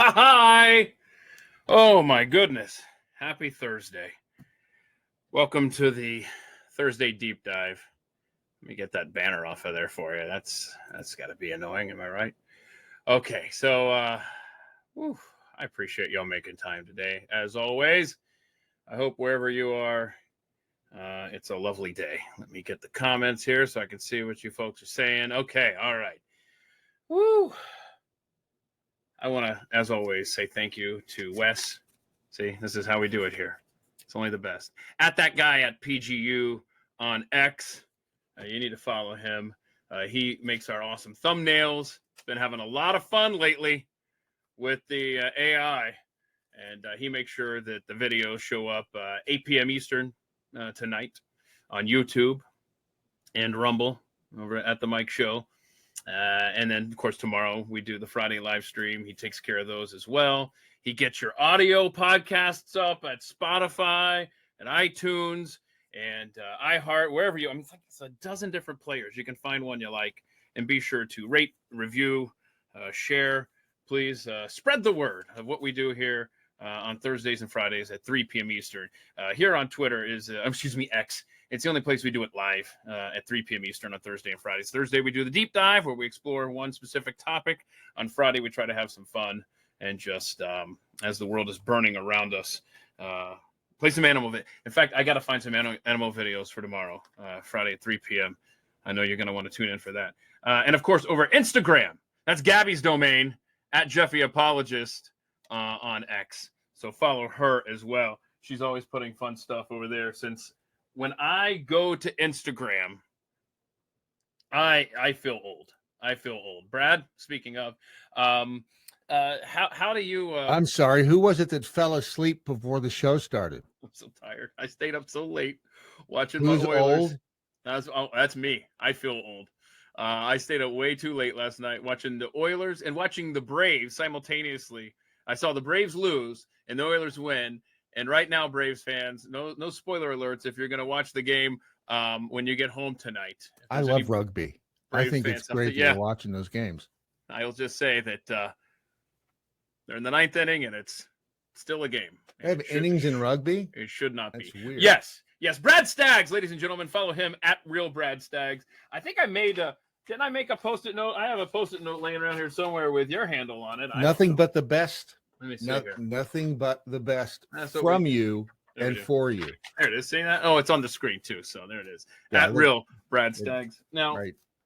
Hi! Oh my goodness. Happy Thursday. Welcome to the Thursday deep dive. Let me get that banner off of there for you. That's got to be annoying, am I right? Okay, so I appreciate y'all making time today. As always, I hope wherever you are, it's a lovely day. Let me get the comments here so I can see what you folks are saying. Okay, all right. Woo! I want to, as always, say thank you to Wes. See, this is how we do it here. It's only the best. At that guy at PGU on X, you need to follow him. He makes our awesome thumbnails. Been having a lot of fun lately with the AI, and he makes sure that the videos show up 8 p.m. Eastern tonight on YouTube and Rumble over at the Mike Show. And then, of course, tomorrow we do the Friday live stream. He takes care of those as well. He gets your audio podcasts up at Spotify and iTunes and iHeart, wherever you. I mean, it's a dozen different players. You can find one you like, and be sure to rate, review, share. Please spread the word of what we do here on Thursdays and Fridays at 3 p.m. Eastern. Here on Twitter is, X. It's the only place we do it live at 3 p.m. Eastern on Thursday and Fridays. Thursday, we do the deep dive where we explore one specific topic. On Friday, we try to have some fun and just, as the world is burning around us, play some animal. In fact, I got to find some animal videos for tomorrow, Friday at 3 p.m. I know you're going to want to tune in for that. And, of course, over Instagram, that's Gabby's domain, at Jeffy Apologist on X. So follow her as well. She's always putting fun stuff over there since – when I go to Instagram, I feel old. I feel old. Brad, speaking of, how do you? I'm sorry. Who was it that fell asleep before the show started? I'm so tired. I stayed up so late watching Who's my Oilers. Old? That's me. I feel old. I stayed up way too late last night watching the Oilers and watching the Braves simultaneously. I saw the Braves lose and the Oilers win. And right now, Braves fans, no spoiler alerts if you're going to watch the game when you get home tonight. I love rugby. I think it's great that you're watching those games. I'll just say that they're in the ninth inning, and it's still a game. They have innings in rugby? It should not be. That's weird. Yes. Brad Staggs, ladies and gentlemen, follow him at Real Brad Staggs. I think I made didn't I make a Post-it note? I have a Post-it note laying around here somewhere with your handle on it. Nothing but the best. Let me see here. Nothing but the best from you and for you. There it is. See that? Oh, it's on the screen too. So there it is. At Real Brad Staggs. Now,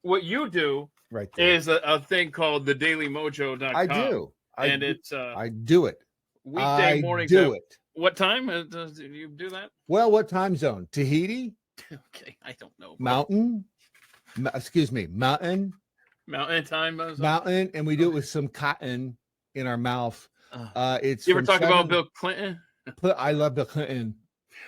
what you do is a thing called thedailymojo.com. I do. And it's I do it. Weekday mornings. I do it. What time do you do that? Well, what time zone? Tahiti? Okay, I don't know. Mountain? Excuse me. Mountain. Mountain time. Mountain, and we do it with some cotton in our mouth. It's you ever talk about Bill Clinton? I love Bill Clinton.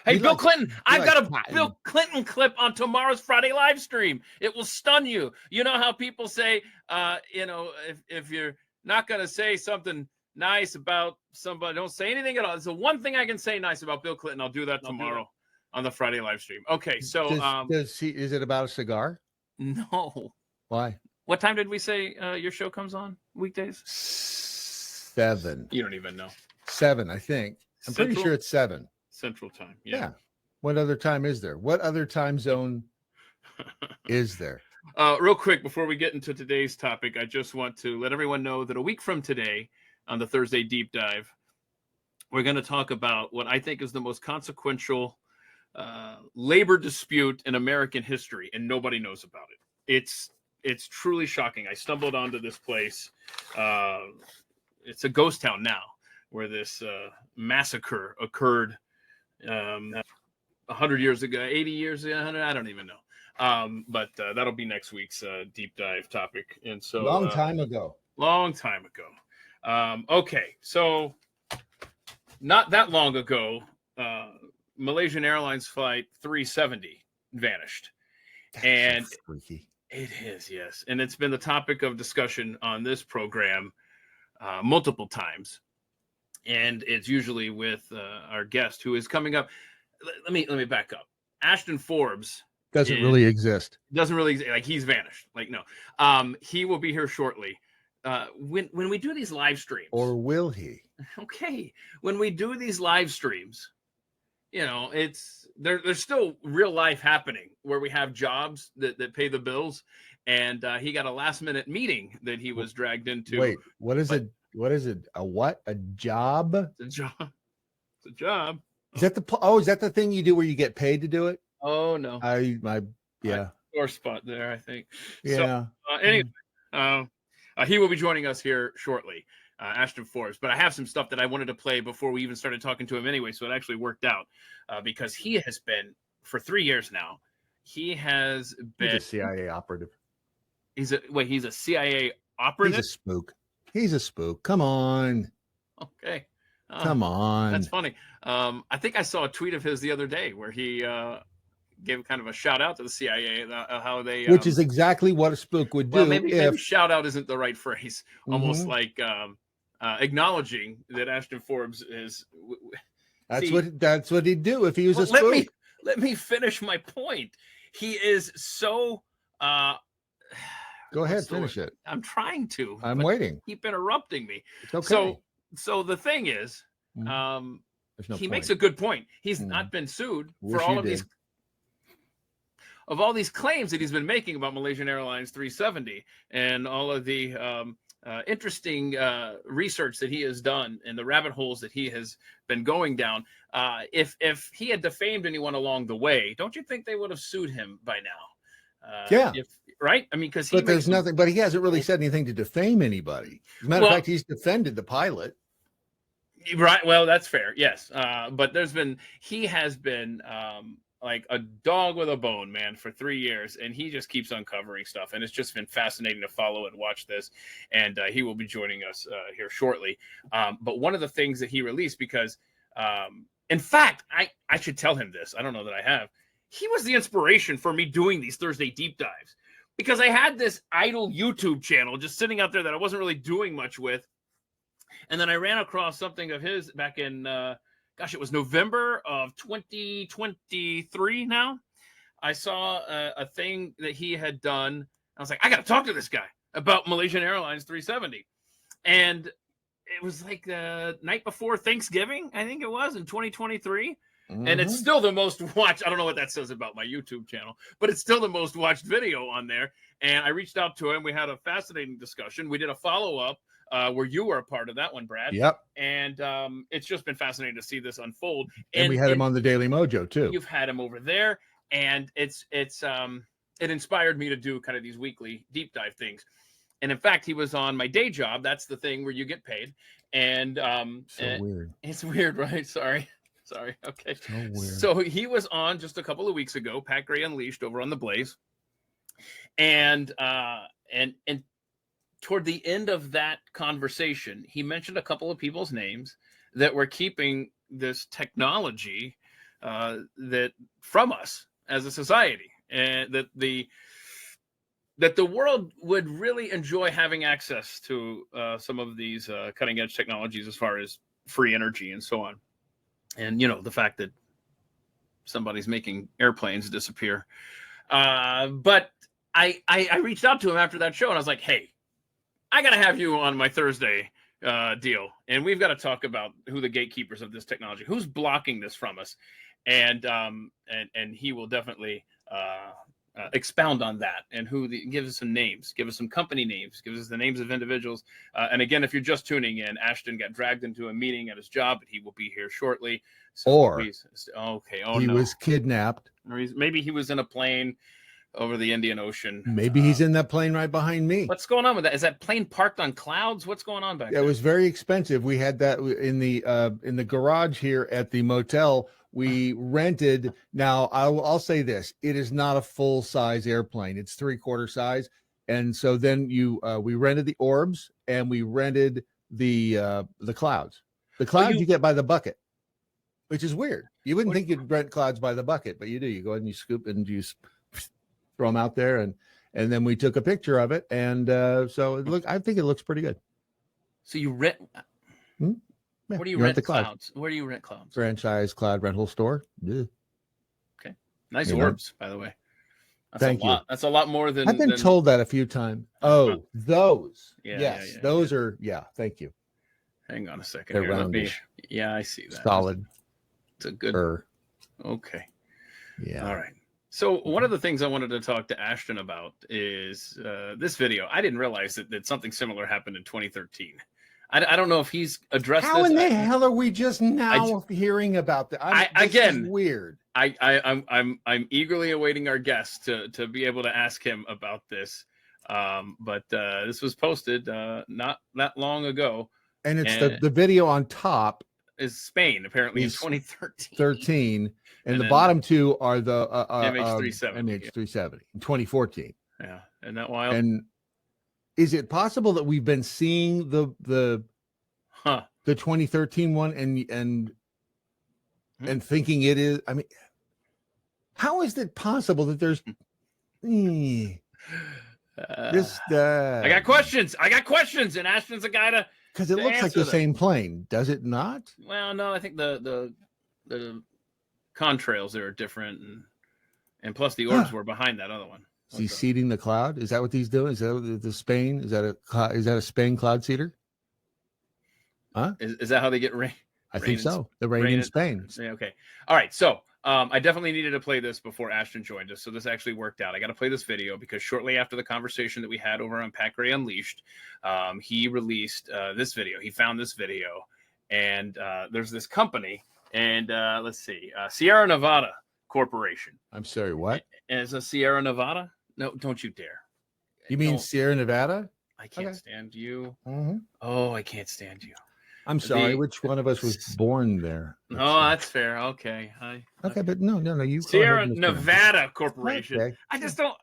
Hey, Bill Clinton, I've got a Bill Clinton clip on tomorrow's Friday live stream. It will stun you. You know how people say, if you're not going to say something nice about somebody, don't say anything at all. It's the one thing I can say nice about Bill Clinton. I'll do that tomorrow on the Friday live stream. Okay, so is it about a cigar? No. Why? What time did we say your show comes on weekdays? 7. You don't even know. 7, I think. I'm pretty sure it's 7. Central time. Yeah. What other time is there? What other time zone is there? Real quick, before we get into today's topic, I just want to let everyone know that a week from today, on the Thursday Deep Dive, we're going to talk about what I think is the most consequential labor dispute in American history, and nobody knows about it. It's truly shocking. I stumbled onto this place. It's a ghost town now, where this massacre occurred 100 years ago, 80 years ago, 100, I don't even know. But that'll be next week's deep dive topic. And so long time ago. Okay, so not that long ago, Malaysian Airlines Flight 370 vanished. And so freaky. It is, yes. And it's been the topic of discussion on this program multiple times. And it's usually with our guest who is coming up. Let me back up. Ashton Forbes doesn't really exist. Doesn't really exist. Like, he's vanished. Like, no. He will be here shortly. when we do these live streams, Or will he? okay, when we do these live streams, you know, there's still real life happening where we have jobs that pay the bills, and he got a last minute meeting that he was dragged into. Wait, what is but it? What is it? A what? A job? It's a job. It's a job. Is that is that the thing you do where you get paid to do it? Oh no. Yeah. Sore spot there, I think. Yeah. So, anyway, he will be joining us here shortly, Ashton Forbes. But I have some stuff that I wanted to play before we even started talking to him anyway, so it actually worked out because he has been, for 3 years now, he has been... He's a CIA operative. He's a CIA operative? He's a spook. He's a spook. Come on. Okay. Come on. That's funny. I think I saw a tweet of his the other day where he gave kind of a shout out to the CIA, how they, which is exactly what a spook would do. Well, maybe shout out isn't the right phrase. Almost like acknowledging that Ashton Forbes is. That's what he'd do if he was a spook. Let me finish my point. He is so. Go ahead, finish it. I'm trying to. I'm waiting. Keep interrupting me. It's okay. So the thing is, he makes a good point. He's not been sued for all of these claims that he's been making about Malaysian Airlines 370 and all of the interesting research that he has done and the rabbit holes that he has been going down. If he had defamed anyone along the way, don't you think they would have sued him by now? Yeah. Right? I mean, because there's nothing, but he hasn't really said anything to defame anybody. As a matter of fact, he's defended the pilot. Right. Well, that's fair. Yes. But he has been like a dog with a bone, man, for 3 years. And he just keeps uncovering stuff. And it's just been fascinating to follow and watch this. And he will be joining us here shortly. But one of the things that he released, because in fact, I should tell him this. I don't know that I have. He was the inspiration for me doing these Thursday deep dives, because I had this idle YouTube channel just sitting out there that I wasn't really doing much with. And then I ran across something of his back in, it was November of 2023 now. I saw a thing that he had done. I was like, I got to talk to this guy about Malaysian Airlines 370. And it was like the night before Thanksgiving, I think it was, in 2023. And it's still the most watched. I don't know what that says about my YouTube channel, but it's still the most watched video on there. And I reached out to him. We had a fascinating discussion. We did a follow-up where you were a part of that one, Brad. Yep. And it's just been fascinating to see this unfold. And we had him on the Daily Mojo too. You've had him over there, and it inspired me to do kind of these weekly deep dive things. And in fact, he was on my day job. That's the thing where you get paid. And weird. It's weird, right? Sorry. Okay. So he was on just a couple of weeks ago, Pat Gray Unleashed over on the Blaze. And toward the end of that conversation, he mentioned a couple of people's names that were keeping this technology that from us as a society, and that the world would really enjoy having access to some of these cutting edge technologies as far as free energy and so on. And, the fact that somebody's making airplanes disappear. But I reached out to him after that show, and I was like, hey, I got to have you on my Thursday deal. And we've got to talk about who the gatekeepers of this technology, who's blocking this from us. And he will definitely expound on that, and give us some names, give us some company names, give us the names of individuals. And again, if you're just tuning in, Ashton got dragged into a meeting at his job, but he will be here shortly. So he was kidnapped. Or maybe he was in a plane over the Indian Ocean. Maybe he's in that plane right behind me. What's going on with that? Is that plane parked on clouds? What's going on back there? It was very expensive. We had that in the garage here at the motel. We rented. Now I'll say this: it is not a full size airplane. It's 3/4 size. And so then we rented the orbs, and we rented the clouds. The clouds you get by the bucket, which is weird. You wouldn't think you'd rent clouds by the bucket, but you do. You go ahead and you scoop and you throw them out there, and then we took a picture of it, and so I think it looks pretty good. So you rent. Yeah, where do you rent the clouds? Where do you rent clouds? Franchise cloud rental store. Yeah. Okay. Nice orbs, by the way. That's Thank a lot. you. That's a lot more than I've been told that a few times. Oh, those. Yeah, Yes, yeah. those are. Yeah, thank you. Hang on a second. They're Here. roundish. Yeah, I see that. Solid. It's a good. Okay. Yeah. All right. So one of the things I wanted to talk to Ashton about is this video. I didn't realize that something similar happened in 2013. I don't know if he's addressed How this. in the hell are we just now hearing about that? This is weird. I'm eagerly awaiting our guest to be able to ask him about this. But this was posted not that long ago. And it's the video on top is Spain, apparently in 2013. And the bottom two are the MH370. MH370 in 2014. Yeah. Isn't that wild? And is it possible that we've been seeing the 2013 one and thinking it is? I mean, how is it possible that there's I got questions. And Ashton's a guy to, because it looks like the same plane, does it not? Well, no, I think the contrails there are different, and plus the orbs were behind that other one. Is he seeding the cloud? Is that what he's doing? Is that the Spain? Is that a Spain cloud seeder? Huh? Is that how they get rain? I think so. The rain in Spain. Yeah, okay. All right. So I definitely needed to play this before Ashton joined us. So this actually worked out. I got to play this video because shortly after the conversation that we had over on Pack Ray Unleashed, he released this video. He found this video, and there's this company, and let's see, Sierra Nevada Corporation. I'm sorry, what? Is a Sierra Nevada? No, don't you dare. You mean Sierra Nevada? I can't stand you. Mm-hmm. Oh, I can't stand you. I'm sorry. Which one of us was born there? Oh, that's fair. Okay. Okay, but no. You Sierra Nevada Corporation. Okay. I just don't.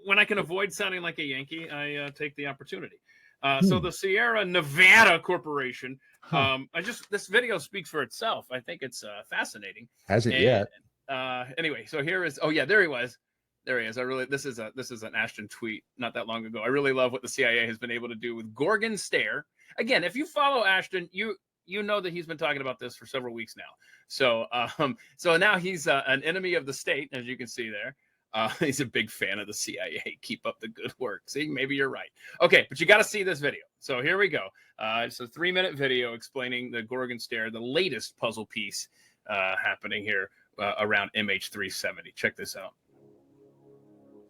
When I can avoid sounding like a Yankee, I take the opportunity. So the Sierra Nevada Corporation. This video speaks for itself. I think it's fascinating. Hasn't yet. Anyway, so here is. Oh yeah, there he was. There he is. This is an Ashton tweet not that long ago. I really love what the CIA has been able to do with Gorgon Stare. Again, if you follow Ashton, you know that he's been talking about this for several weeks now. So now he's an enemy of the state, as you can see there. He's a big fan of the CIA. Keep up the good work. See, maybe you're right. Okay, but you got to see this video. So here we go. It's a 3-minute video explaining the Gorgon Stare, the latest puzzle piece happening here around MH370. Check this out.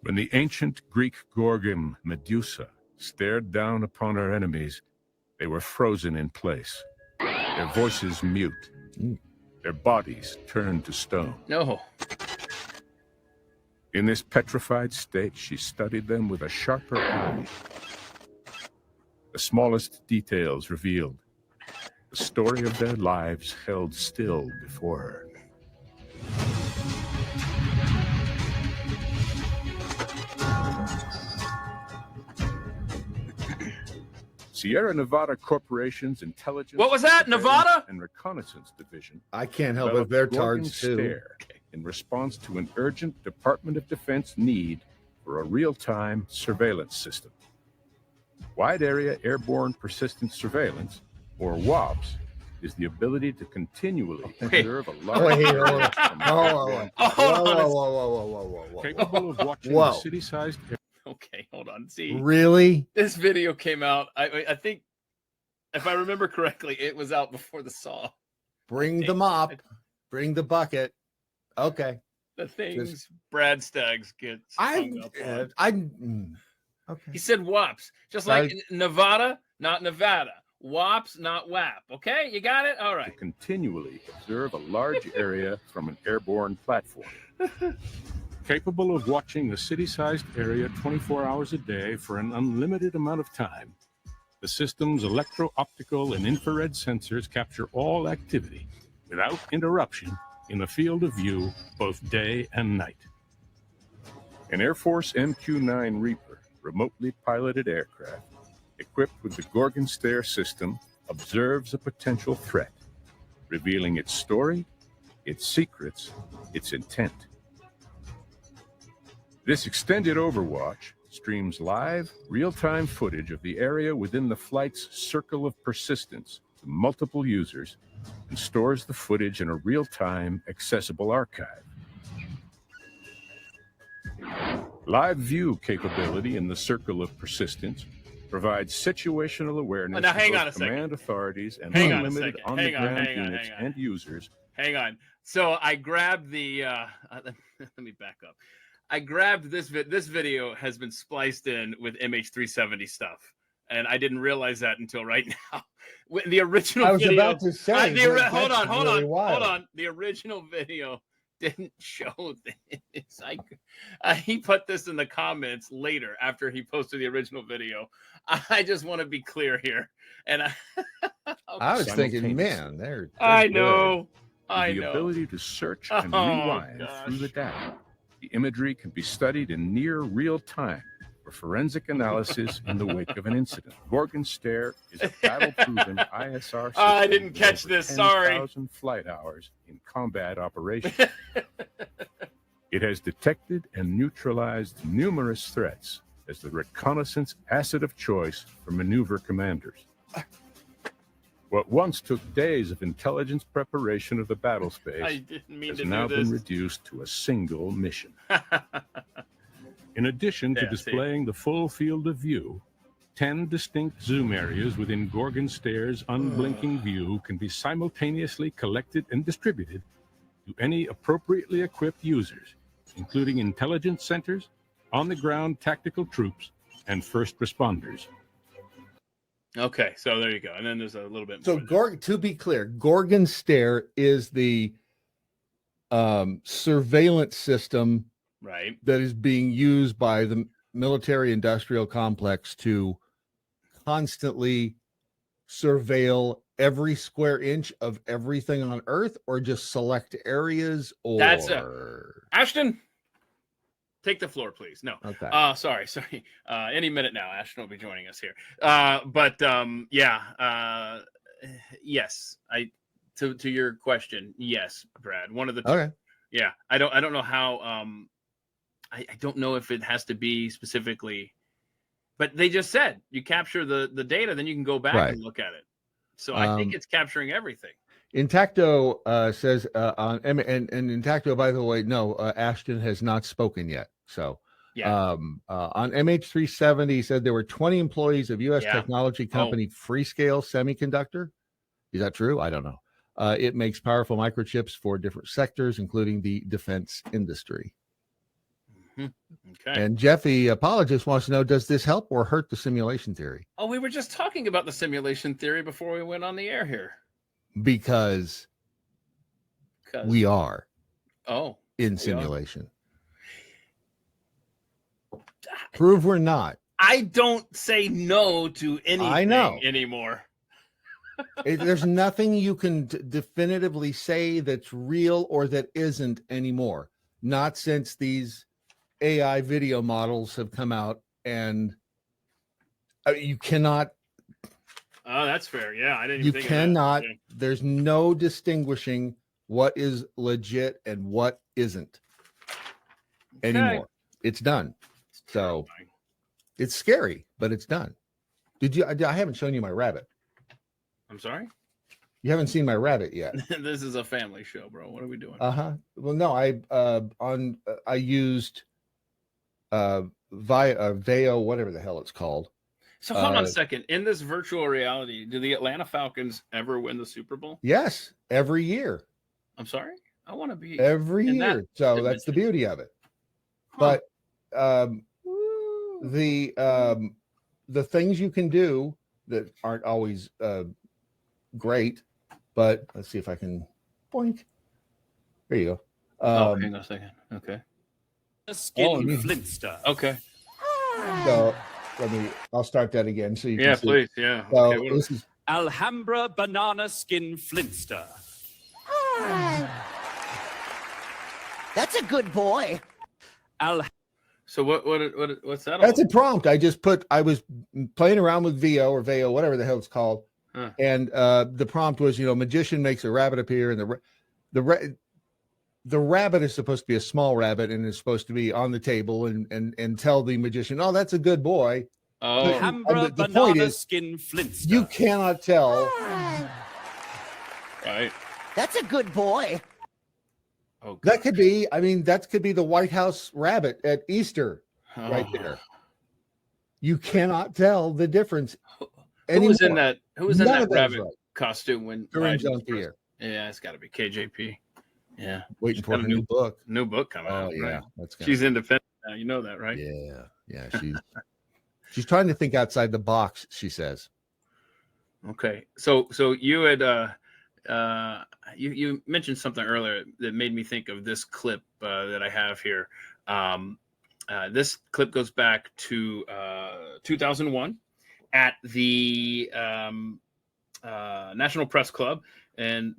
When the ancient Greek Gorgon, Medusa, stared down upon her enemies, they were frozen in place, their voices mute, their bodies turned to stone. No. In this petrified state, she studied them with a sharper eye. The smallest details revealed, the story of their lives held still before her. Sierra Nevada Corporation's intelligence. What was that? Nevada? And reconnaissance division. I can't help it. They're tards too. Stare in response to an urgent Department of Defense need for a real-time surveillance system. Wide Area Airborne Persistent Surveillance, or WAPS, is the ability to continually observe a large capable of watching a city-sized. Okay, hold on. See, really? This video came out. I think, if I remember correctly, it was out before the Saw. Bring the mop. Bring the bucket. Okay. The things Brad Staggs gets. Okay. He said WAPS, just like Nevada, not Nevada. WAPS, not WAP. Okay, you got it. All right. To continually observe a large area from an airborne platform. Capable of watching a city-sized area 24 hours a day for an unlimited amount of time, the system's electro-optical and infrared sensors capture all activity without interruption in the field of view both day and night. An Air Force MQ-9 Reaper remotely piloted aircraft equipped with the Gorgon Stare system observes a potential threat, revealing its story, its secrets, its intent. This extended overwatch streams live, real-time footage of the area within the flight's circle of persistence to multiple users and stores the footage in a real-time accessible archive. Live view capability in the circle of persistence provides situational awareness now, hang to on both a second. command authorities and Hang on a unlimited second. on-the-ground units and users. Hang on. So I grabbed the. Let me back up. I grabbed this. This video has been spliced in with MH370 stuff, and I didn't realize that until right now. The original. I was video, about to say. Hold wild. on. The original video didn't show this. He put this in the comments later after he posted the original video. I just want to be clear here, and I was thinking, man, they're I good. know. The ability to search and rewind through the data. The imagery can be studied in near real time for forensic analysis in the wake of an incident. Gorgon Stare is a battle-proven ISR system. I didn't catch this. Sorry. 10,000 flight hours in combat operations. It has detected and neutralized numerous threats as the reconnaissance asset of choice for maneuver commanders. What once took days of intelligence preparation of the battle space has now been reduced to a single mission. In addition to displaying the full field of view, 10 distinct zoom areas within Gorgon Stare's unblinking view can be simultaneously collected and distributed to any appropriately equipped users, including intelligence centers, on-the-ground tactical troops, and first responders. Okay, so there you go. And then there's a little bit more. So to be clear, Gorgon Stare is the surveillance system that is being used by the military industrial complex to constantly surveil every square inch of everything on Earth, or just select areas, or Ashton, take the floor, please. No. Okay. Sorry. Any minute now, Ashton will be joining us here. Yes. To your question, yes, Brad. One of the two. Okay. Yeah. I don't know how. I don't know if it has to be specifically, but they just said you capture the data, then you can go back and look at it. So I think it's capturing everything. Intacto says on and Intacto, by the way, no, Ashton has not spoken yet. So on MH370, he said there were 20 employees of U.S. technology company Freescale Semiconductor. Is that true? I don't know. It makes powerful microchips for different sectors, including the defense industry. Okay. And Jeffy, apologist, wants to know, does this help or hurt the simulation theory? Oh, we were just talking about the simulation theory before we went on the air here. Because we are in simulation. Prove we're not. I don't say no to anything anymore. There's nothing you can definitively say that's real or that isn't anymore. Not since these AI video models have come out, and you cannot. Oh, that's fair. Yeah, I didn't. You think cannot. Of that. Yeah. There's no distinguishing what is legit and what isn't anymore. It's done. So it's scary, but it's done. Did you? I haven't shown you my rabbit. I'm sorry. You haven't seen my rabbit yet. This is a family show, bro. What are we doing? Well, no, I used Veo, whatever the hell it's called. So hold on a second. In this virtual reality, do the Atlanta Falcons ever win the Super Bowl? Yes, every year. I'm sorry? I want to be every year. So that's the beauty of it. But the things you can do that aren't always great, but let's see if I can boink. There you go. Hang on a second. Okay. Flinster. Okay. So I'll start that again so you can see. Please. Yeah. So okay, this is Alhambra banana skin flinster. That's a good boy. So what's that? That's a prompt. I was playing around with Veo or Veo, whatever the hell it's called. And the prompt was, magician makes a rabbit appear, and the rabbit is supposed to be a small rabbit and is supposed to be on the table and tell the magician, oh, that's a good boy. Alhambra the banana point is, skin flinster. you cannot tell. Right. That's a good boy. Oh, that could be the White House rabbit at Easter. right there. You cannot tell the difference. Who was in anymore. that? Who was in None that of that is rabbit right. costume when Corinne Biden was Jean-Pierre. president? Yeah, it's got to be KJP. Yeah, Waiting she's for got her new book. New book coming Oh out. yeah, Right? that's She's independent now. You know that, right? Yeah. She's trying to think outside the box. She says. Okay, so you had you mentioned something earlier that made me think of this clip that I have here. This clip goes back to 2001 at the National Press Club, and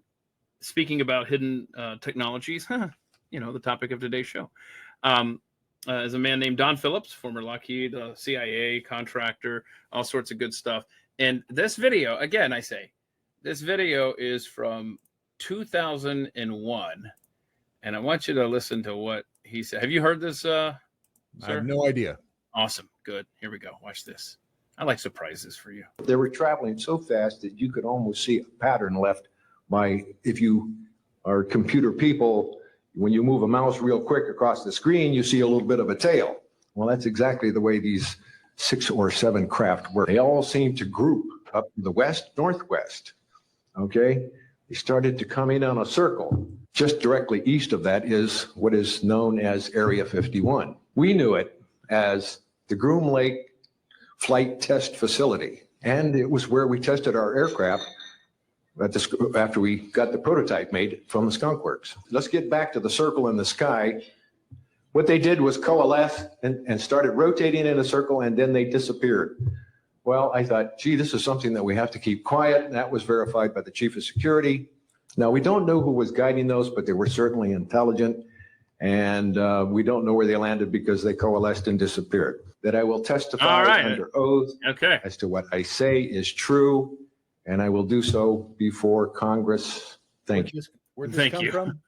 speaking about hidden technologies, the topic of today's show, is a man named Don Phillips, former Lockheed, CIA contractor, all sorts of good stuff. And this video, again, I say, this video is from 2001, and I want you to listen to what he said. Have you heard this, sir? I have no idea. Awesome. Good. Here we go. Watch this. I like surprises for you. They were traveling so fast that you could almost see a pattern left by, if you are computer people, when you move a mouse real quick across the screen, you see a little bit of a tail. Well, that's exactly the way these 6 or 7 craft work. They all seem to group up to the west, northwest. Okay? They started to come in on a circle. Just directly east of that is what is known as Area 51. We knew it as the Groom Lake Flight Test Facility. And it was where we tested our aircraft after we got the prototype made from the Skunk Works. Let's get back to the circle in the sky. What they did was coalesce and started rotating in a circle, and then they disappeared. Well, I thought, gee, this is something that we have to keep quiet. And that was verified by the chief of security. Now, we don't know who was guiding those, but they were certainly intelligent. And we don't know where they landed because they coalesced and disappeared. That I will testify under oath as to what I say is true, and I will do so before Congress. Thank you. Where'd this come from?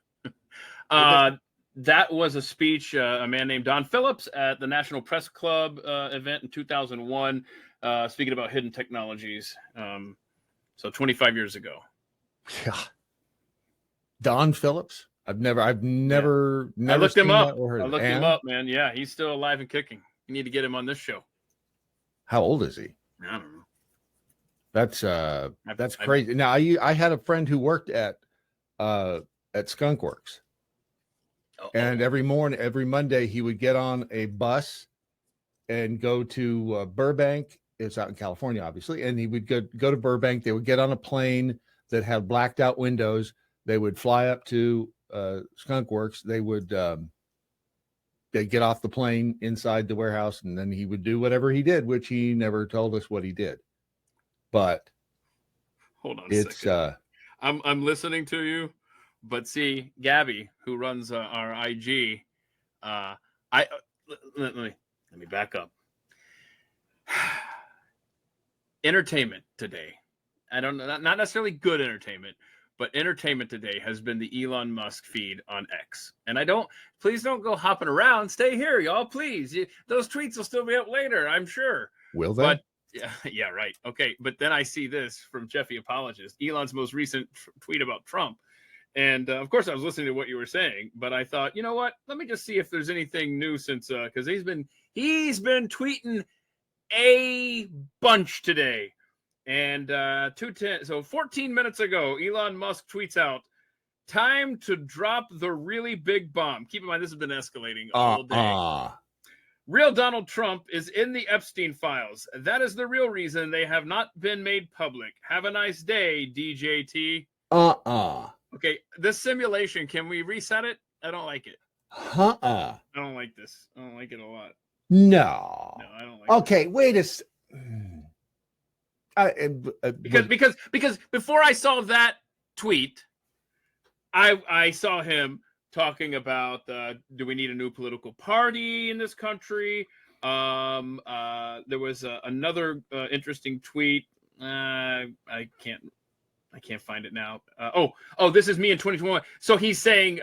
That was a speech, a man named Don Phillips at the National Press Club event in 2001, speaking about hidden technologies. So 25 years ago. Yeah. Don Phillips? I've never I looked him up. I looked him up, man. Yeah, he's still alive and kicking. You need to get him on this show. How old is he? I don't know. That's crazy. Now I had a friend who worked at Skunk Works. And every Monday he would get on a bus and go to Burbank. It's out in California, obviously. And he would go to Burbank. They would get on a plane that had blacked out windows. They would fly up to Skunk Works. They'd get off the plane inside the warehouse, and then he would do whatever he did, which he never told us what he did. But hold on a second. I'm listening to you, but see, Gabby, who runs our IG, let me back up. Entertainment today. I don't know, not necessarily good entertainment, but entertainment today has been the Elon Musk feed on X. And please don't go hopping around. Stay here, y'all, please. Those tweets will still be up later, I'm sure. Will they? But yeah, right. Okay. But then I see this from Jeffy Apologist, Elon's most recent tweet about Trump. And of course, I was listening to what you were saying, but I thought, you know what? Let me just see if there's anything new since, because he's been tweeting a bunch today. And 14 minutes ago, Elon Musk tweets out, "Time to drop the really big bomb." Keep in mind, this has been escalating all day. Real Donald Trump is in the Epstein files. That is the real reason they have not been made public. Have a nice day, DJT. Okay, this simulation, can we reset it? I don't like it. I don't like this. I don't like it a lot. No, I don't like it. Okay, wait a because before I saw that tweet, I saw him talking about do we need a new political party in this country? There was another interesting tweet. I can't find it now. This is me in 2021. So he's saying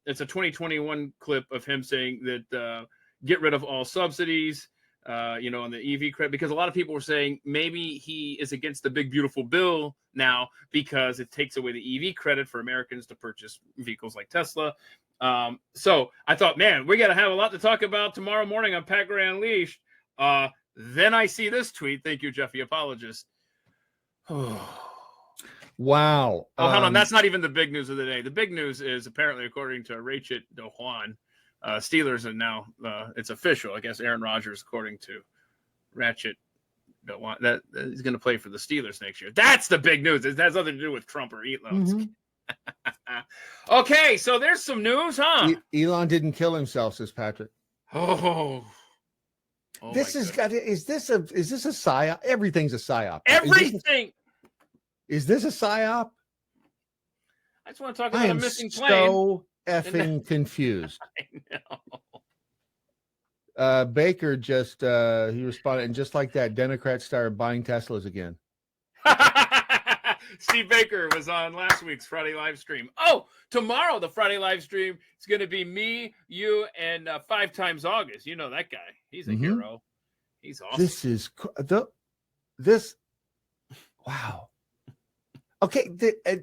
it's a 2021 clip of him saying that get rid of all subsidies. On the EV credit, because a lot of people were saying maybe he is against the big beautiful bill now because it takes away the EV credit for Americans to purchase vehicles like Tesla. So I thought, man, we got to have a lot to talk about tomorrow morning on Pat Gray Unleashed. Then I see this tweet. Thank you, Jeffy Apologist. Wow. Oh, hold on. That's not even the big news of the day. The big news is apparently, according to Rachel DeJuan, Steelers are now, it's official. I guess Aaron Rodgers, according to Ratchet, that he's going to play for the Steelers next year. That's the big news. It has nothing to do with Trump or Elon. Okay, so there's some news, huh? Elon didn't kill himself, says Patrick. Oh This is got. Is this a psyop? Everything's a psyop. Everything. Is this a psyop? I just want to talk about a missing plane. So effing confused. I know. Baker just he responded, and just like that, Democrats started buying Teslas again. Steve Baker was on last week's Friday live stream. Oh, tomorrow the Friday live stream is going to be me, you, and 5 times August. You know that guy. He's a hero. He's awesome. This is this. Wow. Okay,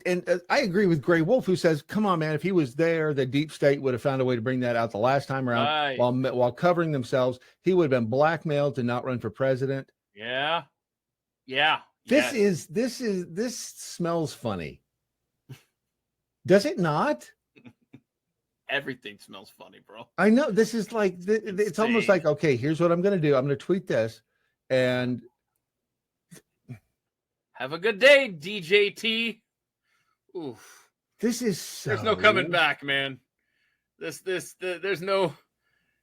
and I agree with Gray Wolf, who says, "Come on, man! If he was there, the deep state would have found a way to bring that out the last time around, right, while covering themselves. He would have been blackmailed to not run for president." Yeah. This smells funny. Does it not? Everything smells funny, bro. I know. This is like it's almost like, okay, here's what I'm going to do. I'm going to tweet this, and have a good day, DJT. Oof. This is there's no coming back, man. There's no.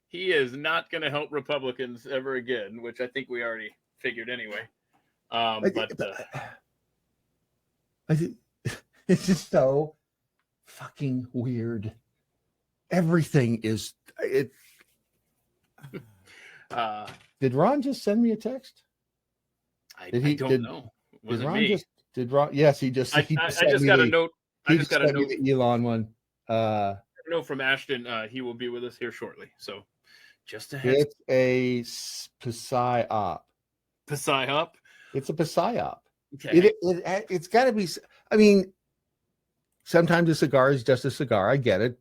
He is not going to help Republicans ever again, which I think we already figured anyway. I think it's just so fucking weird. Everything is it. Did Ron just send me a text? I don't know. Did Ron? Yes, he just. I just got a note. I just got a note. The Elon one. I know from Ashton. He will be with us here shortly. So, just a heads. It's a psyop. Psyop. It's a psyop. Okay. It's got to be. I mean, sometimes a cigar is just a cigar. I get it,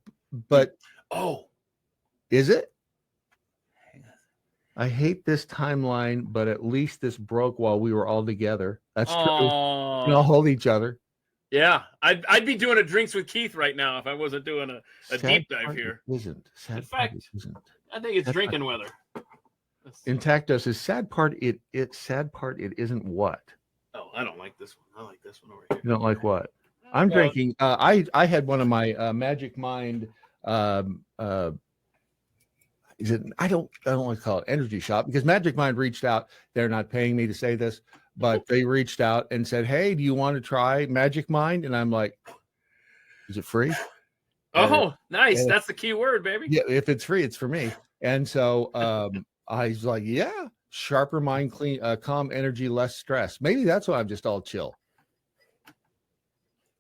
but is it? I hate this timeline, but at least this broke while we were all together. That's true. We all hold each other. Yeah, I'd be doing a drinks with Keith right now if I wasn't doing a deep dive here. Isn't in fact? I think it's drinking weather. Intactus is sad part. It isn't what. Oh, I don't like this one. I like this one over here. You don't like what? I'm drinking. I had one of my Magic Mind. Is it? I don't want to call it energy shop because Magic Mind reached out. They're not paying me to say this, but they reached out and said, "Hey, do you want to try Magic Mind?" And I'm like, "Is it free?" Oh, nice. That's the key word, baby. Yeah, if it's free, it's for me. And so I was like, "Yeah, sharper mind, clean, calm energy, less stress." Maybe that's why I'm just all chill.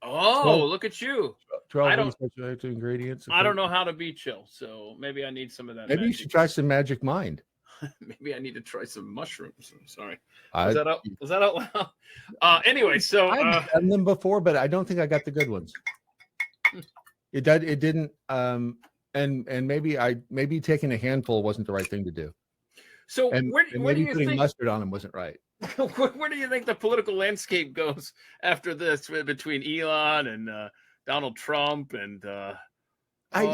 Oh, look at you. 12 ingredients. I don't know how to be chill, so maybe I need some of that. Maybe you should try some Magic Mind. Maybe I need to try some mushrooms. I'm sorry. Was that out loud? Anyway, so I've done them before, but I don't think I got the good ones. It didn't. And maybe taking a handful wasn't the right thing to do. So where do you putting think mustard on them wasn't right? Where do you think the political landscape goes after this between Elon and Donald Trump and I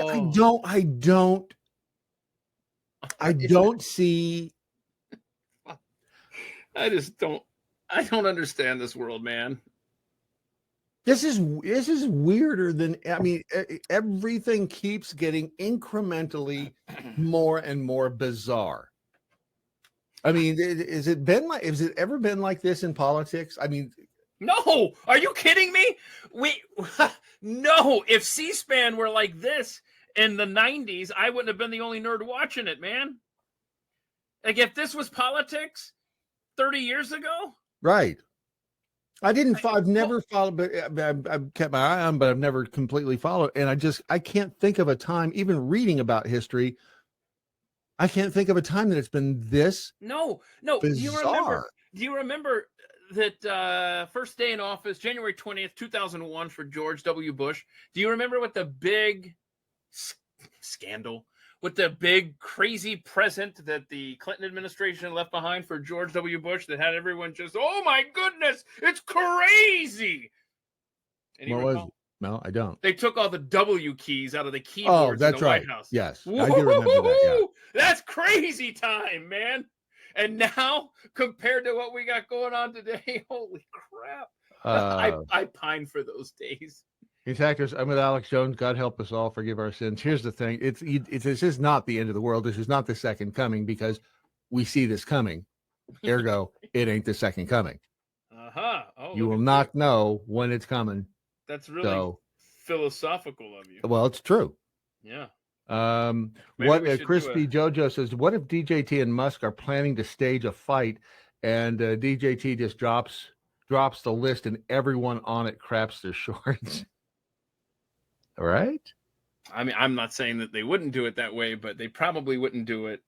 don't see. I don't understand this world, man. This is weirder than, I mean, everything keeps getting incrementally more and more bizarre. I mean, has it ever been like this in politics? I mean, no, are you kidding me? No, if C-SPAN were like this in the 90s, I wouldn't have been the only nerd watching it, man. Like if this was politics 30 years ago. Right. I've never followed, but I've kept my eye on, but I've never completely followed. And I can't think of a time, even reading about history, I can't think of a time that it's been this No. bizarre. Do you remember that first day in office, January 20th, 2001 for George W. Bush? Do you remember what the big scandal with the big crazy present that the Clinton administration left behind for George W. Bush that had everyone just, oh my goodness, it's crazy. Any What was recall? it? No, I don't. They took all the W keys out of the keyboards in that's the right. White House. Yes, I do remember that. Yeah. Woo-hoo-hoo-hoo! That's crazy time, man. And now, compared to what we got going on today, holy crap. I pine for those days. These actors, I'm with Alex Jones. God help us all, forgive our sins. Here's the thing: this is not the end of the world. This is not the second coming because we see this coming. Ergo, it ain't the second coming. Oh, you will not know when it's coming. That's really philosophical of you. Well, it's true. Yeah. What Crispy Jojo says: what if DJT and Musk are planning to stage a fight, and DJT just drops the list, and everyone on it craps their shorts? All right. I mean, I'm not saying that they wouldn't do it that way, but they probably wouldn't do it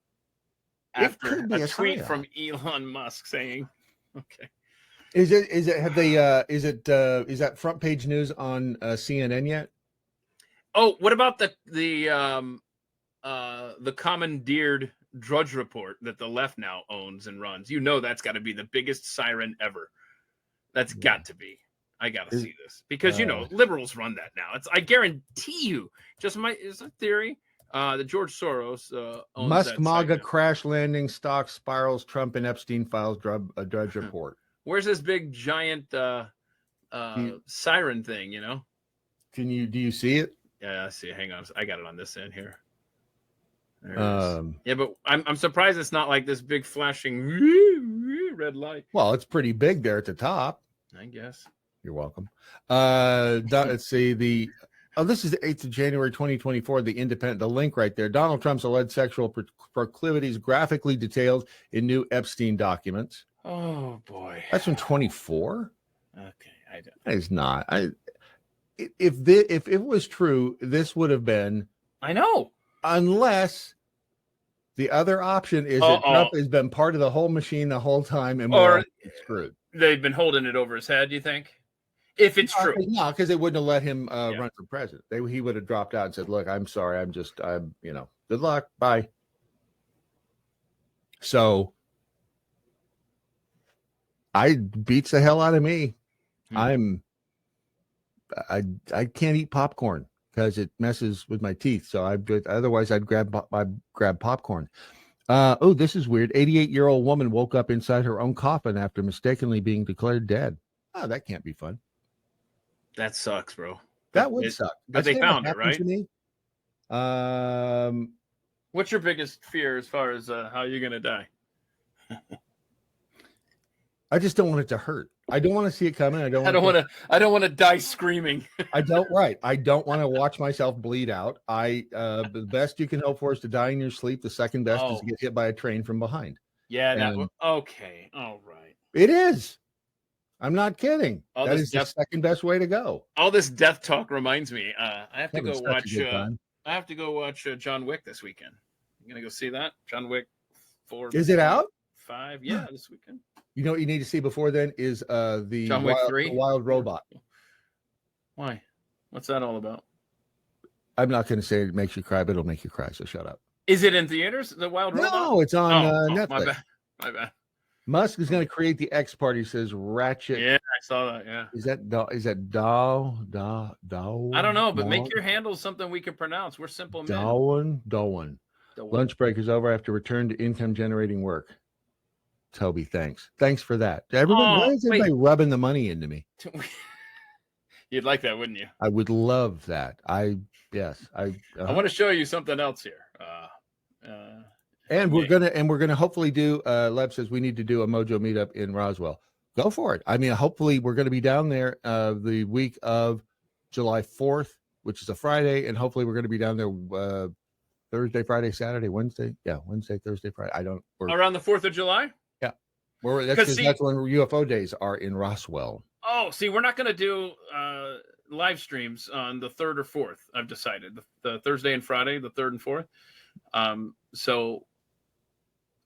after a tweet from Elon Musk saying, "Okay." Is that front page news on CNN yet? Oh, what about the commandeered Drudge Report that the left now owns and runs? You know that's got to be the biggest siren ever. That's got to be. I got to see this because liberals run that now. I guarantee you. It's a theory. The George Soros owns Musk that MAGA crash landing stock spirals Trump and Epstein files Drudge Report. Where's this big giant siren thing? Do you see it? Yeah, I see. Hang on, I got it on this end here. There it is. Yeah, but I'm surprised it's not like this big flashing red light. Well, it's pretty big there at the top. I guess. You're welcome. Let's see this is the 8th of January 2024. The link right there. Donald Trump's alleged sexual proclivities graphically detailed in new Epstein documents. Oh boy, that's from 24. Okay, I don't. That is not. If it was true, this would have been. I know. Unless the other option is that Trump has been part of the whole machine the whole time and we're screwed. They've been holding it over his head. Do you think? If it's true, no, because they wouldn't have let him run for president. He would have dropped out and said, "Look, I'm sorry. I'm good luck. Bye." So. Beats the hell out of me. I can't eat popcorn because it messes with my teeth. So otherwise I'd grab popcorn. This is weird. 88-year-old woman woke up inside her own coffin after mistakenly being declared dead. Oh, that can't be fun. That sucks, bro. That would suck. But they found it, right? To me. What's your biggest fear as far as how you're gonna die? I just don't want it to hurt. I don't want to see it coming. I don't want to die screaming. I don't want to watch myself bleed out. The best you can hope for is to die in your sleep. The second best is to get hit by a train from behind. Yeah. Okay. All right. It is. I'm not kidding. That is the second best way to go. All this death talk reminds me. I have to go watch. I have to go watch John Wick this weekend. I'm gonna go see that John Wick 4. Is it out? 5. Yeah, this weekend. You know what you need to see before then is the John Wick 3? The Wild Robot. Why? What's that all about? I'm not going to say it makes you cry, but it'll make you cry. So shut up. Is it in theaters? The Wild Robot? No, it's on Netflix. My bad. Musk is going to create the X Party. Says Ratchet. Yeah, I saw that. Yeah. Is that Dow? I don't know, but make your handle something we can pronounce. We're simple men. Darwin. Lunch break is over. I have to return to income generating work. Toby, thanks for that. Why is everybody rubbing the money into me? You'd like that, wouldn't you? I would love that. I want to show you something else here. We're gonna hopefully do. Leb says we need to do a Mojo meetup in Roswell. Go for it. I mean, hopefully we're going to be down there the week of July 4th, which is a Friday, and hopefully we're going to be down there Thursday, Friday, Saturday, Wednesday. Yeah, Wednesday, Thursday, Friday. Around the 4th of July. That's when UFO days are in Roswell. Oh, see, we're not going to do live streams on the 3rd or 4th. I've decided the Thursday and Friday, the 3rd and 4th. So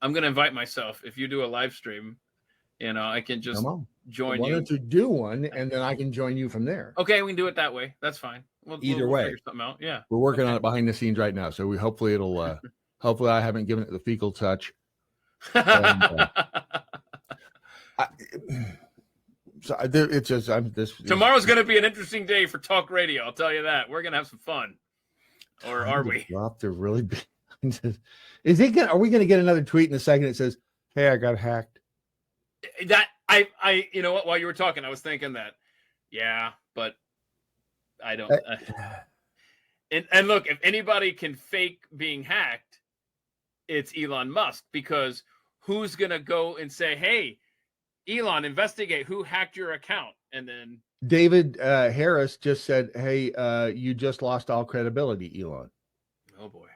I'm going to invite myself. If you do a live stream, I can just join Why you. don't you do one, and then I can join you from there. Okay, we can do it that way. That's fine. Either we'll way. figure something out. Yeah. We're working Okay. on it behind the scenes right now, so we hopefully it'll. Hopefully, I haven't given it the fecal touch. It's just Tomorrow's going to be an interesting day for talk radio. I'll tell you that. We're going to have some fun. Or are we? Dropped a really big. Is it gonna? Are we going to get another tweet in a second that says, "Hey, I got hacked"? That I you know what? While you were talking, I was thinking that. Yeah, but I don't. And look, if anybody can fake being hacked, it's Elon Musk, because who's going to go and say, "Hey, Elon, investigate who hacked your account," and then David Harris just said, "Hey, you just lost all credibility, Elon." oh boy,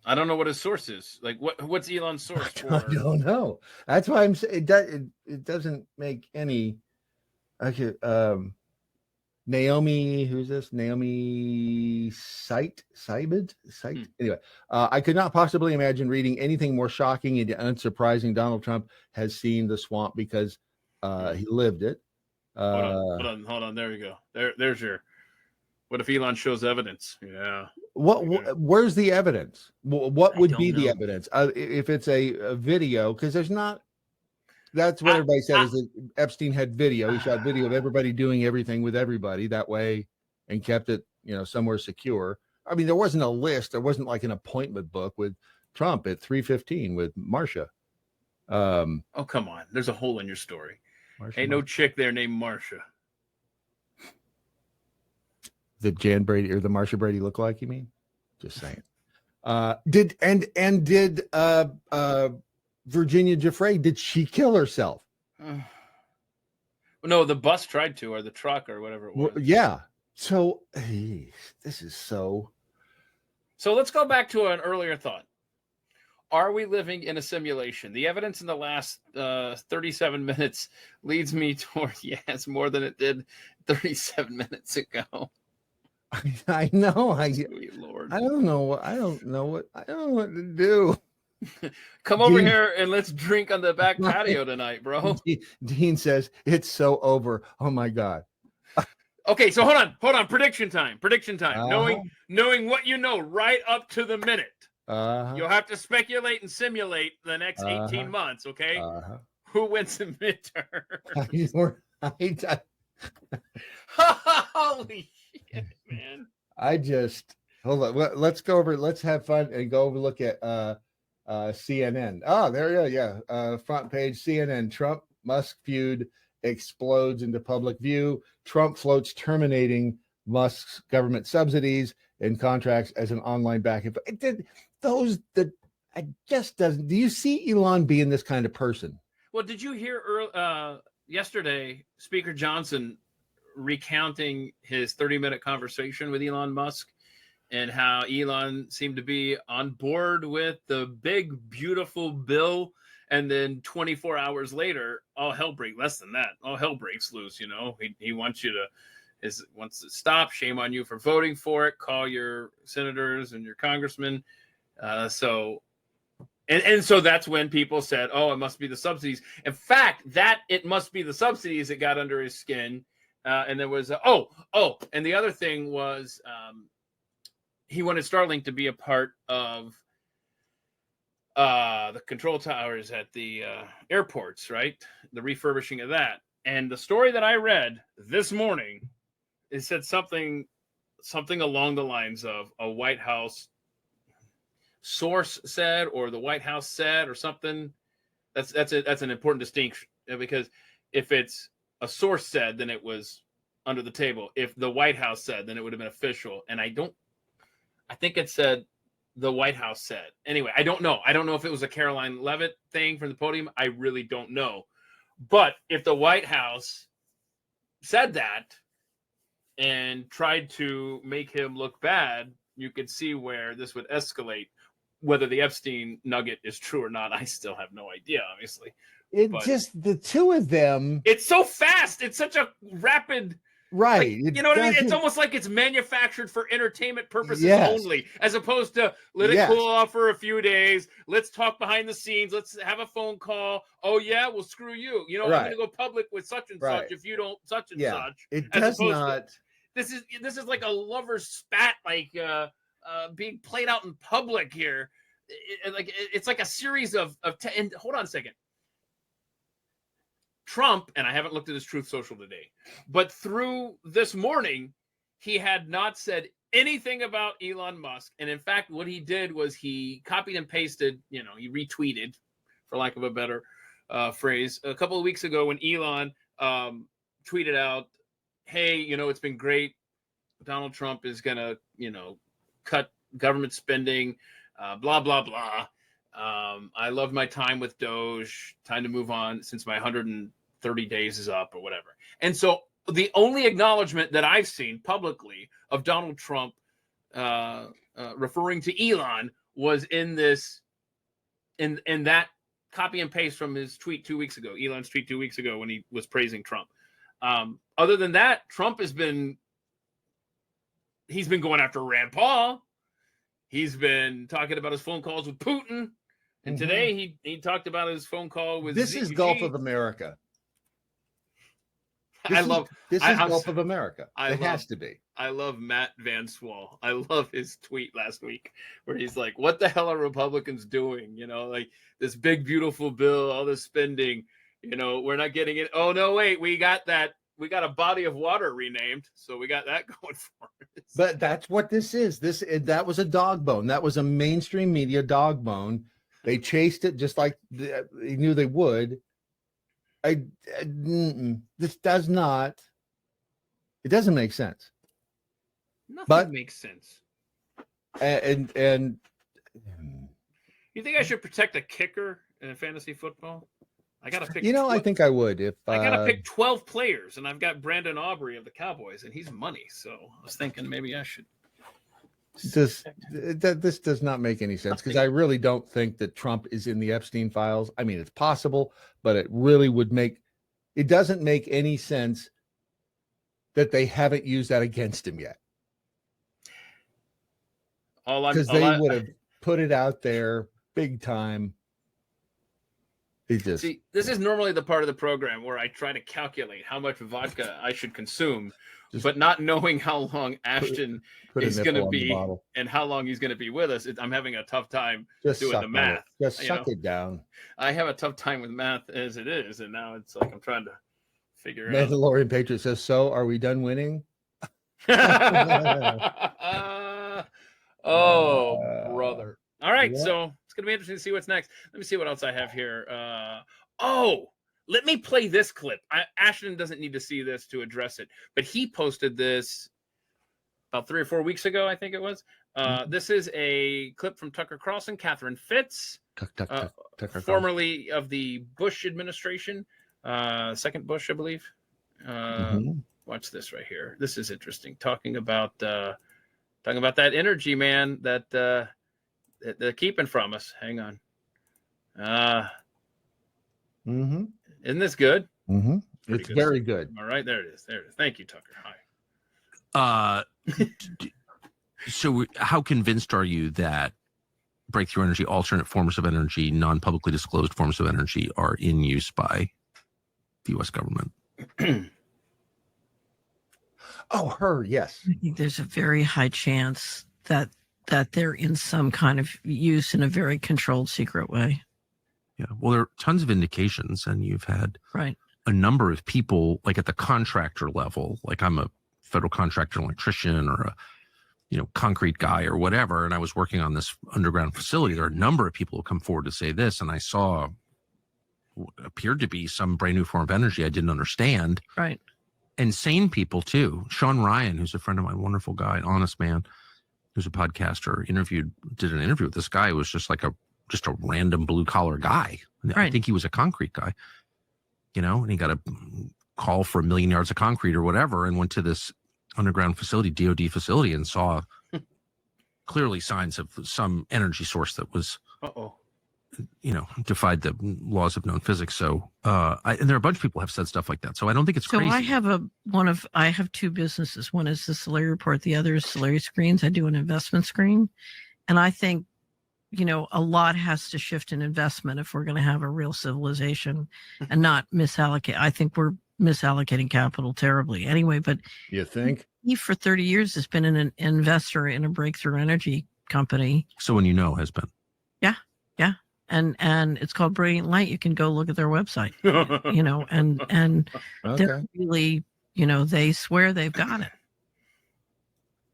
I don't know what his source is. Like, what's Elon's source for? I don't know. That's why I'm saying it doesn't make any. Okay, Naomi, who's this? Naomi Seibed? Anyway, I could not possibly imagine reading anything more shocking and unsurprising. Donald Trump has seen the swamp because he lived it. Hold on. There we go. There's your. What if Elon shows evidence? Yeah. Where's the evidence? What would be the know. evidence? If it's a video, because there's not. That's what everybody said is that Epstein had video. He shot video of everybody doing everything with everybody that way and kept it, somewhere secure. I mean, there wasn't a list. There wasn't like an appointment book with Trump at 3:15 with Marsha. Oh, come on. There's a hole in your story. Ain't no chick there named Marsha. The Jan Brady or the Marsha Brady look like, you mean? Just saying. Did Virginia Giuffre, did she kill herself? No, the bus tried to, or the truck, or whatever it was. Yeah. So this is so. So let's go back to an earlier thought. Are we living in a simulation? The evidence in the last 37 minutes leads me toward yes, more than it did 37 minutes ago. I know. Sweet Lord. I don't know what to do. Come over here and let's drink on the back patio tonight, bro. Dean says it's so over. Oh my God. Okay, so hold on. Prediction time. Knowing what you know right up to the minute. You'll have to speculate and simulate the next 18 months, okay? Who wins the midterm? Holy shit, man. Hold on. Let's go over. Let's have fun and go over look at CNN. Oh, there you go. Yeah. Front page CNN. Trump Musk feud explodes into public view. Trump floats terminating Musk's government subsidies and contracts as an online back and forth. I just doesn't. Do you see Elon being this kind of person? Well, did you hear yesterday Speaker Johnson recounting his 30-minute conversation with Elon Musk and how Elon seemed to be on board with the big, beautiful bill, and then 24 hours later, all hell breaks loose. He wants you to wants to stop. Shame on you for voting for it. Call your senators and your congressmen. So that's when people said, "Oh, it must be the subsidies." In fact, it must be the subsidies that got under his skin. And there was and the other thing was he wanted Starlink to be a part of the control towers at the airports, right? The refurbishing of that. And the story that I read this morning, it said something along the lines of a White House source said, or the White House said, or something. That's an important distinction, because if it's a source said, then it was under the table. If the White House said, then it would have been official. And I think it said the White House said. Anyway, I don't know. I don't know if it was a Caroline Levitt thing from the podium. I really don't know. But if the White House said that and tried to make him look bad, you could see where this would escalate. Whether the Epstein nugget is true or not, I still have no idea, obviously. Just the two of them. It's so fast. It's such a rapid Right. Like, you know what I mean? It's almost like it's manufactured for entertainment purposes Yes. only, as opposed to let it cool off for a few days. Let's talk behind the scenes. Let's have a phone call. Oh yeah, well screw you. You know, I'm going to go public with such and such if you don't such and such. It does not. This is like a lover's spat, like being played out in public here. It's like a series of and hold on a second. Trump, and I haven't looked at his Truth Social today, but through this morning, he had not said anything about Elon Musk. And in fact, what he did was he copied and pasted, he retweeted, for lack of a better phrase, a couple of weeks ago when Elon tweeted out, hey, it's been great. Donald Trump is going to, cut government spending, blah, blah, blah. I love my time with Doge. Time to move on since my 130 days is up or whatever. And so the only acknowledgement that I've seen publicly of Donald Trump referring to Elon was in that copy and paste from his tweet 2 weeks ago, Elon's tweet 2 weeks ago when he was praising Trump. Other than that, Trump he's been going after Rand Paul. He's been talking about his phone calls with Putin. And today he talked about his phone call with This is Gulf of America. This is Gulf of America. It has to be. I love Matt Van Swall. I love his tweet last week where he's like, what the hell are Republicans doing? Like this big, beautiful bill, all this spending, we're not getting it. Oh, no, wait, we got that. We got a body of water renamed. So we got that going for us. But that's what this is. That was a dog bone. That was a mainstream media dog bone. They chased it just like they knew they would. This does not. It doesn't make sense. Nothing makes sense. And you think I should protect a kicker in fantasy football? I gotta pick. I think I would if I gotta pick 12 players, and I've got Brandon Aubrey of the Cowboys, and he's money. So I was thinking maybe I should. This does not make any sense because I really don't think that Trump is in the Epstein files. I mean, it's possible, but it really it doesn't make any sense that they haven't used that against him yet. Because they would have put it out there big time. See, this is normally the part of the program where I try to calculate how much vodka I should consume, but not knowing how long Ashton is going to be and how long he's going to be with us. I'm having a tough time doing the math. Just suck it down. I have a tough time with math as it is, and now it's like I'm trying to figure out. Mandalorian Patriot says, so are we done winning? Oh, brother. All right, so it's going to be interesting to see what's next. Let me see what else I have here. Let me play this clip. Ashton doesn't need to see this to address it, but he posted this about 3 or 4 weeks ago, I think it was. This is a clip from Tucker Carlson, Catherine Fitz, formerly of the Bush administration, second Bush, I believe. Watch this right here. This is interesting. Talking about that energy, man, that they're keeping from us. Hang on. Isn't this good? It's good very good. All right, there it is. Thank you, Tucker. Hi. So how convinced are you that breakthrough energy, alternate forms of energy, non-publicly disclosed forms of energy are in use by the U.S. government? Yes. I think there's a very high chance that they're in some kind of use in a very controlled, secret way. Yeah. Well, there are tons of indications, and you've had a number of people, like at the contractor level, like I'm a federal contractor, electrician, or a concrete guy or whatever, and I was working on this underground facility. There are a number of people who come forward to say this, and I saw what appeared to be some brand new form of energy I didn't understand. Right. Insane people too. Sean Ryan, who's a friend of mine, wonderful guy, an honest man, who's a podcaster, did an interview with this guy who was just like a random blue collar guy. I think he was a concrete guy, and he got a call for 1 million yards of concrete or whatever, and went to this underground facility, DOD facility, and saw clearly signs of some energy source that was defied the laws of known physics. So, and there are a bunch of people have said stuff like that. So I don't think it's crazy. I have two businesses. One is the Solari Report. The other is Solari Screens. I do an investment screen. And I think, a lot has to shift in investment if we're going to have a real civilization and not misallocate. I think we're misallocating capital terribly anyway, but you think he for 30 years has been an investor in a breakthrough energy company. Someone has been. Yeah. And it's called Brilliant Light. You can go look at their website, and okay. they're really, they swear they've got it.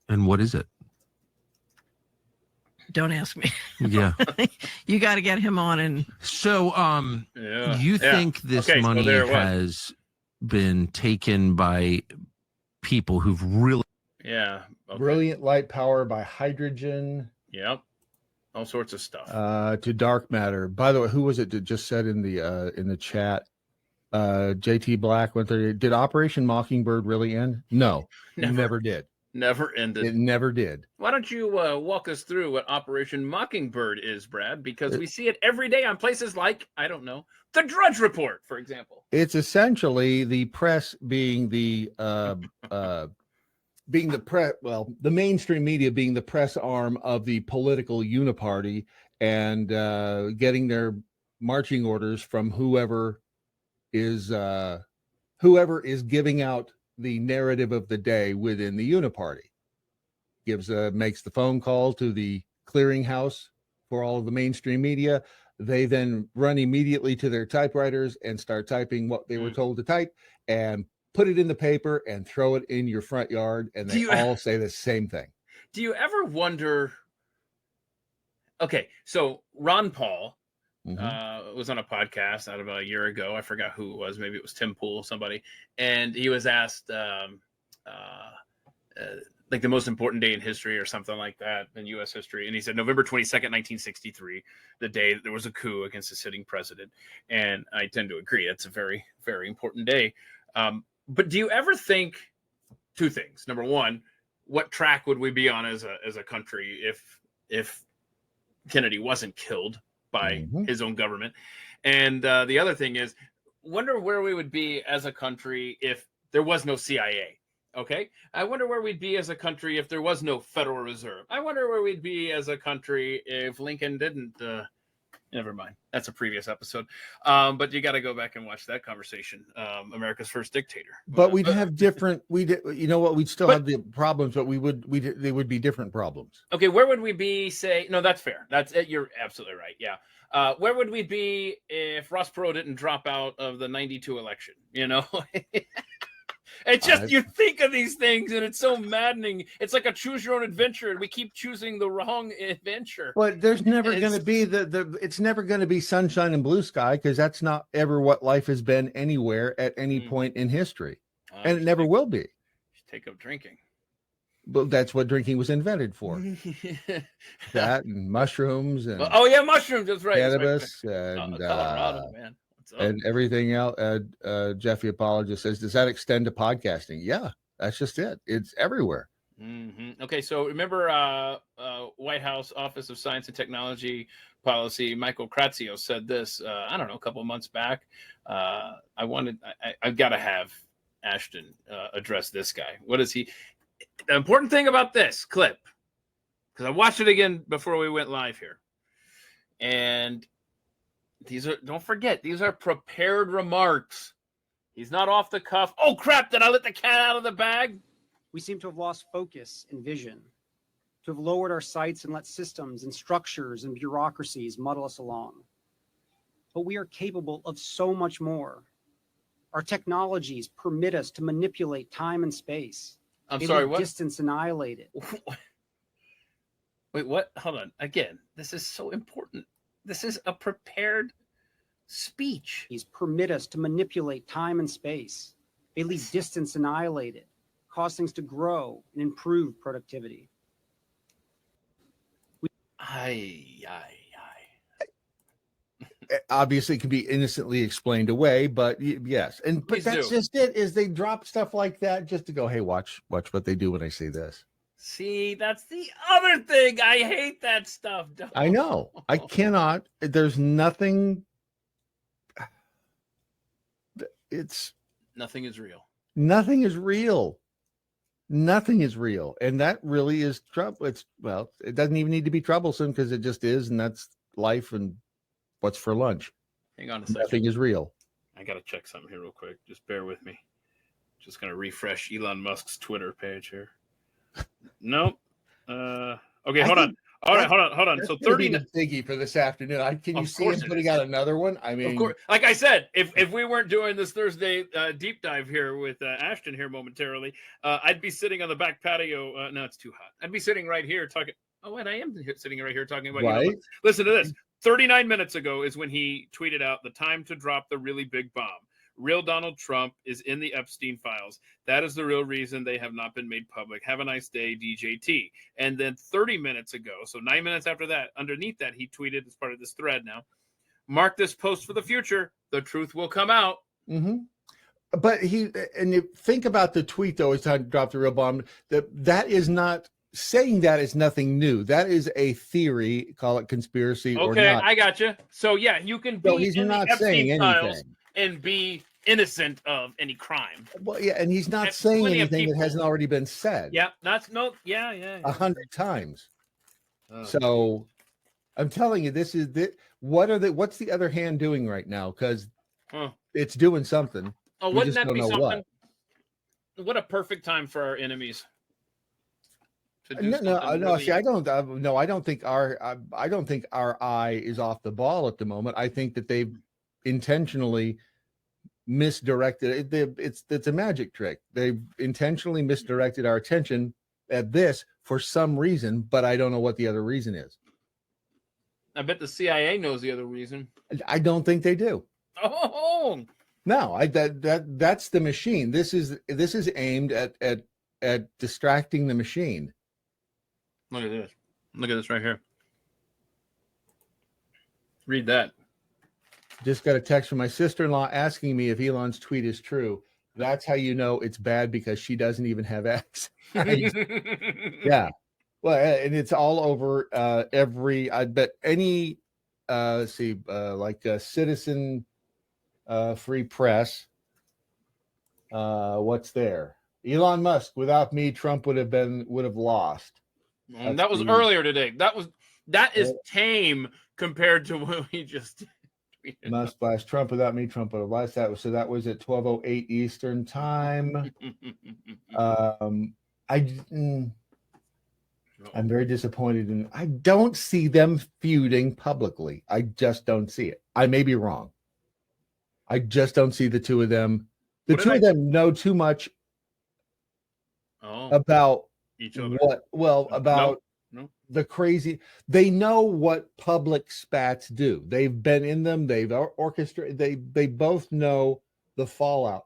And what is it? Don't ask me. Yeah. You got to get him on. And so, you think this money has been taken by people who've really. Yeah. Okay. Brilliant light power by hydrogen. Yep. All sorts of stuff. To dark matter. By the way, who was it that just said in the chat? JT Black 130. Did Operation Mockingbird really end? No, never did. Never ended. It never did. Why don't you walk us through what Operation Mockingbird is, Brad? Because we see it every day on places like, I don't know, the Drudge Report, for example. It's essentially the press being the mainstream media being the press arm of the political uniparty and getting their marching orders from whoever is giving out the narrative of the day within the uniparty. Makes the phone call to the clearinghouse for all of the mainstream media. They then run immediately to their typewriters and start typing what they were told to type and put it in the paper and throw it in your front yard, and they all say the same thing. Do you ever wonder? Okay, so Ron Paul was on a podcast out about a year ago. I forgot who it was. Maybe it was Tim Pool, somebody, and he was asked like the most important day in history or something like that in U.S. history, and he said November 22nd, 1963, the day that there was a coup against the sitting president. And I tend to agree. It's a very, very important day. But do you ever think two things? Number one, what track would we be on as a country if Kennedy wasn't killed by his own government? And the other thing is, wonder where we would be as a country if there was no CIA. Okay, I wonder where we'd be as a country if there was no Federal Reserve. I wonder where we'd be as a country if Lincoln didn't. Never mind. That's a previous episode. But you got to go back and watch that conversation. America's first dictator. But we'd have different. We'd still have the problems, but they would be different problems. Okay, where would we be? Say no. That's fair. That's it. You're absolutely right. Yeah. Where would we be if Ross Perot didn't drop out of the '92 election? It's just you think of these things and it's so maddening. It's like a choose your own adventure, and we keep choosing the wrong adventure. But there's never going to be it's never going to be sunshine and blue sky, because that's not ever what life has been anywhere at any point in history, and it never will be. Take up drinking. But that's what drinking was invented for. That and mushrooms and mushrooms. That's right. Cannabis and Colorado, man. And everything else. Jeffy Apologist says, does that extend to podcasting? Yeah, that's just it. It's everywhere. Okay, so remember White House Office of Science and Technology Policy, Michael Kratzios said this, I don't know, a couple of months back. I've got to have Ashton address this guy. What is he? The important thing about this clip, because I watched it again before we went live here, and don't forget, these are prepared remarks. He's not off the cuff. Oh, crap, did I let the cat out of the bag? We seem to have lost focus and vision, to have lowered our sights and let systems and structures and bureaucracies muddle us along. But we are capable of so much more. Our technologies permit us to manipulate time and space. What? Distance annihilated. Wait, what? Hold on. Again, this is so important. This is a prepared speech. These permit us to manipulate time and space. They leave distance annihilated, cause things to grow and improve productivity. Obviously, it can be innocently explained away, but yes. But that's just it, is they drop stuff like that just to go, hey, watch what they do when I see this. See, that's the other thing. I hate that stuff. I know. I cannot. There's nothing. It's Nothing is real. nothing is real. Nothing is real, and that really is trouble. It doesn't even need to be troublesome because it just is, and that's life. And what's for lunch? Hang on a second. Nothing is real. I gotta check something here real quick. Just bear with me. Just gonna refresh Elon Musk's Twitter page here. Nope. Okay, hold on. All right, hold on. So 30 biggie for this afternoon. Can you Of see course him it putting is. out another one? I mean, Of course, like I said, if we weren't doing this Thursday deep dive here with Ashton here momentarily, I'd be sitting on the back patio. No, it's too hot. I'd be sitting right here talking. Oh, wait, I am sitting right here talking about. Right. You know, listen to this. 39 minutes ago is when he tweeted out the time to drop the really big bomb. Real Donald Trump is in the Epstein files. That is the real reason they have not been made public. Have a nice day, DJT. And then 30 minutes ago, so 9 minutes after that, underneath that, he tweeted as part of this thread now, mark this post for the future. The truth will come out. mm-hmm. But you think about the tweet, though, it's time to drop the real bomb. That is not saying that is nothing new. That is a theory, call it conspiracy or Okay, not. I got you. So, yeah, you can be So he's in not the saying Epstein files anything. and be innocent of any crime. Well, yeah, and he's not And saying plenty of anything that people- hasn't already been said. Yeah, that's no, yeah. 100 times. Oh. So I'm telling you, this is what's the other hand doing right now? Because it's doing something. Oh, We wouldn't just that be don't know something? What a perfect time for our enemies. To do No. something really- See, I don't think our eye is off the ball at the moment. I think that they've intentionally misdirected it. It's a magic trick. They've intentionally misdirected our attention at this for some reason, but I don't know what the other reason is. I bet the CIA knows the other reason. I don't think they do. Oh, No, that's the machine. This is aimed at distracting the machine. look at this. Look at this right here. Read that. Just got a text from my sister-in-law asking me if Elon's tweet is true. That's how you know it's bad, because she doesn't even have X. Yeah. Well, and it's all over I bet any Citizen Free Press. What's there? Elon Musk, without me, Trump would have lost. And that was earlier today. That is tame compared to what we just did. Musk blast Trump, without me, Trump would have lost. That was at 12:08 Eastern time. I'm very disappointed in. I don't see them feuding publicly. I just don't see it. I may be wrong. I just don't see the two of them. The two of them know too much about each other. About No. the crazy. They know what public spats do. They've been in them. They've orchestrated. They both know the fallout.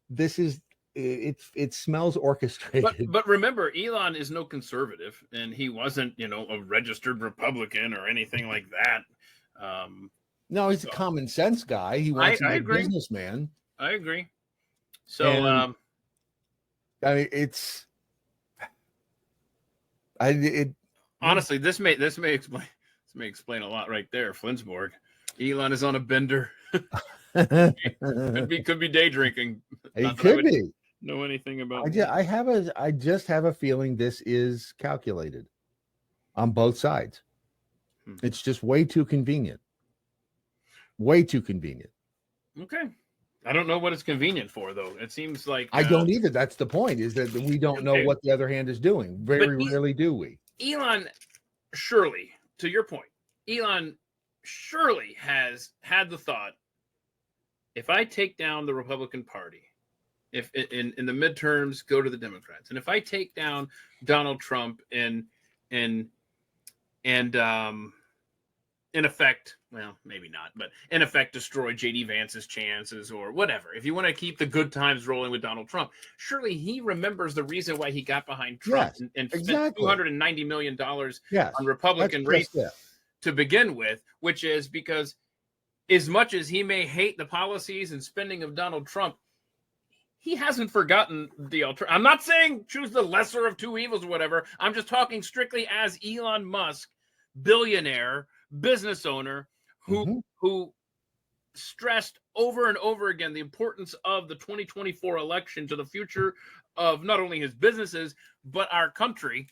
This is it smells orchestrated. But remember, Elon is no conservative, and he wasn't, a registered Republican or anything like that. No, he's a common sense guy. He wants to be a agree. businessman. I agree. So, And, I mean, honestly, this may explain a lot right there. Flinsborg, Elon is on a bender. could be day drinking. He could be. Know anything about? I just have a feeling this is calculated on both sides. It's just way too convenient. Way too convenient. Okay. I don't know what it's convenient for, though. It seems like I don't either. That's the point, is that we don't know what the other hand is doing. Very rarely do we. Elon, surely, to your point, Elon surely has had the thought, if I take down the Republican Party, if in the midterms go to the Democrats, and if I take down Donald Trump and in effect, well, maybe not, but in effect destroy J.D. Vance's chances or whatever. If you want to keep the good times rolling with Donald Trump, surely he remembers the reason why he got behind Trump and spent $290 million on Republican race to begin with, which is because as much as he may hate the policies and spending of Donald Trump, he hasn't forgotten the alternative. I'm not saying choose the lesser of two evils or whatever. I'm just talking strictly as Elon Musk, billionaire, business owner, who stressed over and over again the importance of the 2024 election to the future of not only his businesses, but our country.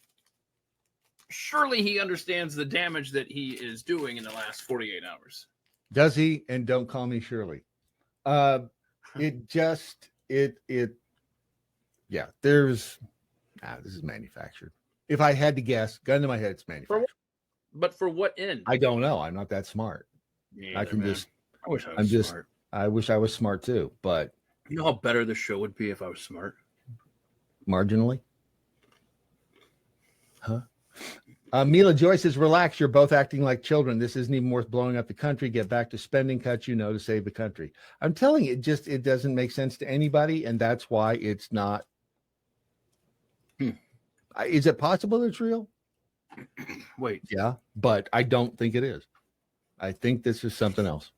Surely he understands the damage that he is doing in the last 48 hours. Does he? And don't call me Shirley. Yeah, there's, this is manufactured. If I had to guess, gun to my head, it's manufactured. But for what end? I don't know. I'm not that smart. I wish I was smart. I wish I was smart too, but you know how better the show would be if I was smart? Marginally. Huh? Mila Joy says, relax. You're both acting like children. This isn't even worth blowing up the country. Get back to spending cuts, to save the country. I'm telling you, it doesn't make sense to anybody. And that's why it's not. Is it possible it's real? Wait. Yeah, but I don't think it is. I think this is something else,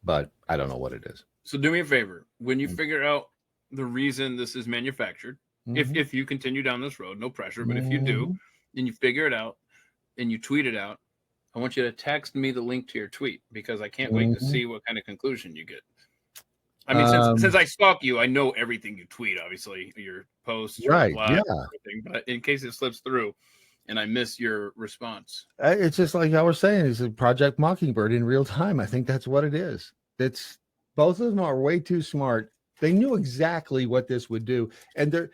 but I don't know what it is. So do me a favor. When you figure out the reason this is manufactured, if you continue down this road, no pressure, but if you do, and you figure it out and you tweet it out, I want you to text me the link to your tweet because I can't wait to see what kind of conclusion you get. I mean, since I stalk you, I know everything you tweet, obviously, your posts, your right? blogs, Yeah. everything, but in case it slips through and I miss your response. It's just like I was saying, it's a Project Mockingbird in real time. I think that's what it is. It's both of them are way too smart. They knew exactly what this would do, and the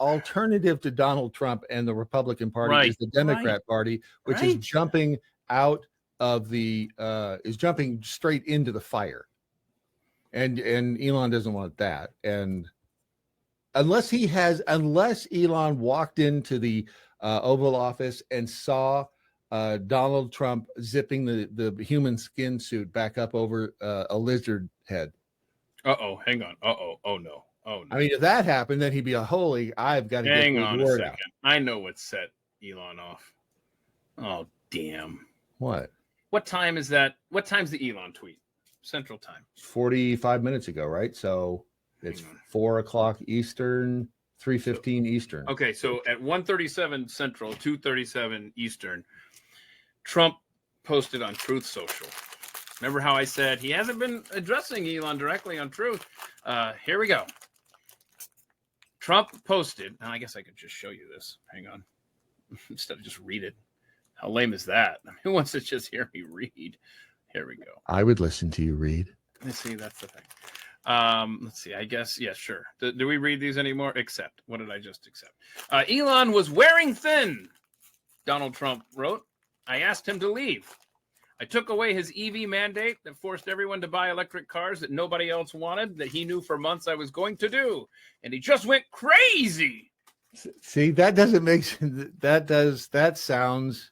alternative to Donald Trump and the Republican Party is the Democrat Party, which is jumping out of is jumping straight into the fire, and Elon doesn't want that. And unless Elon walked into the Oval Office and saw Donald Trump zipping the human skin suit back up over a lizard head. Hang on. Oh no. I mean, if that happened, then he'd be I've got to hang get on the a word second. out. I know what set Elon off. Oh, damn. What time is that? What time's the Elon tweet? Central time. 45 minutes ago, right? So it's 4:00 Eastern, 3:15 Eastern. Okay, so at 1:37 Central, 2:37 Eastern, Trump posted on Truth Social. Remember how I said he hasn't been addressing Elon directly on Truth? Here we go. Trump posted, and I guess I could just show you this. Hang on. Instead of just read it. How lame is that? Who wants to just hear me read? Here we go. I would listen to you read. Let's see, that's the thing. Let's see, I guess, yeah, sure. Do we read these anymore? Accept. What did I just accept? Elon was wearing thin, Donald Trump wrote. I asked him to leave. I took away his EV mandate that forced everyone to buy electric cars that nobody else wanted, that he knew for months I was going to do. And he just went crazy. See, that doesn't make sense. That sounds,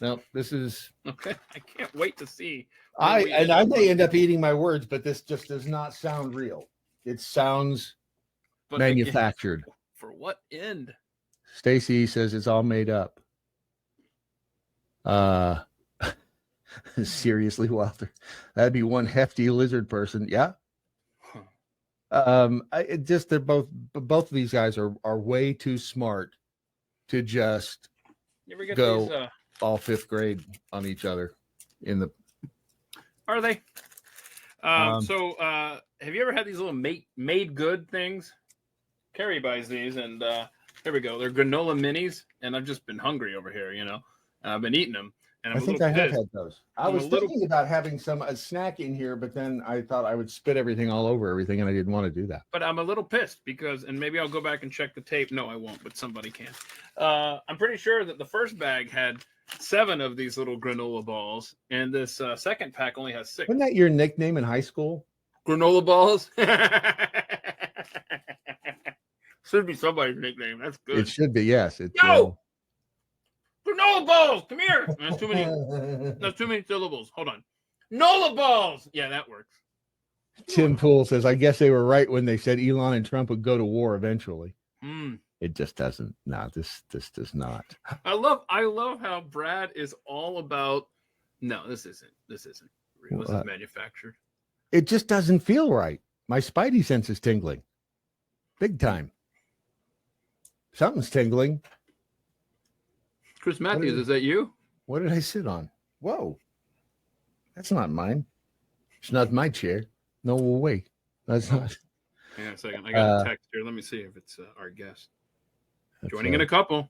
no, this is. Okay, I can't wait to see. I may end up eating my words, but this just does not sound real. It sounds manufactured. Again, for what end? Stacy says it's all made up. Seriously, Walter, that'd be one hefty lizard person. Yeah. They're both of these guys are way too smart to just go these, all fifth grade on each other in the. Are they? So have you ever had these little made good things? Carrie buys these, and here we go. They're granola minis, and I've just been hungry over here, and I've been eating them. And I think I have had those. I was thinking about having a snack in here, but then I thought I would spit everything all over everything, and I didn't want to do that. But I'm a little pissed because, and maybe I'll go back and check the tape. No, I won't, but somebody can. I'm pretty sure that the first bag had 7 of these little granola balls, and this second pack only has 6. Wasn't that your nickname in high school? Granola balls? Should be somebody's nickname. That's good. It should be, yes. Yo! Granola balls! Come here! That's too many syllables. Hold on. Nola balls! Yeah, that works. Tim Poole says, I guess they were right when they said Elon and Trump would go to war eventually. It just doesn't. No, this does not. I love how Brad is all about. No, this isn't real. This is manufactured. It just doesn't feel right. My spidey sense is tingling. Big time. Something's tingling. Chris Matthews, is that you? What did I sit on? Whoa. That's not mine. It's not my chair. No way. That's not. Hang on a second. I got a text here. Let me see if it's our guest. Joining in a couple.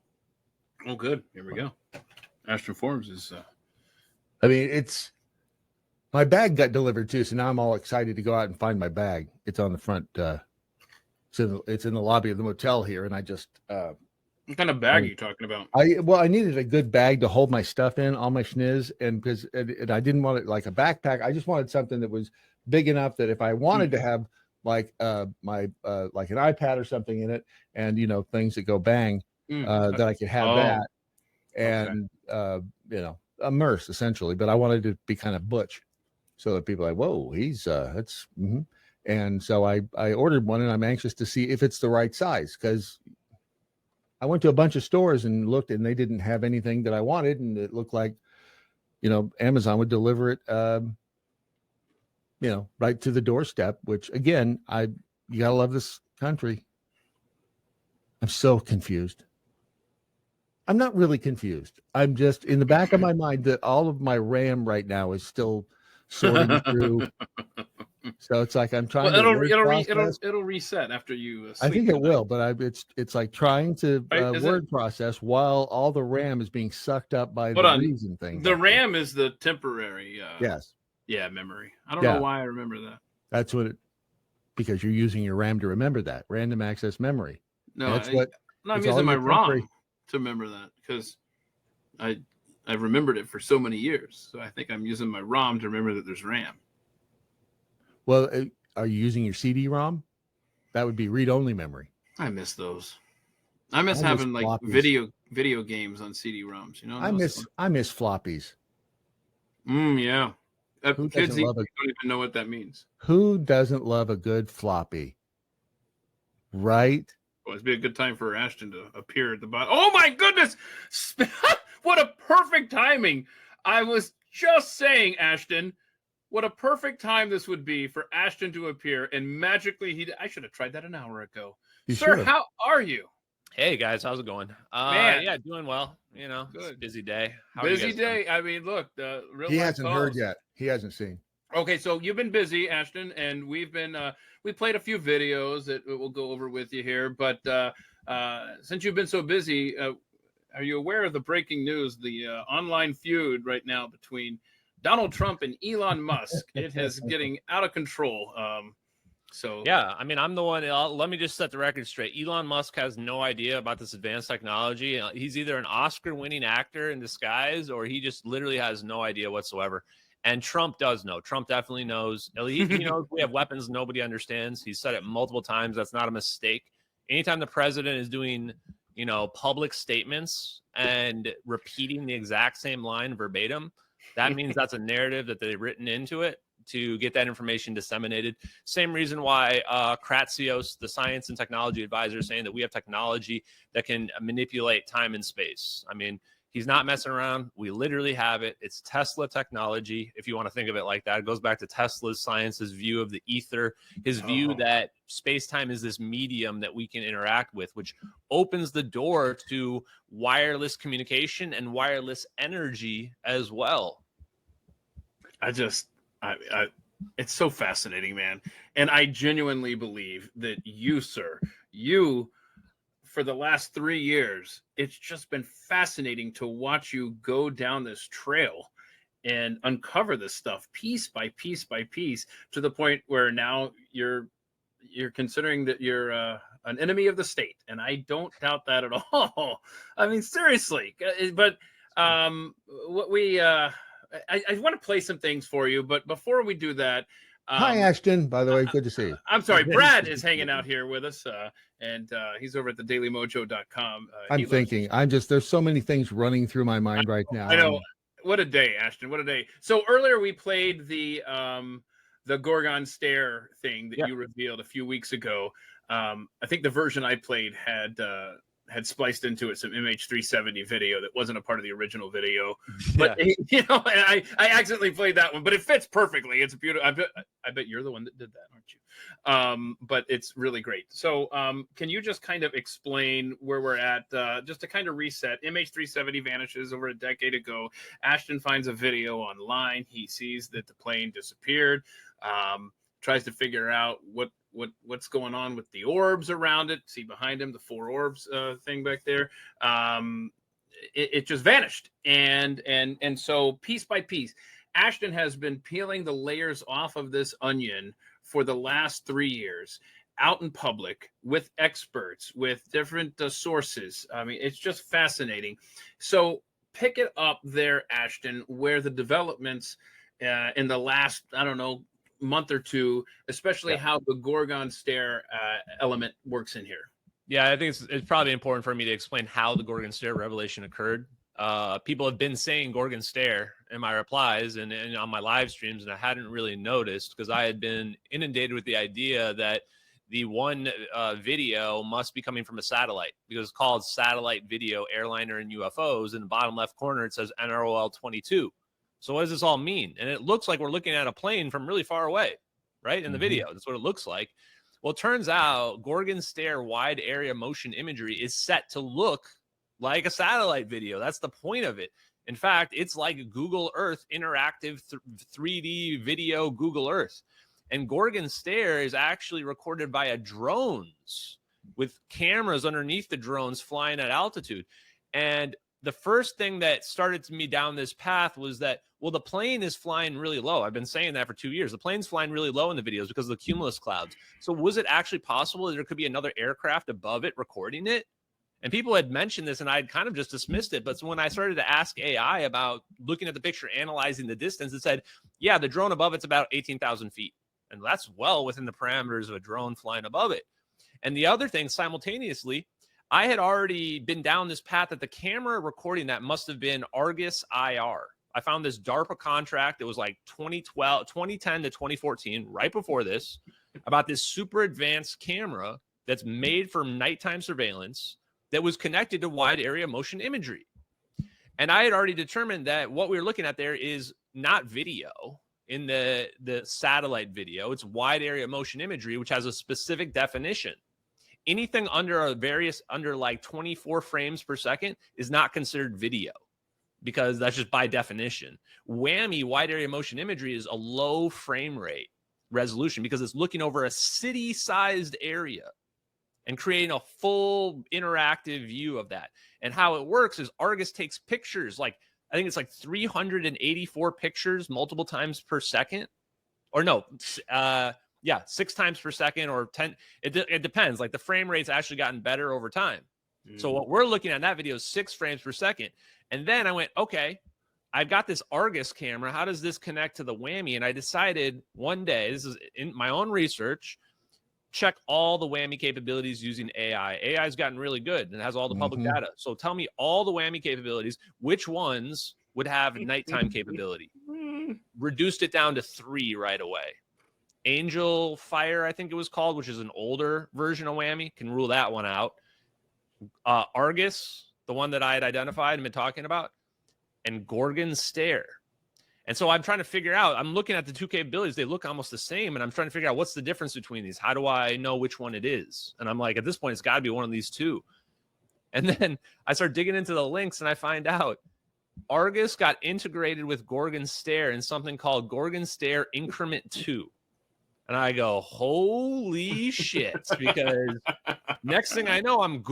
Oh, good. Here we go. Ashton Forbes is. I mean, it's my bag got delivered too, so now I'm all excited to go out and find my bag. It's on the front. It's in the lobby of the motel here, and I just. What kind of bag are you talking about? I needed a good bag to hold my stuff in, all my schniz, and because I didn't want it like a backpack. I just wanted something that was big enough that if I wanted to have like my like an iPad or something in it, and things that go bang, that I could have that, and immerse essentially. But I wanted to be kind of butch, so that people are like, whoa, he's that's. Mm-hmm. And so I ordered one, and I'm anxious to see if it's the right size, because I went to a bunch of stores and looked, and they didn't have anything that I wanted, and it looked like, Amazon would deliver it, right to the doorstep. Which again, you gotta love this country. I'm so confused. I'm not really confused. I'm just in the back of my mind that all of my RAM right now is still sorting through. So it's like I'm trying it'll reset after you sleep. I think it will, but it's like trying to word process while all the RAM is being sucked up by the reason thing. The RAM is the temporary yes. Yeah, memory. I don't know why I remember that. That's what because you're using your RAM to remember that. Random access memory. No, I'm using my ROM to remember that, because I've remembered it for so many years. So I think I'm using my ROM to remember that there's RAM. Well, are you using your CD-ROM? That would be read-only memory. I miss those. I miss having like floppies. video games on CD-ROMs. I miss floppies. Yeah. Who Kids don't even know what that means. Who doesn't love a good floppy? Right? Well, it'd be a good time for Ashton to appear at the bottom. Oh my goodness! What a perfect timing! I was just saying, Ashton, what a perfect time this would be for Ashton to appear, and magically I should have tried that an hour ago. Sir, how are you? Hey guys, how's it going? Man. Yeah, doing well. Good. It's a busy day. How busy day. I mean, look, he hasn't heard yet. He hasn't seen. Okay, so you've been busy, Ashton, and we've been we played a few videos that we'll go over with you here. But since you've been so busy, are you aware of the breaking news? The online feud right now between Donald Trump and Elon Musk. It is getting out of control. Yeah, I mean, I'm the one. Let me just set the record straight. Elon Musk has no idea about this advanced technology. He's either an Oscar-winning actor in disguise, or he just literally has no idea whatsoever. And Trump does know. Trump definitely knows. He knows we have weapons nobody understands. He's said it multiple times. That's not a mistake. Anytime the president is doing, public statements and repeating the exact same line verbatim, that means that's a narrative that they've written into it to get that information disseminated. Same reason why Kratsios, the science and technology advisor, is saying that we have technology that can manipulate time and space. I mean, he's not messing around. We literally have it. It's Tesla technology, if you want to think of it like that. It goes back to Tesla's science's view of the ether, his view that space-time is this medium that we can interact with, which opens the door to wireless communication and wireless energy as well. It's so fascinating, man. And I genuinely believe that you, sir, for the last 3 years, it's just been fascinating to watch you go down this trail and uncover this stuff piece by piece by piece, to the point where now you're considering that you're an enemy of the state. And I don't doubt that at all. I mean, seriously. But I want to play some things for you, but before we do that, hi Ashton. By the way, good to see you. I'm sorry, Brad is hanging out here with us, and he's over at the dailymojo.com. There's so many things running through my mind right now. I know. What a day, Ashton. What a day. So earlier we played the Gorgon Stare thing that you revealed a few weeks ago. I think the version I played had had spliced into it some MH370 video that wasn't a part of the original video. But you know, and I accidentally played that one, but it fits perfectly. It's beautiful. I bet you're the one that did that, aren't you? But it's really great. So can you just kind of explain where we're at? Just to kind of reset, MH370 vanishes over a decade ago. Ashton finds a video online. He sees that the plane disappeared. Tries to figure out what's going on with the orbs around it. See behind him the 4 orbs thing back there. It just vanished, and so piece by piece, Ashton has been peeling the layers off of this onion for the last 3 years, out in public with experts, with different sources. I mean, it's just fascinating. So pick it up there, Ashton, where the developments in the last, I don't know, month or two, especially how the Gorgon Stare element works in here. Yeah, I think it's probably important for me to explain how the Gorgon Stare revelation occurred. People have been saying Gorgon Stare in my replies and on my live streams, and I hadn't really noticed because I had been inundated with the idea that the one video must be coming from a satellite because it's called Satellite Video Airliner and UFOs. In the bottom left corner, it says NROL 22. So what does this all mean? And it looks like we're looking at a plane from really far away, right? In the video, that's what it looks like. Well, it turns out Gorgon Stare wide area motion imagery is set to look like a satellite video. That's the point of it. In fact, it's like Google Earth interactive 3D video Google Earth. And Gorgon Stare is actually recorded via drones with cameras underneath the drones flying at altitude. And the first thing that started me down this path was that, well, the plane is flying really low. I've been saying that for 2 years. The plane's flying really low in the videos because of the cumulus clouds. So was it actually possible that there could be another aircraft above it recording it? And people had mentioned this, and I had kind of just dismissed it. But when I started to ask AI about looking at the picture, analyzing the distance, it said, yeah, the drone above it's about 18,000 feet. And that's well within the parameters of a drone flying above it. And the other thing, simultaneously, I had already been down this path that the camera recording that must have been Argus IR. I found this DARPA contract. It was like 2010 to 2014, right before this, about this super advanced camera that's made for nighttime surveillance that was connected to wide area motion imagery. And I had already determined that what we were looking at there is not video in the satellite video. It's wide area motion imagery, which has a specific definition. Anything under like 24 frames per second is not considered video because that's just by definition. Whammy wide area motion imagery is a low frame rate resolution because it's looking over a city-sized area and creating a full interactive view of that. And how it works is Argus takes pictures, like I think it's like 384 pictures multiple times per second. Or no, 6 times per second or 10. It depends. Like the frame rate's actually gotten better over time. So what we're looking at in that video is 6 frames per second. And then I went, okay, I've got this Argus camera. How does this connect to the Whammy? And I decided one day, this is in my own research, check all the Whammy capabilities using AI. AI's gotten really good and has all the public data. So tell me all the Whammy capabilities, which ones would have nighttime capability? Reduced it down to 3 right away. Angel Fire, I think it was called, which is an older version of Whammy. Can rule that one out. Argus, the one that I had identified and been talking about, and Gorgon Stare. And so I'm trying to figure out, I'm looking at the two capabilities. They look almost the same. And I'm trying to figure out what's the difference between these. How do I know which one it is? And I'm like, at this point, it's got to be one of these two. And then I start digging into the links and I find out Argus got integrated with Gorgon Stare in something called Gorgon Stare Increment 2. And I go, holy shit, because next thing I know, I'm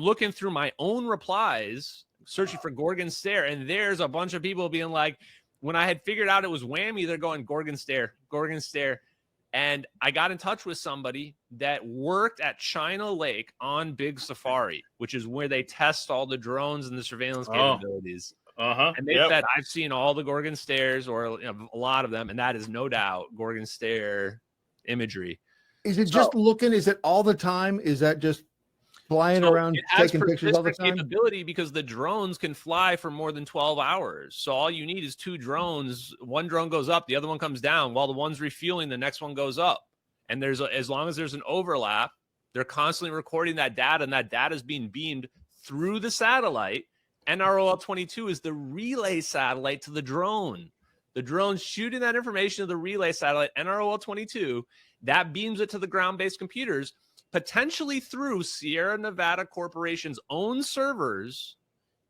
looking through my own replies, searching for Gorgon Stare, and there's a bunch of people being like, when I had figured out it was Whammy, they're going Gorgon Stare, Gorgon Stare. And I got in touch with somebody that worked at China Lake on Big Safari, which is where they test all the drones and the surveillance capabilities. And they said, I've seen all the Gorgon Stares, or a lot of them, and that is no doubt Gorgon Stare imagery. Is it just looking? Is it all the time? Is that just flying around taking pictures all the time? Capability because the drones can fly for more than 12 hours. So all you need is 2 drones. One drone goes up, the other one comes down. While the one's refueling, the next one goes up. And as long as there's an overlap, They're constantly recording that data, and that data is being beamed through the satellite. NROL-22 is the relay satellite to the drone. The drone's shooting that information to the relay satellite, NROL-22, that beams it to the ground-based computers, potentially through Sierra Nevada Corporation's own servers,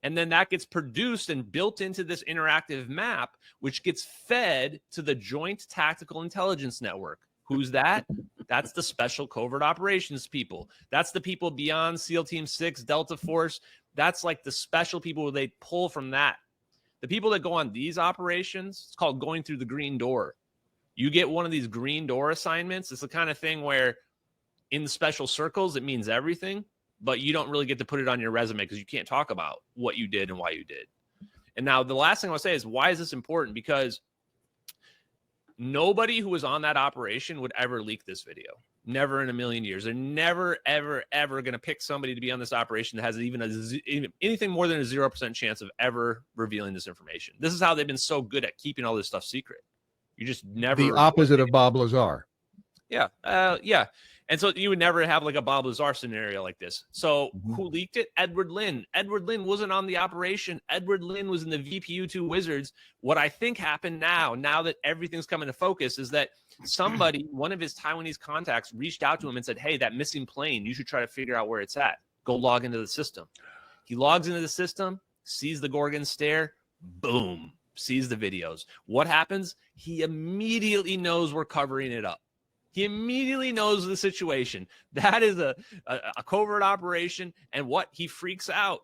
and then that gets produced and built into this interactive map, which gets fed to the Joint Tactical Intelligence Network. Who's that? That's the Special Covert Operations people. That's the people beyond SEAL Team 6, Delta Force. That's like the special people who they pull from that. The people that go on these operations, it's called going through the green door. You get one of these green door assignments. It's the kind of thing where in the special circles, it means everything, but you don't really get to put it on your resume because you can't talk about what you did and why you did. And now the last thing I'll say is, why is this important? Because nobody who was on that operation would ever leak this video. Never in a million years. They're never, ever, ever going to pick somebody to be on this operation that has even anything more than a 0% chance of ever revealing this information. This is how they've been so good at keeping all this stuff secret. You just never. The opposite of Bob Lazar. Yeah. Yeah. And so you would never have like a Bob Lazar scenario like this. So who leaked it? Edward Lynn. Edward Lynn wasn't on the operation. Edward Lynn was in the VPU2 Wizards. What I think happened now that everything's coming to focus, is that somebody, one of his Taiwanese contacts, reached out to him and said, hey, that missing plane, you should try to figure out where it's at. Go log into the system. He logs into the system, sees the Gorgon Stare, boom, sees the videos. What happens? He immediately knows we're covering it up. He immediately knows the situation. That is a covert operation. And what? He freaks out.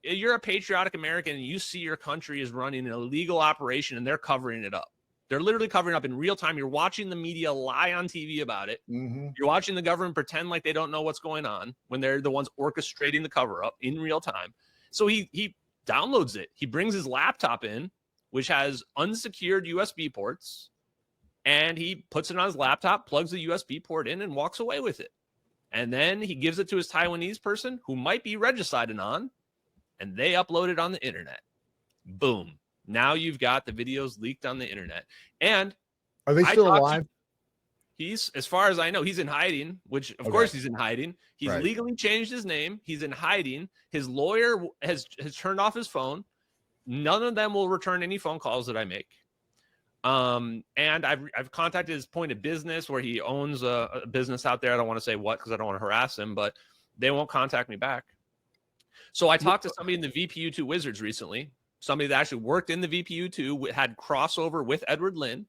You're a patriotic American and you see your country is running an illegal operation and they're covering it up. They're literally covering up in real time. You're watching the media lie on TV about it. You're watching the government pretend like they don't know what's going on when they're the ones orchestrating the cover up in real time. So he downloads it. He brings his laptop in, which has unsecured USB ports. And he puts it on his laptop, plugs the USB port in, and walks away with it. And then he gives it to his Taiwanese person who might be regiciding on, and they upload it on the internet. Boom. Now you've got the videos leaked on the internet. And are they still alive? He's, as far as I know, he's in hiding, which of course he's in hiding. He's legally changed his name. He's in hiding. His lawyer has turned off his phone. None of them will return any phone calls that I make. And I've contacted his point of business where he owns a business out there. I don't want to say what, because I don't want to harass him, but they won't contact me back. So I talked to somebody in the VPU2 Wizards recently, somebody that actually worked in the VPU2, had crossover with Edward Lynn,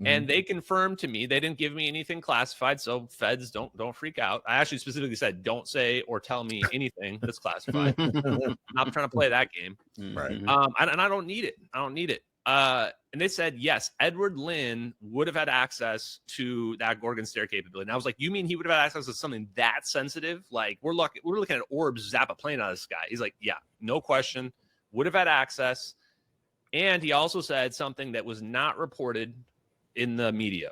and they confirmed to me, they didn't give me anything classified. So feds don't freak out. I actually specifically said, don't say or tell me anything that's classified. I'm not trying to play that game. Right. And I don't need it. I don't need it. And they said, yes, Edward Lynn would have had access to that Gorgon Stare capability. And I was like, you mean he would have had access to something that sensitive? Like, we're looking at orbs zap a plane out of the sky. He's like, yeah, no question, would have had access. And he also said something that was not reported in the media,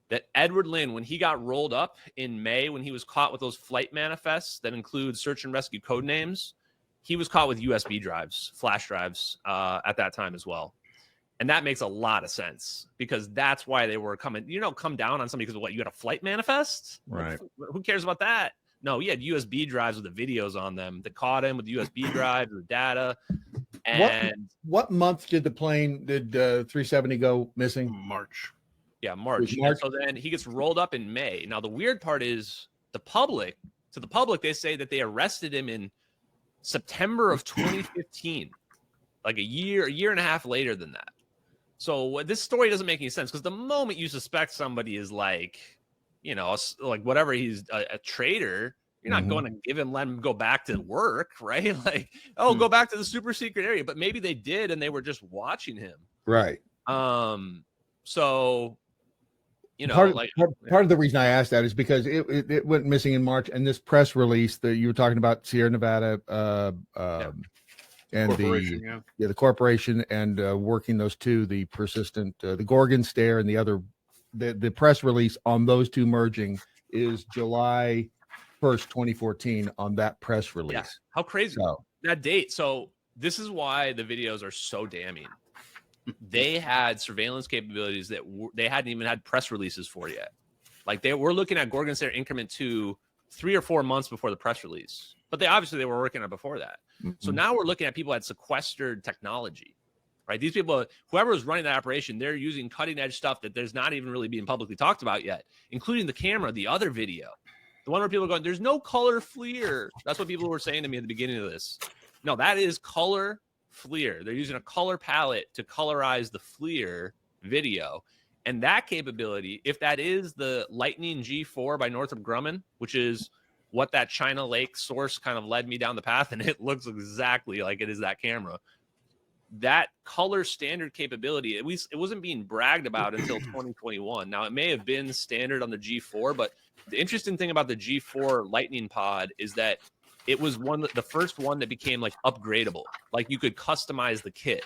that Edward Lynn, when he got rolled up in May, when he was caught with those flight manifests that include search and rescue code names, he was caught with USB drives, flash drives at that time as well. And that makes a lot of sense, because that's why they were coming, come down on somebody because of what? You got a flight manifest? Right. Who cares about that? No, he had USB drives with the videos on them that caught him with USB drives, with data. And what month did 370 go missing? March. Yeah, March. So then he gets rolled up in May. Now, the weird part is to the public, they say that they arrested him in September of 2015, like a year and a half later than that. So this story doesn't make any sense, because the moment you suspect somebody is like whatever, he's a traitor, you're not going to let him go back to work, right? Like, go back to the super secret area. But maybe they did, and they were just watching him. Right. So, part of the reason I asked that is because it went missing in March, and this press release that you were talking about, Sierra Nevada, and the corporation, and working those two, the persistent, the Gorgon Stare, and the other, the press release on those two merging is July 1st, 2014 on that press release. Yeah. How crazy that date. So this is why the videos are so damning. They had surveillance capabilities that they hadn't even had press releases for yet. Like, we're looking at Gorgon Stare Increment 2 3 or 4 months before the press release. But they were working on it before that. So now we're looking at people that sequestered technology, right? These people, whoever was running that operation, they're using cutting edge stuff that there's not even really being publicly talked about yet, including the camera, the other video, the one where people are going, there's no color FLIR. That's what people were saying to me at the beginning of this. No, that is color FLIR. They're using a color palette to colorize the FLIR video. And that capability, if that is the Lightning G4 by Northrop Grumman, which is what that China Lake source kind of led me down the path, and it looks exactly like it is that camera. That color standard capability, it wasn't being bragged about until 2021. Now, it may have been standard on the G4, but the interesting thing about the G4 Lightning Pod is that it was the first one that became like upgradable. Like you could customize the kit.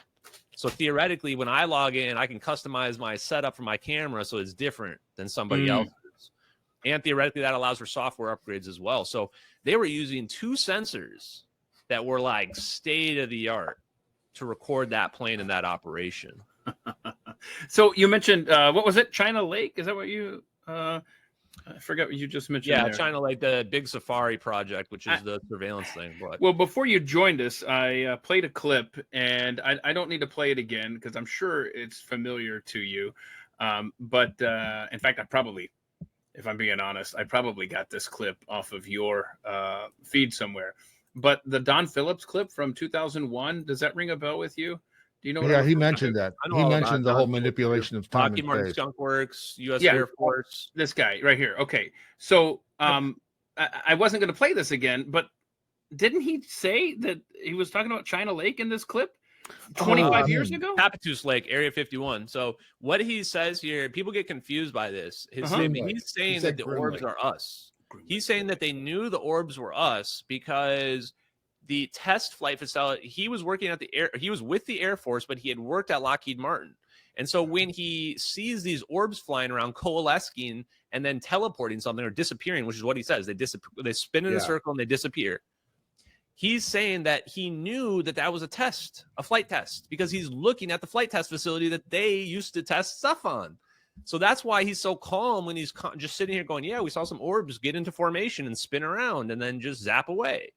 So theoretically, when I log in, I can customize my setup for my camera so it's different than somebody else's. And theoretically, that allows for software upgrades as well. So they were using 2 sensors that were like state of the art to record that plane and that operation. So you mentioned, what was it? China Lake? Is that what you, I forgot what you just mentioned. Yeah, there. China Lake, the big safari project, which is the surveillance thing. But well, before you joined us, I played a clip, and I don't need to play it again because I'm sure it's familiar to you. But in fact, if I'm being honest, I probably got this clip off of your feed somewhere. But the Don Phillips clip from 2001, does that ring a bell with you? Do you know? Yeah, he mentioned that. He mentioned the whole manipulation of time Lockheed and Martin space. Skunk Works, U.S. Air Force. This guy right here. Okay, so I wasn't going to play this again, but didn't he say that he was talking about China Lake in this clip 25 years ago? Papatus Lake, Area 51. So what he says here, people get confused by this. He's saying that the orbs are us. He's saying that they knew the orbs were us because the test flight facility, he was working at he was with the Air Force, but he had worked at Lockheed Martin. And so when he sees these orbs flying around, coalescing and then teleporting something or disappearing, which is what he says, they spin in a circle and they disappear. He's saying that he knew that that was a flight test, because he's looking at the flight test facility that they used to test stuff on. So that's why he's so calm when he's just sitting here going, yeah, we saw some orbs get into formation and spin around and then just zap away.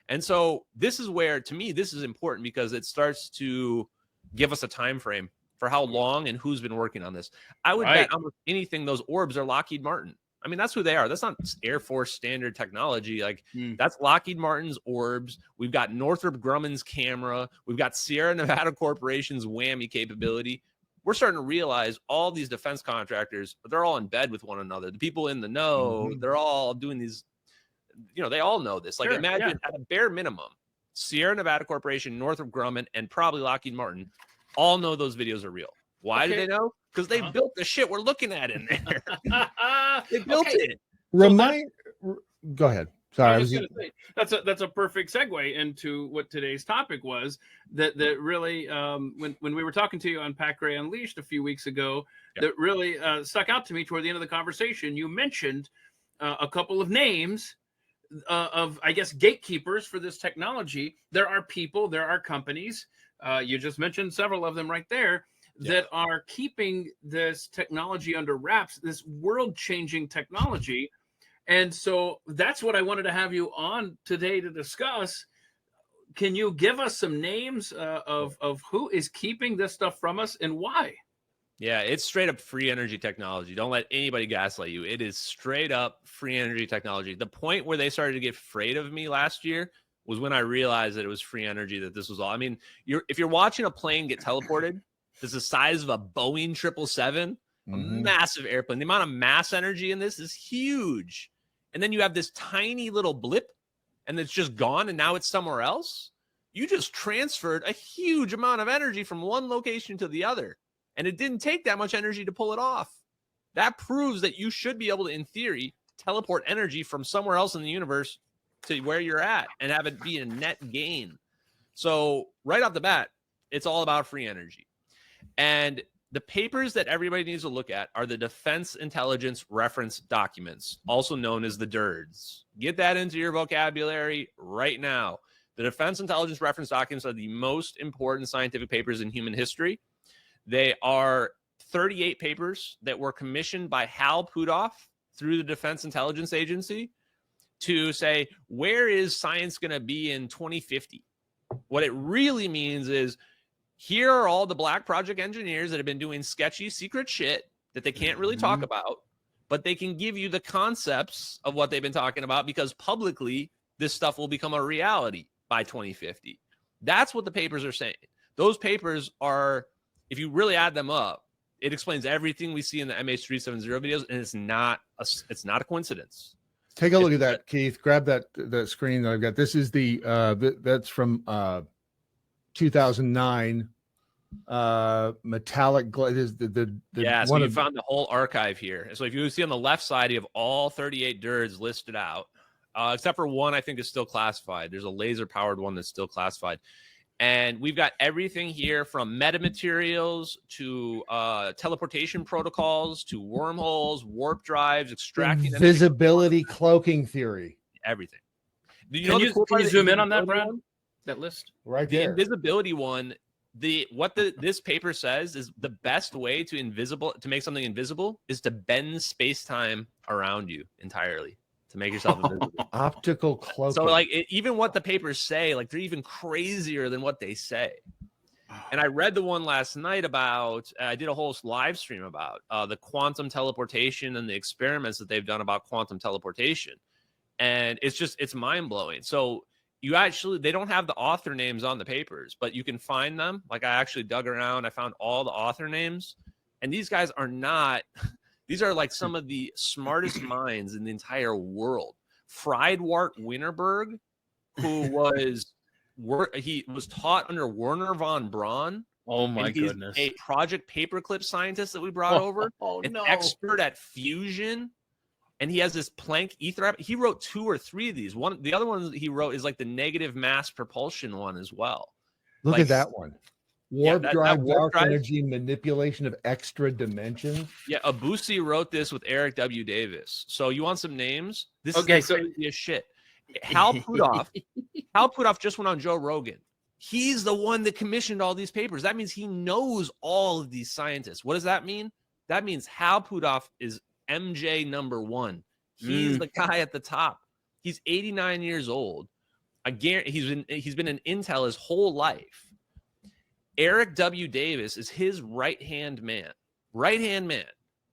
And so this is where, to me, this is important because it starts to give us a time frame for how long and who's been working on this. I would bet almost anything those orbs are Lockheed Martin. I mean, that's who they are. That's not Air Force standard technology. Like that's Lockheed Martin's orbs. We've got Northrop Grumman's camera. We've got Sierra Nevada Corporation's whammy capability. We're starting to realize all these defense contractors, they're all in bed with one another. The people in the know, they're all doing these, they all know this. Like imagine at a bare minimum, Sierra Nevada Corporation, Northrop Grumman, and probably Lockheed Martin all know those videos are real. Why do they know? Because they built the shit we're looking at in there. They built it. Go ahead. Sorry, I was going to say that's a perfect segue into what today's topic was. That really, when we were talking to you on Pat Gray Unleashed a few weeks ago, that really stuck out to me toward the end of the conversation. You mentioned a couple of names of, I guess, gatekeepers for this technology. There are people, there are companies. You just mentioned several of them right there that are keeping this technology under wraps. This world-changing technology. And so that's what I wanted to have you on today to discuss. Can you give us some names of who is keeping this stuff from us and why? Yeah, it's straight up free energy technology. Don't let anybody gaslight you. It is straight up free energy technology. The point where they started to get afraid of me last year was when I realized that it was free energy, that this was all. I mean, if you're watching a plane get teleported, that's the size of a Boeing 777, a massive airplane. The amount of mass energy in this is huge. And then you have this tiny little blip and it's just gone and now it's somewhere else. You just transferred a huge amount of energy from one location to the other. And it didn't take that much energy to pull it off. That proves that you should be able to, in theory, teleport energy from somewhere else in the universe to where you're at and have it be a net gain. So right off the bat, it's all about free energy. And the papers that everybody needs to look at are the Defense Intelligence Reference Documents, also known as the DIRDs. Get that into your vocabulary right now. The Defense Intelligence Reference Documents are the most important scientific papers in human history. They are 38 papers that were commissioned by Hal Puthoff through the Defense Intelligence Agency. to say, where is science going to be in 2050? What it really means is, here are all the black project engineers that have been doing sketchy secret shit that they can't really talk about, but they can give you the concepts of what they've been talking about, because publicly this stuff will become a reality by 2050. That's what the papers are saying. Those papers are, if you really add them up, it explains everything we see in the MH370 videos, and it's not a coincidence. Take a look at that, Keith. Grab that screen that I've got. This is that's from 2009. Metallic is the yeah. So you found the whole archive here. So if you see on the left side, you have all 38 DIRDs listed out, except for one I think is still classified. There's a laser powered one that's still classified. And we've got everything here from metamaterials to teleportation protocols to wormholes, warp drives, extracting visibility cloaking theory. Everything. Can you zoom in on that, Brad? That list right there. The invisibility one. This paper says is the best way to make something invisible is to bend space-time around you entirely to make yourself invisible. Optical cloaking. So like even what the papers say, like they're even crazier than what they say. And I read the one last night about, I did a whole live stream about the quantum teleportation and the experiments that they've done about quantum teleportation. And it's mind-blowing. So they don't have the author names on the papers, but you can find them. Like I actually dug around, I found all the author names, and these guys are not, these are like some of the smartest minds in the entire world. Friedwart Winterberg, who he was taught under Werner von Braun. Oh my goodness. A project paperclip scientist that we brought over, an expert at fusion. And he has this Planck ether. He wrote 2 or 3 of these. The other one he wrote is like the negative mass propulsion one as well. Look at that one. Warp drive, dark energy, manipulation of extra dimensions. Yeah, Abusi wrote this with Eric W. Davis. So you want some names? This is crazy as shit. Hal Puthoff just went on Joe Rogan. He's the one that commissioned all these papers. That means he knows all of these scientists. What does that mean? That means Hal Puthoff is MJ number 1. He's the guy at the top. He's 89 years old. Again, he's been in Intel his whole life. Eric W. Davis is his right-hand man. Right-hand man.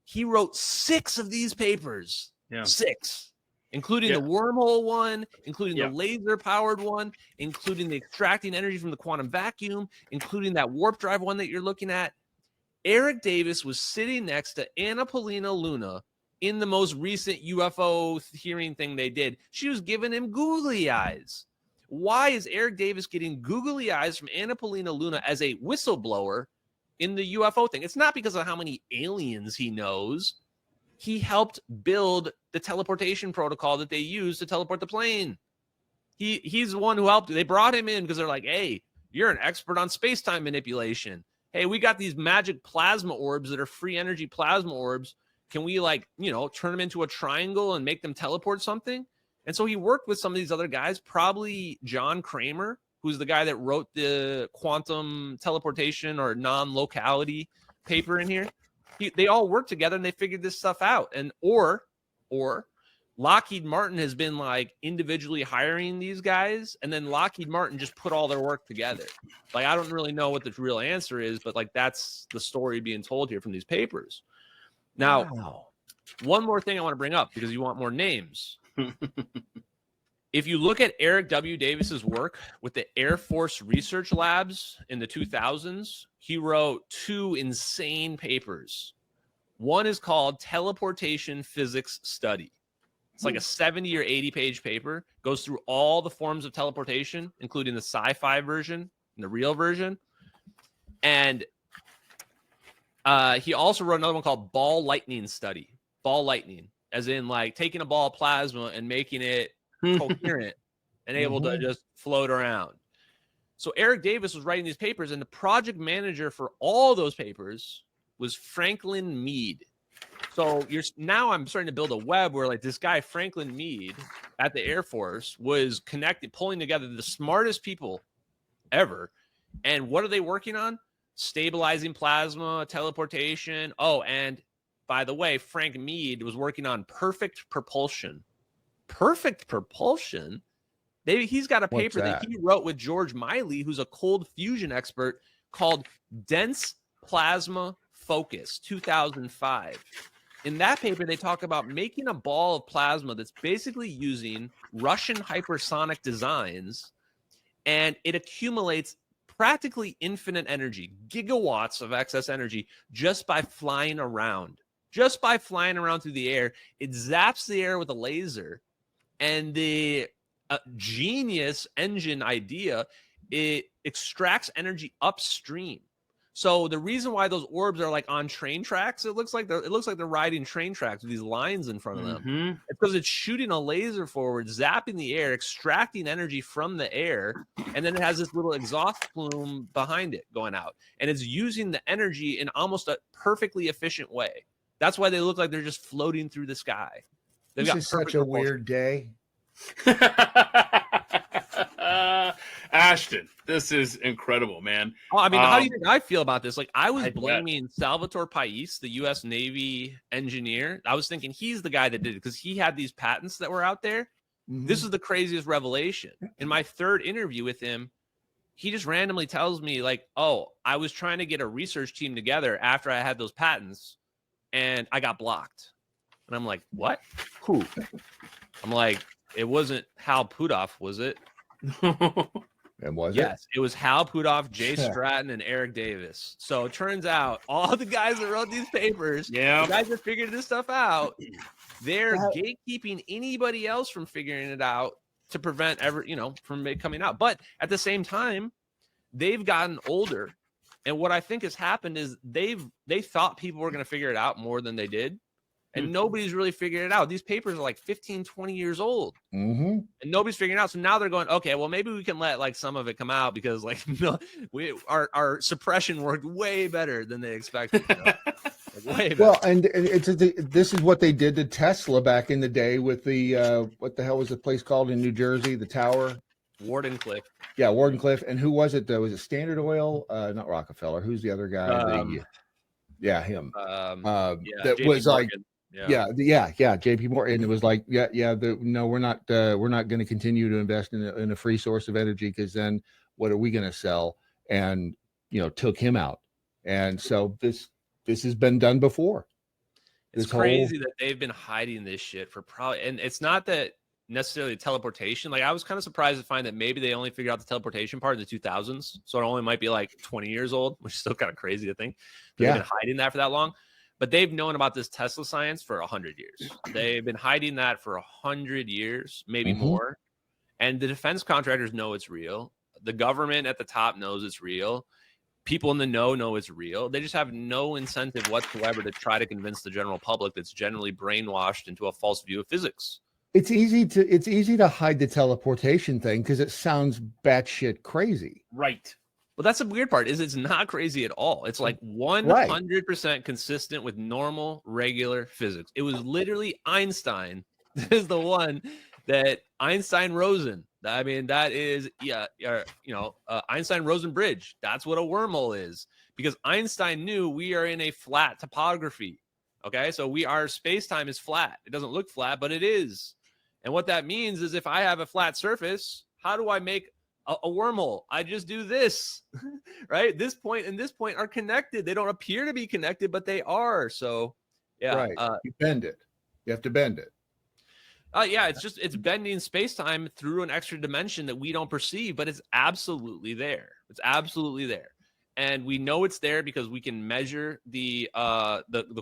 He wrote 6 of these papers. Yeah. 6. Including the wormhole one, including the laser-powered one, including the extracting energy from the quantum vacuum, including that warp drive one that you're looking at. Eric Davis was sitting next to Anna Paulina Luna in the most recent UFO hearing thing they did. She was giving him googly eyes. Why is Eric Davis getting googly eyes from Anna Paulina Luna as a whistleblower in the UFO thing? It's not because of how many aliens he knows. He helped build the teleportation protocol that they use to teleport the plane. He's the one who helped. They brought him in because they're like, hey, you're an expert on space-time manipulation. Hey, we got these magic plasma orbs that are free energy plasma orbs. Can we turn them into a triangle and make them teleport something? And so he worked with some of these other guys, probably John Kramer, who's the guy that wrote the quantum teleportation or non-locality paper in here. They all worked together and they figured this stuff out. And or Lockheed Martin has been like individually hiring these guys, and then Lockheed Martin just put all their work together. Like, I don't really know what the real answer is, but like that's the story being told here from these papers. Now, one more thing I want to bring up because you want more names. If you look at Eric W. Davis's work with the Air Force Research Labs in the 2000s, he wrote 2 insane papers. One is called Teleportation Physics Study. It's like a 70 or 80 page paper, goes through all the forms of teleportation, including the sci-fi version and the real version. And he also wrote another one called Ball Lightning Study. Ball lightning, as in like taking a ball of plasma and making it coherent and able to just float around. So Eric Davis was writing these papers, and the project manager for all those papers was Franklin Mead. So now I'm starting to build a web where like this guy Franklin Mead at the Air Force was pulling together the smartest people ever. And what are they working on? Stabilizing plasma, teleportation. Oh, and by the way, Frank Mead was working on perfect propulsion. perfect propulsion. He's got a paper that he wrote with George Miley, who's a cold fusion expert, called Dense Plasma Focus 2005. In that paper, they talk about making a ball of plasma that's basically using Russian hypersonic designs, and it accumulates practically infinite energy, gigawatts of excess energy, just by flying around. Just by flying around through the air, it zaps the air with a laser, and the genius engine idea, it extracts energy upstream. So the reason why those orbs are like on train tracks, it looks like they're riding train tracks with these lines in front of them. It's because it's shooting a laser forward, zapping the air, extracting energy from the air, and then it has this little exhaust plume behind it going out, and it's using the energy in almost a perfectly efficient way. That's why they look like they're just floating through the sky. This is such a weird day. Ashton, this is incredible, man. Oh, I mean, how do you think I feel about this? Like, I was blaming Salvatore Pais, the U.S. Navy engineer. I was thinking he's the guy that did it because he had these patents that were out there. This is the craziest revelation. In my third interview with him, he just randomly tells me, like, oh, I was trying to get a research team together after I had those patents, and I got blocked. And I'm like, what? Who? I'm like, it wasn't Hal Puthoff, was it? And was yes, it was Hal Puthoff, Jay Stratton, and Eric Davis. So it turns out all the guys that wrote these papers, the guys that figured this stuff out, they're gatekeeping anybody else from figuring it out to prevent from it coming out. But at the same time, they've gotten older, and what I think has happened is they thought people were going to figure it out more than they did. And nobody's really figured it out. These papers are like 15, 20 years old. And nobody's figuring it out. So now they're going, okay, well, maybe we can let like some of it come out because like our suppression worked way better than they expected. Way better. Well, and this is what they did to Tesla back in the day with the what the hell was the place called in New Jersey? The tower? Wardenclyffe. Yeah, Wardenclyffe. And who was it? Was it Standard Oil? Not Rockefeller. Who's the other guy? Him. That was like. Yeah, JP Morgan. It was like, no, we're not going to continue to invest in a free source of energy because then what are we going to sell? And took him out. And so this has been done before. It's crazy that they've been hiding this shit for probably, and it's not that necessarily teleportation. Like I was kind of surprised to find that maybe they only figured out the teleportation part in the 2000s, so it only might be like 20 years old, which is still kind of crazy to think. They've been hiding that for that long. But they've known about this Tesla science for 100 years. They've been hiding that for 100 years, maybe more. And the defense contractors know it's real. The government at the top knows it's real. People in the know it's real. They just have no incentive whatsoever to try to convince the general public that's generally brainwashed into a false view of physics. It's easy to hide the teleportation thing because it sounds batshit crazy. Right. Well, that's the weird part is it's not crazy at all. It's like 100% consistent with normal, regular physics. It was literally Einstein. That is the one that Einstein-Rosen. I mean, that is, Einstein-Rosen bridge. That's what a wormhole is because Einstein knew we are in a flat topography. Okay, so our space-time is flat. It doesn't look flat, but it is. And what that means is if I have a flat surface, how do I make a wormhole? I just do this, right? This point and this point are connected. They don't appear to be connected, but they are. So, right. You bend it. You have to bend it. It's bending space-time through an extra dimension that we don't perceive, but it's absolutely there. It's absolutely there, and we know it's there because we can measure the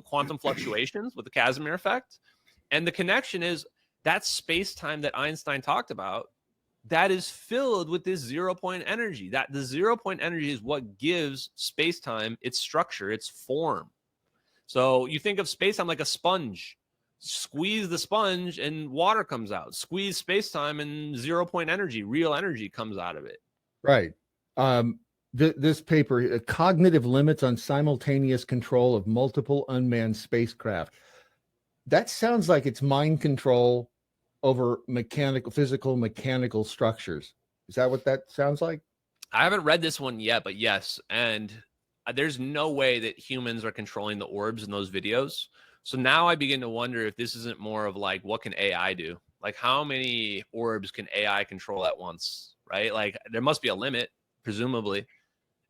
quantum fluctuations with the Casimir effect, and the connection is that space-time that Einstein talked about. That is filled with this 0-point energy. That the 0-point energy is what gives space-time its structure, its form. So you think of space-time like a sponge. Squeeze the sponge and water comes out. Squeeze space-time and 0-point energy, real energy comes out of it. Right. This paper, cognitive limits on simultaneous control of multiple unmanned spacecraft. That sounds like it's mind control over physical mechanical structures. Is that what that sounds like? I haven't read this one yet, but yes. And there's no way that humans are controlling the orbs in those videos. So now I begin to wonder if this isn't more of like, what can AI do? Like, how many orbs can AI control at once, right? Like, there must be a limit, presumably.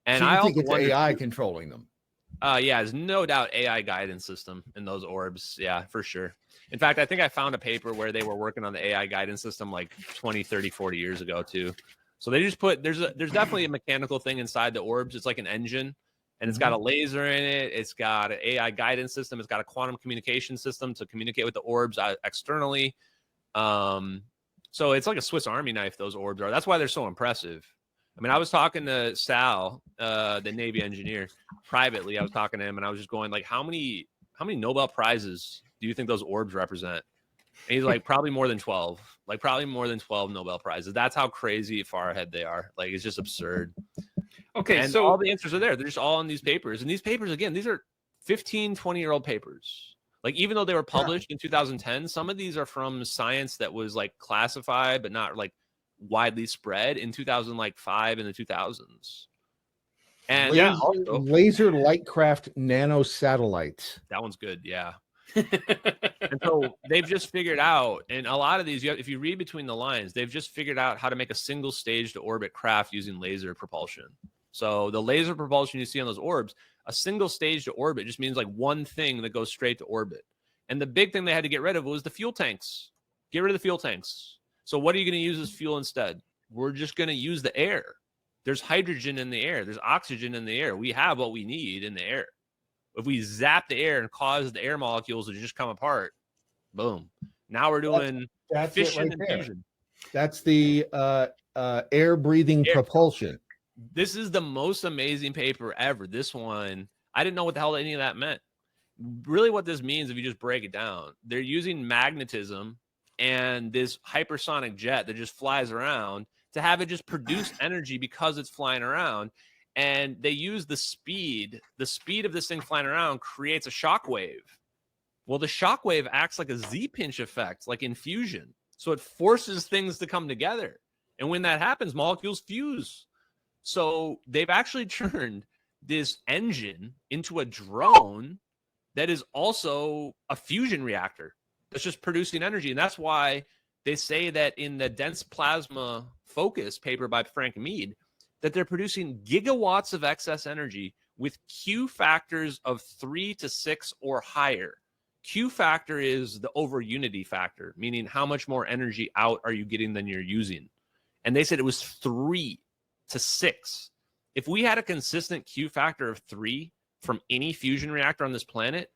And So you I think also it's wonder, AI controlling them? yeah, there's no doubt AI guidance system in those orbs. Yeah, for sure. In fact, I think I found a paper where they were working on the AI guidance system like 20, 30, 40 years ago too. So they just put, there's definitely a mechanical thing inside the orbs. It's like an engine, and it's got a laser in it. It's got an AI guidance system. It's got a quantum communication system to communicate with the orbs externally. So it's like a Swiss Army knife, those orbs are. That's why they're so impressive. I mean, I was talking to Sal, the Navy engineer, privately. I was talking to him, and I was just going, like, how many Nobel Prizes do you think those orbs represent? And he's like, probably more than 12. Like, probably more than 12 Nobel Prizes. That's how crazy far ahead they are. Like, it's just absurd. Okay, and so all the answers are there. They're just all in these papers. And these papers, again, these are 15, 20-year-old papers. Like, even though they were published in 2010, some of these are from science that was, like, classified but not, like, widely spread in 2005 and the 2000s. And laser, also, laser lightcraft nano satellites. that one's good, yeah. And so they've just figured out, and a lot of these, if you read between the lines, they've just figured out how to make a single stage to orbit craft using laser propulsion. So the laser propulsion you see on those orbs, a single stage to orbit just means like one thing that goes straight to orbit. And the big thing they had to get rid of was the fuel tanks. Get rid of the fuel tanks. So what are you going to use as fuel instead? We're just going to use the air. There's hydrogen in the air. There's oxygen in the air. We have what we need in the air. If we zap the air and cause the air molecules to just come apart, boom. Now we're doing that's fission it right and there. fusion. That's the air breathing propulsion. This is the most amazing paper ever. This one, I didn't know what the hell any of that meant. Really what this means, if you just break it down, they're using magnetism and this hypersonic jet that just flies around to have it just produce energy because it's flying around. And they use the speed of this thing flying around creates a shock wave. Well, the shock wave acts like a Z-pinch effect, like in fusion. So it forces things to come together. And when that happens, molecules fuse. So they've actually turned this engine into a drone that is also a fusion reactor that's just producing energy. And that's why they say that in the dense plasma focus paper by Frank Mead, that they're producing gigawatts of excess energy with Q factors of 3 to 6 or higher. Q factor is the over unity factor, meaning how much more energy out are you getting than you're using. And they said it was 3 to 6. If we had a consistent Q factor of 3 from any fusion reactor on this planet,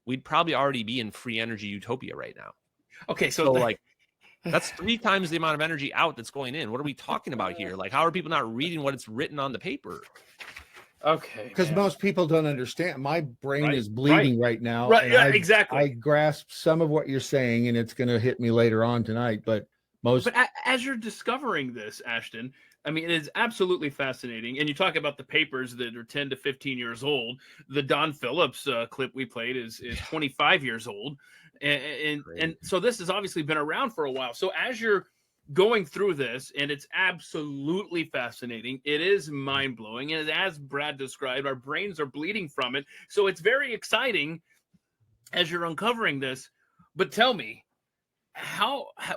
we'd probably already be in free energy utopia right now. Okay, so like, that's 3 times the amount of energy out that's going in. What are we talking about here? Like, how are people not reading what it's written on the paper? Okay, because most people don't understand. My brain is bleeding right now. Right, and yeah, exactly. I grasp some of what you're saying, and it's going to hit me later on tonight. But as you're discovering this, Ashton, I mean, it is absolutely fascinating. And you talk about the papers that are 10 to 15 years old. The Don Phillips clip we played is 25 years old. And so this has obviously been around for a while. So as you're going through this, and it's absolutely fascinating, it is mind-blowing. And as Brad described, our brains are bleeding from it. So it's very exciting as you're uncovering this. But tell me,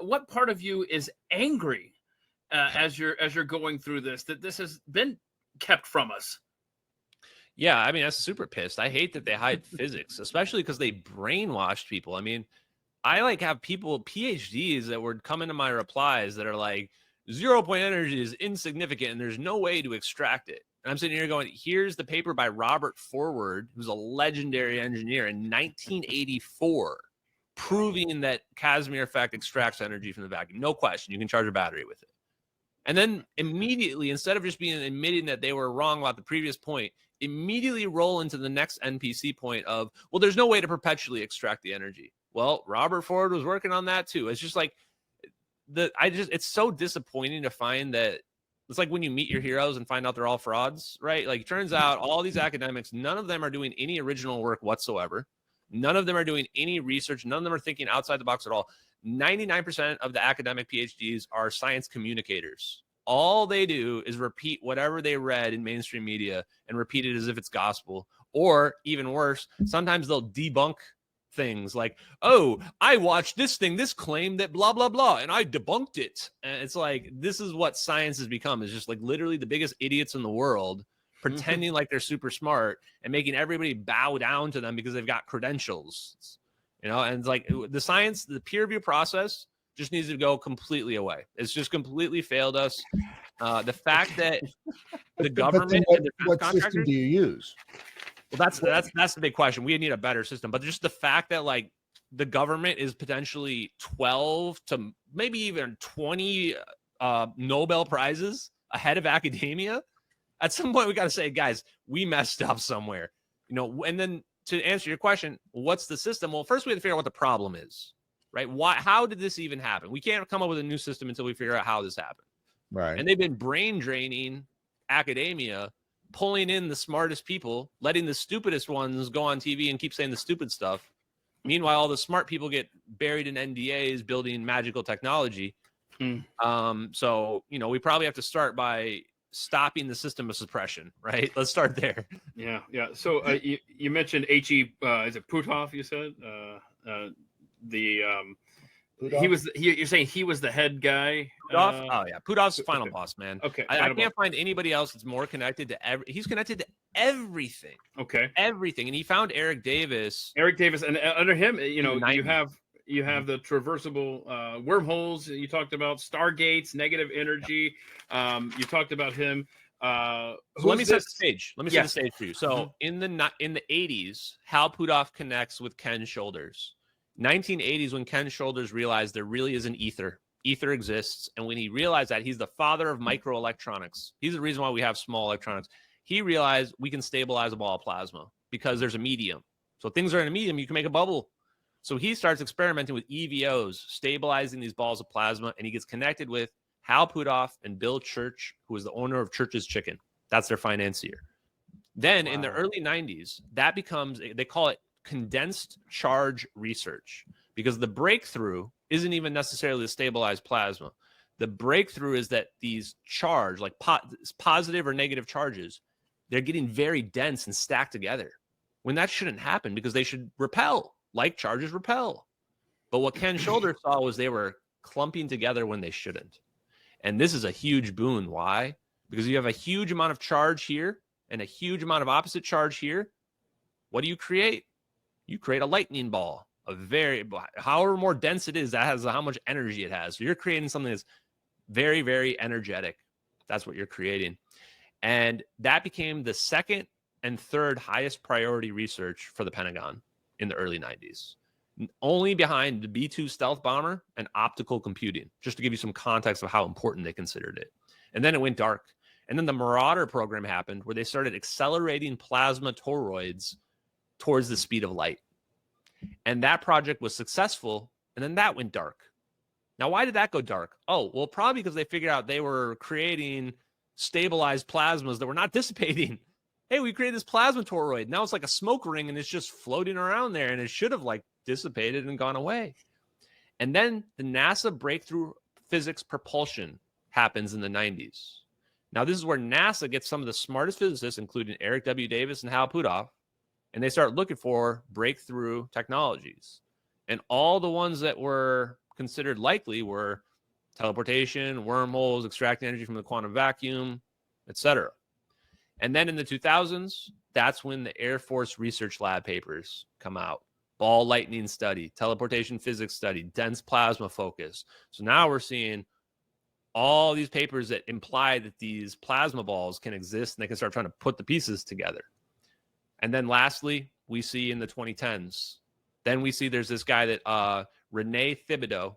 what part of you is angry as you're going through this, that this has been kept from us? Yeah, I mean, I'm super pissed. I hate that they hide physics, especially because they brainwashed people. I mean, I like have people, PhDs, that would come into my replies that are like, 0-point energy is insignificant and there's no way to extract it. And I'm sitting here going, here's the paper by Robert Forward, who's a legendary engineer, in 1984, proving that Casimir effect extracts energy from the vacuum. No question. You can charge a battery with it. And then immediately, instead of just admitting that they were wrong about the previous point, immediately roll into the next NPC point of, well, there's no way to perpetually extract the energy. Well, Robert Ford was working on that too. It's just like it's so disappointing to find that. It's like when you meet your heroes and find out they're all frauds, right? Like, it turns out all these academics, none of them are doing any original work whatsoever. None of them are doing any research. None of them are thinking outside the box at all. 99% of the academic PhDs are science communicators. All they do is repeat whatever they read in mainstream media and repeat it as if it's gospel. Or even worse, sometimes they'll debunk things like, oh, I watched this thing, this claim that blah, blah, blah, and I debunked it. And it's like, this is what science has become, is just like literally the biggest idiots in the world pretending like they're super smart and making everybody bow down to them because they've got credentials, and it's like the science, the peer review process just needs to go completely away. It's just completely failed us. The fact that the government and the what system do you use? Well, that's the big question. We need a better system, but just the fact that like the government is potentially 12 to maybe even 20 Nobel Prizes ahead of academia. At some point, we got to say, guys, we messed up somewhere, and then to answer your question, what's the system? Well, first we have to figure out what the problem is, right? How did this even happen? We can't come up with a new system until we figure out how this happened. Right. And they've been brain draining academia, pulling in the smartest people, letting the stupidest ones go on TV and keep saying the stupid stuff. Meanwhile, all the smart people get buried in NDAs building magical technology. So, we probably have to start by stopping the system of suppression, right? Let's start there. Yeah. So you mentioned H.E. Is it Puthoff? You said you're saying he was the head guy. Puthoff? Oh yeah, Puthoff's the final boss, man. Okay, I can't find anybody else that's more connected to he's connected to everything. Okay, everything, and he found Eric Davis, and under him, you have the traversable wormholes. You talked about Stargates, negative energy. You talked about him. So let me set the stage. Let me set the stage for you. So in the 80s, Hal Puthoff connects with Ken Shoulders. 1980s, when Ken Shoulders realized there really is an ether. Ether exists, and when he realized that, he's the father of microelectronics. He's the reason why we have small electronics. He realized we can stabilize a ball of plasma because there's a medium. So things are in a medium, you can make a bubble. So he starts experimenting with EVOs, stabilizing these balls of plasma, and he gets connected with Hal Puthoff and Bill Church, who is the owner of Church's Chicken. That's their financier. Then in the early 90s, that becomes, they call it condensed charge research, because the breakthrough isn't even necessarily to stabilize plasma. The breakthrough is that these charge, like positive or negative charges, they're getting very dense and stacked together when that shouldn't happen, because they should repel. Like charges repel. But what Ken Shoulders saw was they were clumping together when they shouldn't. And this is a huge boon. Why? Because you have a huge amount of charge here and a huge amount of opposite charge here. What do you create? You create a lightning ball. However more dense it is, that has how much energy it has. So you're creating something that's very, very energetic. That's what you're creating. And that became the second and third highest priority research for the Pentagon in the early 90s, only behind the B-2 stealth bomber and optical computing, just to give you some context of how important they considered it. And then it went dark. And then the Marauder program happened, where they started accelerating plasma toroids towards the speed of light. And that project was successful, and then that went dark. Now, why did that go dark? Oh, well, probably because they figured out they were creating stabilized plasmas that were not dissipating. Hey, we created this plasma toroid. Now it's like a smoke ring, and it's just floating around there, and it should have like dissipated and gone away. And then the NASA breakthrough physics propulsion happens in the 90s. Now, this is where NASA gets some of the smartest physicists, including Eric W. Davis and Hal Puthoff, and they start looking for breakthrough technologies. And all the ones that were considered likely were teleportation, wormholes, extracting energy from the quantum vacuum, etc. And then in the 2000s, that's when the Air Force Research Lab papers come out. Ball lightning study, teleportation physics study, dense plasma focus. So now we're seeing all these papers that imply that these plasma balls can exist, and they can start trying to put the pieces together. And then lastly, we see in the 2010s, then we see there's this guy that Rene Thibodeau,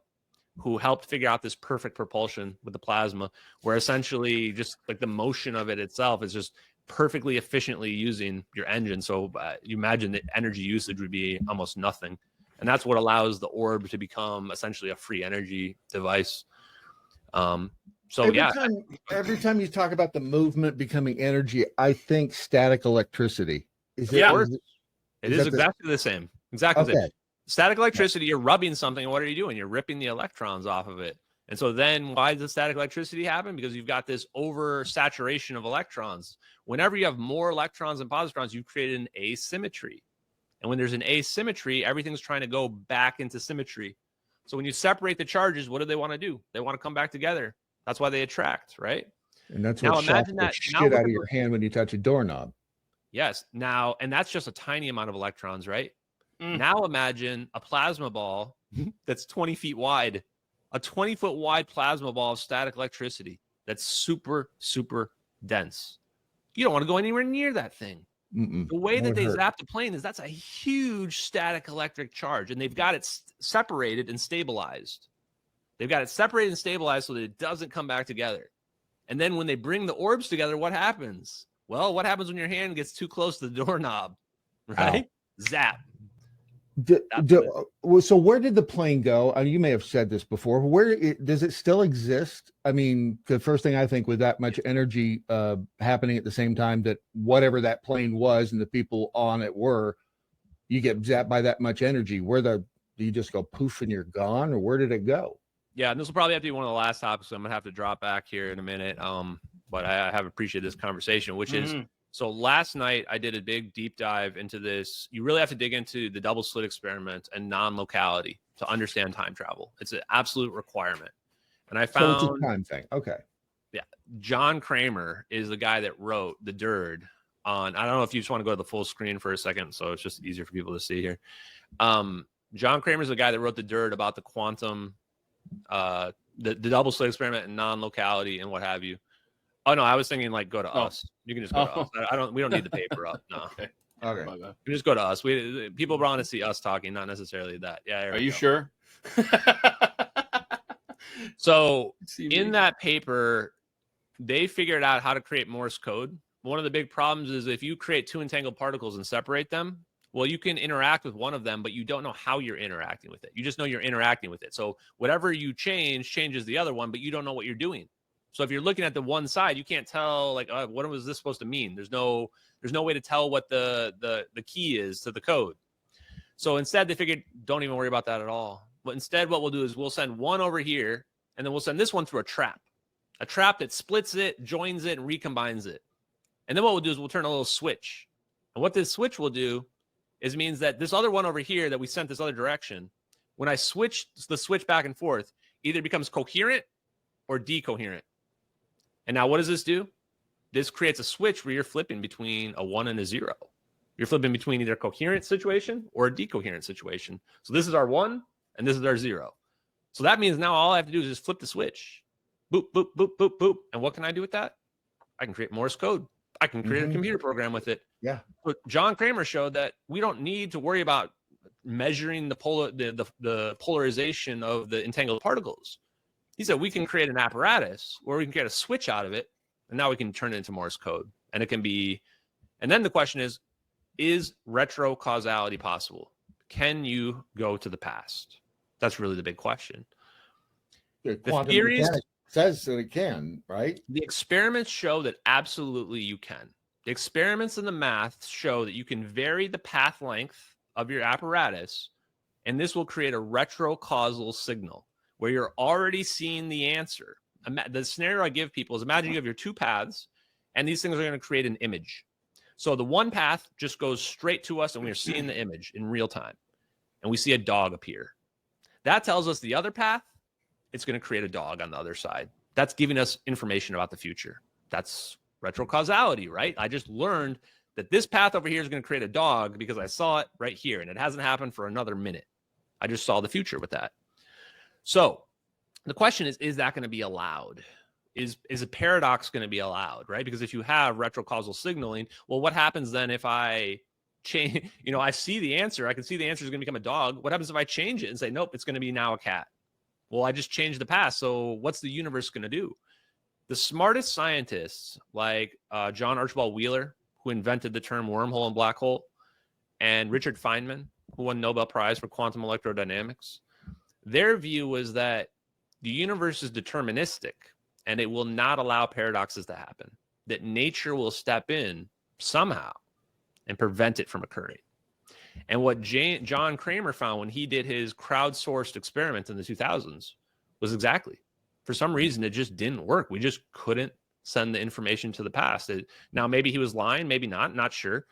who helped figure out this perfect propulsion with the plasma, where essentially just like the motion of it itself is just perfectly efficiently using your engine. So you imagine the energy usage would be almost nothing. And that's what allows the orb to become essentially a free energy device. Every time you talk about the movement becoming energy, I think static electricity. It is exactly the same. Exactly the same. Static electricity, you're rubbing something. What are you doing? You're ripping the electrons off of it. And so then why does static electricity happen? Because you've got this oversaturation of electrons. Whenever you have more electrons and positrons, you've created an asymmetry. And when there's an asymmetry, everything's trying to go back into symmetry. So when you separate the charges, what do they want to do? They want to come back together. That's why they attract, right? And that's Now what shocks imagine the that. Now shit look out of at your hand when you touch a doorknob. Yes. Now, and that's just a tiny amount of electrons, right? Mm. Now imagine a plasma ball that's 20 feet wide, a 20-foot wide plasma ball of static electricity that's super, super dense. You don't want to go anywhere near that thing. Mm-mm. The way that Would they hurt. zap the plane is that's a huge static electric charge, and they've got it separated and stabilized. They've got it separated and stabilized so that it doesn't come back together. And then when they bring the orbs together, what happens? Well, what happens when your hand gets too close to the doorknob, right? Ow. Zap. So where did the plane go? I mean, you may have said this before. Does it still exist? I mean, the first thing I think with that much energy happening at the same time that whatever that plane was and the people on it were, you get zapped by that much energy. Do you just go poof and you're gone, or where did it go? Yeah, and this will probably have to be one of the last topics. So I'm gonna have to drop back here in a minute. But I have appreciated this conversation, which is so last night I did a big deep dive into this. You really have to dig into the double slit experiment and non-locality to understand time travel. It's an absolute requirement. And I found so it's a time thing. Okay. Yeah. John Kramer is the guy that wrote the DIRD on, I don't know if you just want to go to the full screen for a second, so it's just easier for people to see here. John Kramer is the guy that wrote the DIRD about the quantum, the double slit experiment and non-locality and what have you. Oh no, I was thinking like go to us. You can just go to us. We don't need the paper up. No. Okay. You can just go to us. People want to see us talking, not necessarily that. Yeah. Are you sure? So in that paper, they figured out how to create Morse code. One of the big problems is if you create two entangled particles and separate them, well, you can interact with one of them, but you don't know how you're interacting with it. You just know you're interacting with it. So whatever you changes the other one, but you don't know what you're doing. So if you're looking at the one side, you can't tell like, what was this supposed to mean? There's no way to tell what the key is to the code. So instead they figured, don't even worry about that at all. But instead what we'll do is we'll send one over here and then we'll send this one through a trap that splits it, joins it, and recombines it. And then what we'll do is we'll turn a little switch. And what this switch will do is means that this other one over here that we sent this other direction, when I switch the switch back and forth, either becomes coherent or decoherent. And now what does this do? This creates a switch where you're flipping between a 1 and a 0. You're flipping between either a coherent situation or a decoherent situation. So this is our 1 and this is our 0. So that means now all I have to do is just flip the switch. Boop, boop, boop, boop, boop. And what can I do with that? I can create Morse code. I can create a computer program with it. Yeah. But John Kramer showed that we don't need to worry about measuring the polarization of the entangled particles. He said we can create an apparatus where we can get a switch out of it, and now we can turn it into Morse code. And it can be, and then the question is retro causality possible? Can you go to the past? That's really the big question. The theories says that it can, right? The experiments show that absolutely you can. The experiments and the math show that you can vary the path length of your apparatus, and this will create a retrocausal signal where you're already seeing the answer. The scenario I give people is imagine you have your two paths, and these things are going to create an image. So the one path just goes straight to us, and we're seeing the image in real time, and we see a dog appear. That tells us the other path, it's going to create a dog on the other side. That's giving us information about the future. That's retrocausality, right? I just learned that this path over here is going to create a dog because I saw it right here, and it hasn't happened for another minute. I just saw the future with that. So the question is that going to be allowed? Is a paradox going to be allowed, right? Because if you have retrocausal signaling, well, what happens then if I change, I see the answer, I can see the answer is going to become a dog. What happens if I change it and say, nope, it's going to be now a cat? Well, I just changed the past. So what's the universe going to do? The smartest scientists like John Archibald Wheeler, who invented the term wormhole and black hole, and Richard Feynman, who won Nobel Prize for quantum electrodynamics, their view was that the universe is deterministic and it will not allow paradoxes to happen, that nature will step in somehow and prevent it from occurring. And what John Kramer found when he did his crowdsourced experiment in the 2000s was exactly, for some reason, it just didn't work. We just couldn't send the information to the past. Now, maybe he was lying, maybe not sure.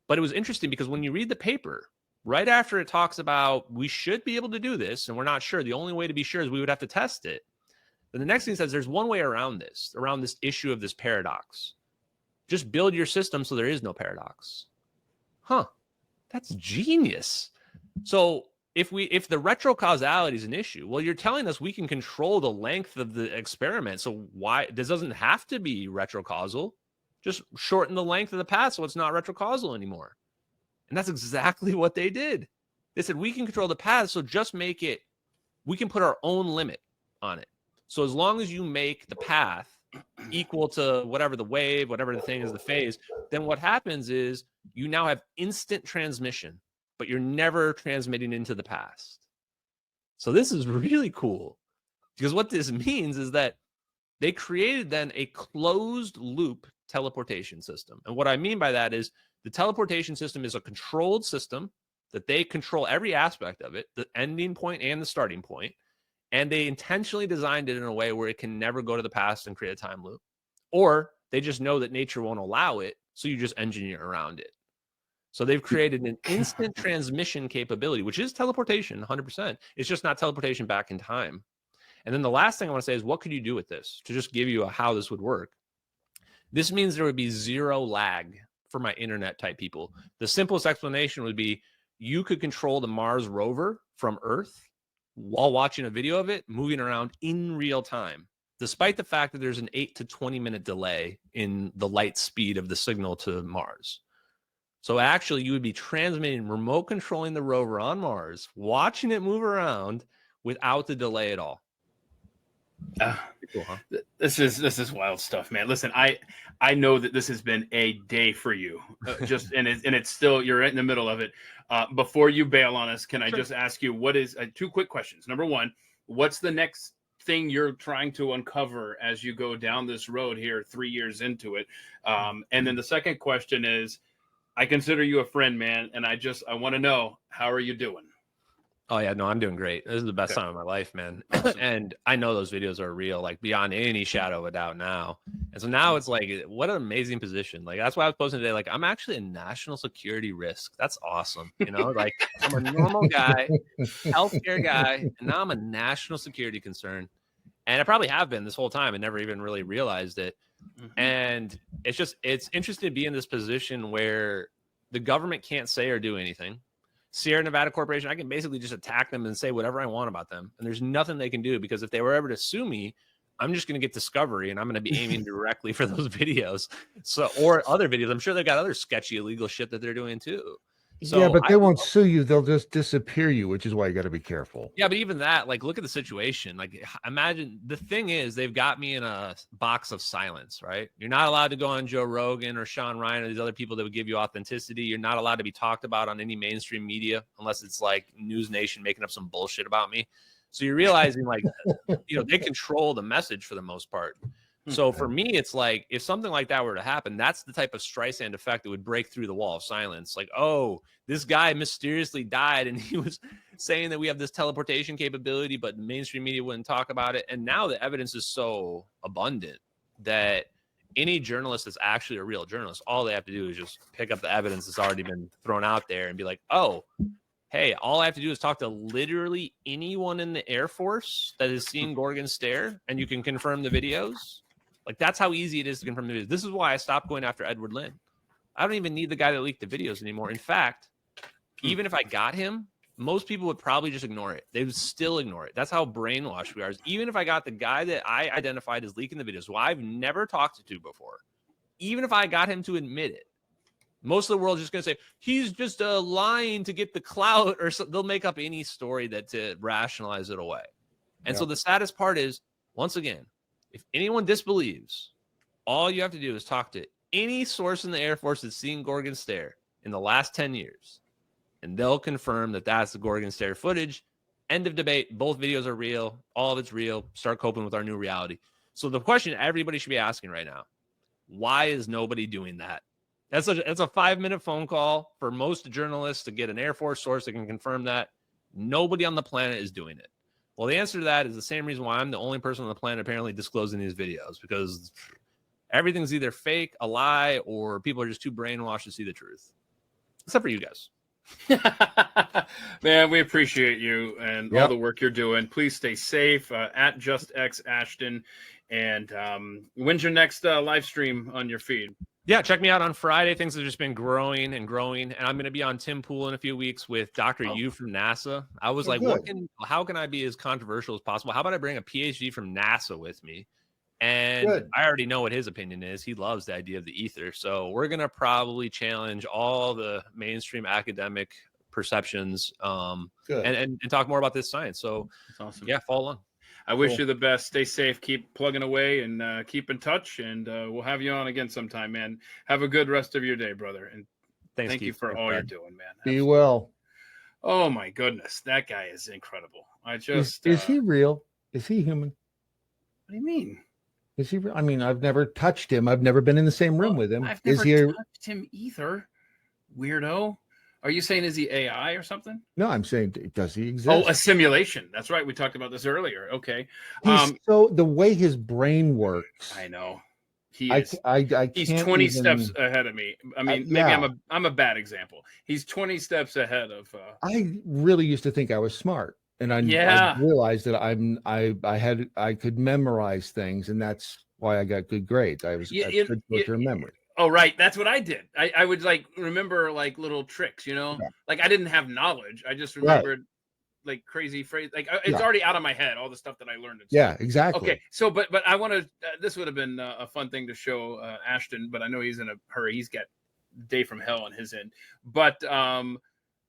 But it was interesting because when you read the paper, right after it talks about we should be able to do this and we're not sure, the only way to be sure is we would have to test it. Then the next thing says there's one way around this issue of this paradox. Just build your system so there is no paradox. Huh. That's genius. So if the retrocausality is an issue, well, you're telling us we can control the length of the experiment. So why this doesn't have to be retrocausal? Just shorten the length of the path so it's not retrocausal anymore. And that's exactly what they did. They said we can control the path, so just make it, we can put our own limit on it. So as long as you make the path equal to whatever the wave, whatever the thing is, the phase, then what happens is you now have instant transmission, but you're never transmitting into the past. So this is really cool, because what this means is that they created then a closed loop teleportation system. And what I mean by that is the teleportation system is a controlled system that they control every aspect of it, the ending point and the starting point. And they intentionally designed it in a way where it can never go to the past and create a time loop. Or they just know that nature won't allow it, so you just engineer around it. So they've created an instant transmission capability, which is teleportation, 100%. It's just not teleportation back in time. And then the last thing I want to say is, what could you do with this? To just give you how this would work. This means there would be zero lag for my internet type people. The simplest explanation would be you could control the Mars rover from Earth while watching a video of it moving around in real time, despite the fact that there's an 8 to 20 minute delay in the light speed of the signal to Mars. So actually you would be transmitting, remote controlling the rover on Mars, watching it move around without the delay at all. Cool, huh? This is wild stuff, man. Listen, I know that this has been a day for you, and it's still, you're right in the middle of it. Before you bail on us, can I just ask you, what is two quick questions? Number one, what's the next thing you're trying to uncover as you go down this road here 3 years into it? And then the second question is, I consider you a friend, man, and I want to know, how are you doing? Oh yeah, no, I'm doing great. This is the best time of my life, man. And I know those videos are real, like beyond any shadow of a doubt now. And so now it's like, what an amazing position. Like, that's why I was posting today. Like, I'm actually a national security risk. That's awesome. You know, like I'm a normal guy, healthcare guy, and now I'm a national security concern. And I probably have been this whole time and never even really realized it. And it's interesting to be in this position where the government can't say or do anything. Sierra Nevada Corporation, I can basically just attack them and say whatever I want about them. And there's nothing they can do, because if they were ever to sue me, I'm just going to get discovery and I'm going to be aiming directly for those videos. So, or other videos. I'm sure they've got other sketchy illegal shit that they're doing too. So yeah, but they won't sue you. They'll just disappear you, which is why you got to be careful. Yeah, but even that, like, look at the situation. Like, imagine, the thing is, they've got me in a box of silence, right? You're not allowed to go on Joe Rogan or Sean Ryan or these other people that would give you authenticity. You're not allowed to be talked about on any mainstream media unless it's like News Nation making up some bullshit about me. So you're realizing, like, they control the message for the most part. So for me, it's like, if something like that were to happen, that's the type of Streisand effect that would break through the wall of silence. Like, oh, this guy mysteriously died and he was saying that we have this teleportation capability, but mainstream media wouldn't talk about it. And now the evidence is so abundant that any journalist that's actually a real journalist, all they have to do is just pick up the evidence that's already been thrown out there and be like, oh, hey, all I have to do is talk to literally anyone in the Air Force that has seen Gorgon Stare, and you can confirm the videos. Like, that's how easy it is to confirm the videos. This is why I stopped going after Edward Lin. I don't even need the guy that leaked the videos anymore. In fact, even if I got him, most people would probably just ignore it. They would still ignore it. That's how brainwashed we are. Even if I got the guy that I identified as leaking the videos, who I've never talked to before, even if I got him to admit it, most of the world is just going to say, he's just lying to get the clout, or so. They'll make up any story to rationalize it away. And so the saddest part is, once again, if anyone disbelieves, all you have to do is talk to any source in the Air Force that's seen Gorgon Stare in the last 10 years, and they'll confirm that that's the Gorgon Stare footage. End of debate. Both videos are real. All of it's real. Start coping with our new reality. So the question everybody should be asking right now, why is nobody doing that? That's a 5-minute phone call for most journalists to get an Air Force source that can confirm that. Nobody on the planet is doing it. Well, the answer to that is the same reason why I'm the only person on the planet apparently disclosing these videos, because everything's either fake, a lie, or people are just too brainwashed to see the truth. except for you guys. Man, we appreciate you and all the work you're doing. Please stay safe. At JustX Ashton, and when's your next live stream on your feed? Yeah, check me out on Friday. Things have just been growing and growing, and I'm going to be on Tim Pool in a few weeks with Dr. Yu from NASA. I was like, how can I be as controversial as possible? How about I bring a PhD from NASA with me? And I already know what his opinion is. He loves the idea of the ether. So we're going to probably challenge all the mainstream academic perceptions and talk more about this science. So that's awesome. Yeah, follow along. I wish you the best. Stay safe. Keep plugging away and keep in touch. And we'll have you on again sometime, man. Have a good rest of your day, brother. And thank you for all you're doing, man. Be well. Oh, my goodness. That guy is incredible. I just... Is he real? Is he human? What do you mean? Is he? I mean, I've never touched him. I've never been in the same room with him. I've never touched him either. Weirdo. Are you saying is he AI or something? No, I'm saying does he exist? Oh, a simulation. That's right. We talked about this earlier. Okay. So the way his brain works, I know. He's 20 steps ahead of me. I mean, maybe I'm a bad example. He's 20 steps ahead of. I really used to think I was smart, and I realized that I could memorize things, and that's why I got good grades. I was good short-term memory. Oh, right. That's what I did. I would like remember like little tricks, you know, like I didn't have knowledge. I just remembered like crazy phrase. Like it's already out of my head, all the stuff that I learned. Yeah, exactly. Okay. So, but I want to, this would have been a fun thing to show Ashton, but I know he's in a hurry. He's got day from hell on his end, but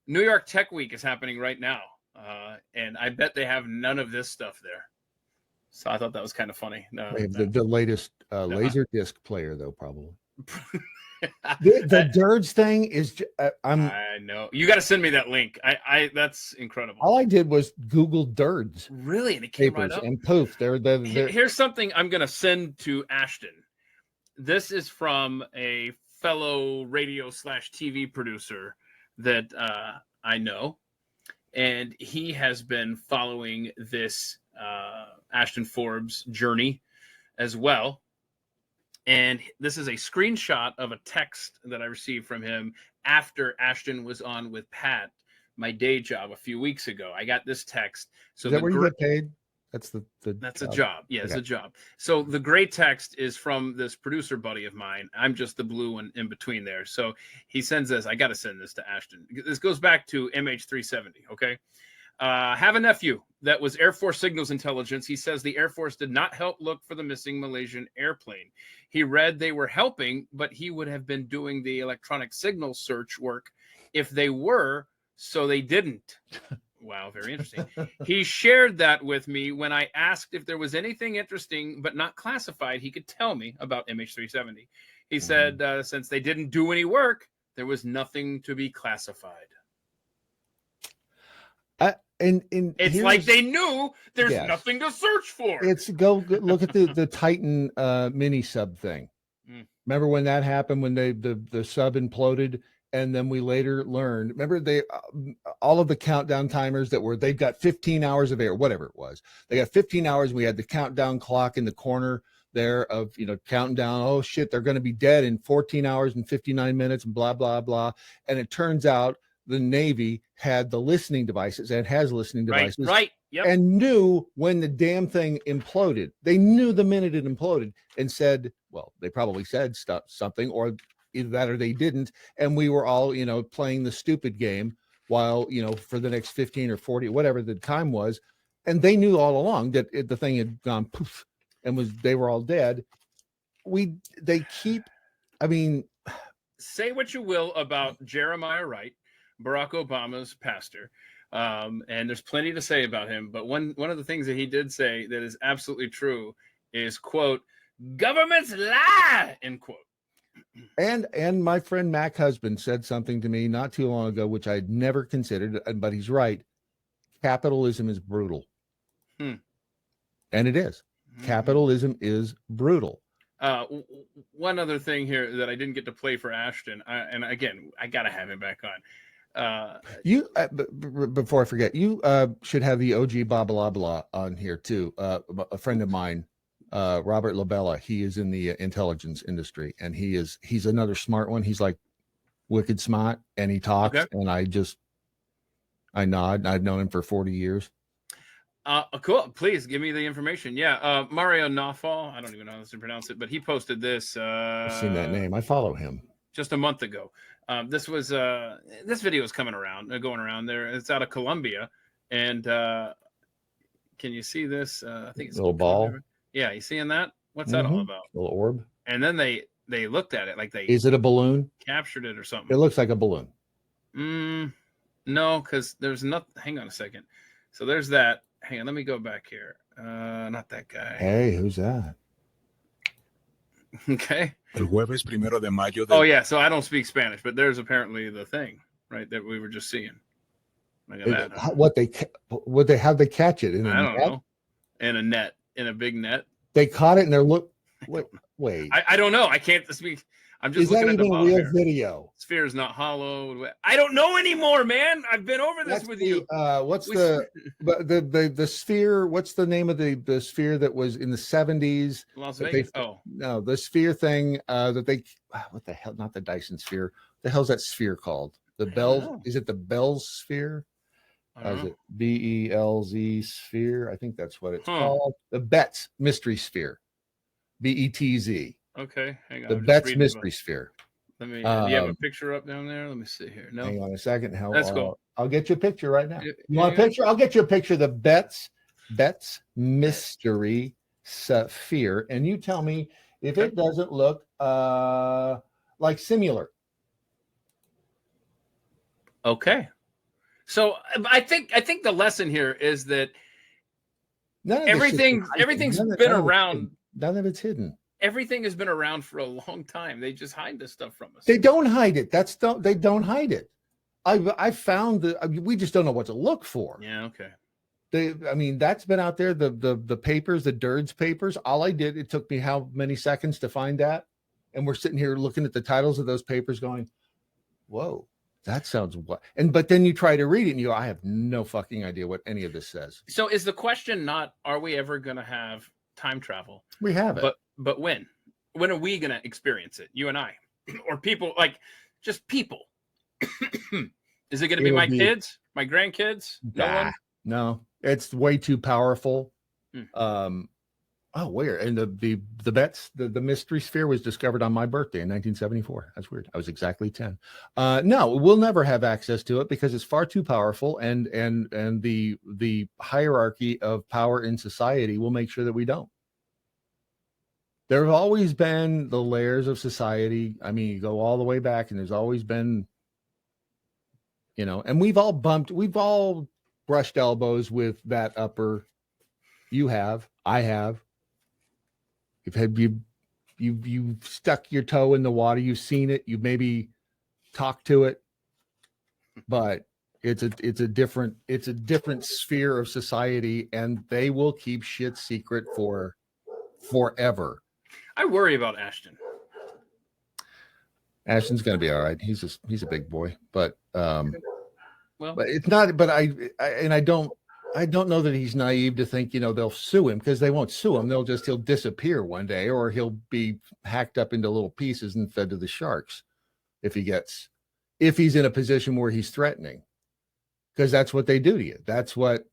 New York Tech Week is happening right now. And I bet they have none of this stuff there. So I thought that was kind of funny. The latest laser disc player though, probably. the Dirge thing is I know you got to send me that link. I that's incredible. All I did was Google Dirge, really, and it came right up. And poof, they're here's something I'm gonna send to Ashton. This is from a fellow radio / TV producer that I know, and he has been following this Ashton Forbes journey as well. And this is a screenshot of a text that I received from him after Ashton was on with Pat, my day job, a few weeks ago. I got this text. So is that where you get paid? That's that's a job. Yeah, it's a job. So the great text is from this producer buddy of mine. I'm just the blue one in between there. So he sends this. I got to send this to Ashton. This goes back to MH370. Okay. Have a nephew that was Air Force signals intelligence. He says the Air Force did not help look for the missing Malaysian airplane. He read they were helping, but he would have been doing the electronic signal search work if they were, so they didn't. Wow, very interesting. He shared that with me when I asked if there was anything interesting but not classified he could tell me about MH370. He said since they didn't do any work, there was nothing to be classified. And it's like they knew there's nothing to search for. It's go look at the Titan mini sub thing. Remember when that happened, when the sub imploded, and then we later learned. Remember they all of the countdown timers they've got 15 hours of air, whatever it was. They got 15 hours. We had the countdown clock in the corner there of counting down. Oh shit, they're going to be dead in 14 hours and 59 minutes and blah blah blah. And it turns out the Navy had the listening devices and has listening devices, Yep. And knew when the damn thing imploded. They knew the minute it imploded and said, well, they probably said something, or either that or they didn't. And we were all, playing the stupid game while, for the next 15 or 40, whatever the time was. And they knew all along that the thing had gone poof and they were all dead. Say what you will about Jeremiah Wright, Barack Obama's pastor, and there's plenty to say about him, but one of the things that he did say that is absolutely true is, quote, governments lie, end quote. And my friend Mac Husband said something to me not too long ago, which I'd never considered, but he's right. Capitalism is brutal. And it is. Capitalism is brutal. One other thing here that I didn't get to play for Ashton, and again, I got to have him back on. Before I forget, you should have the OG blah blah blah on here too. A friend of mine, Robert Labella, he is in the intelligence industry, and he's another smart one. He's like wicked smart, and he talks, and I nod. I've known him for 40 years. Cool. Please give me the information. Yeah. Mario Nawfal. I don't even know how to pronounce it, but he posted this. I've seen that name. I follow him. Just a month ago. This video is going around there. It's out of Colombia. And can you see this? I think it's a little ball. Yeah. You seeing that? What's that all about? A little orb. And then they looked at it like Is it a balloon? Captured it or something. It looks like a balloon. No, because there's nothing. Hang on a second. So there's that. Hang on, let me go back here. Not that guy. Hey, who's that? Okay. El jueves 1 de mayo. Oh yeah, so I don't speak Spanish, but there's apparently the thing, right, that we were just seeing. Look at that. How'd they catch it? I don't know. In a net, in a big net. They caught it and they're wait. I don't know. I can't speak. I'm just Is that looking even at a the real video? Sphere is not hollow. I don't know anymore, man. I've been over this with you. What's the sphere? What's the name of the sphere that was in the 70s? Las Vegas. No, the sphere thing that they. What the hell? Not the Dyson sphere. The hell's that sphere called? The Bell? Is it the Bell's sphere? Is it BELZ sphere? I think that's what it's called. The Betz mystery sphere. BETZ. Okay, hang on. The Betz mystery sphere. Let me. Do you have a picture up down there? Let me see here. No. Hang on a second. That's cool. I'll get you a picture right now. You want a picture? I'll get you a picture of the Betz mystery sphere, and you tell me if it doesn't look like similar. Okay. So I think the lesson here is that everything's been around. None of it's hidden. Everything has been around for a long time. They just hide this stuff from us. They don't hide it. They don't hide it. I found that we just don't know what to look for. Yeah. Okay. That's been out there. The papers, the DIRDS papers. All I did, it took me how many seconds to find that, and we're sitting here looking at the titles of those papers, going, "Whoa, that sounds what?" But then you try to read it, and you go, "I have no fucking idea what any of this says." So is the question not, are we ever going to have time travel? We have it. But when? When are we going to experience it? You and I, or people, like just people. Is it going to be my kids, my grandkids? No, it's way too powerful. Where? And the Betz, the mystery sphere was discovered on my birthday in 1974. That's weird. I was exactly 10. No, we'll never have access to it because it's far too powerful, and the hierarchy of power in society will make sure that we don't. There have always been the layers of society. I mean, you go all the way back, and there's always been, and we've all brushed elbows with that upper. You have, I have. You've stuck your toe in the water. You've seen it. You've maybe talked to it, but it's a different sphere of society, and they will keep shit secret for forever. I worry about Ashton. Ashton's going to be all right. He's a big boy, but well, but it's not. But I don't know that he's naive to think they'll sue him, because they won't sue him. He'll disappear one day, or he'll be hacked up into little pieces and fed to the sharks if he's in a position where he's threatening, because that's what they do to you. That's what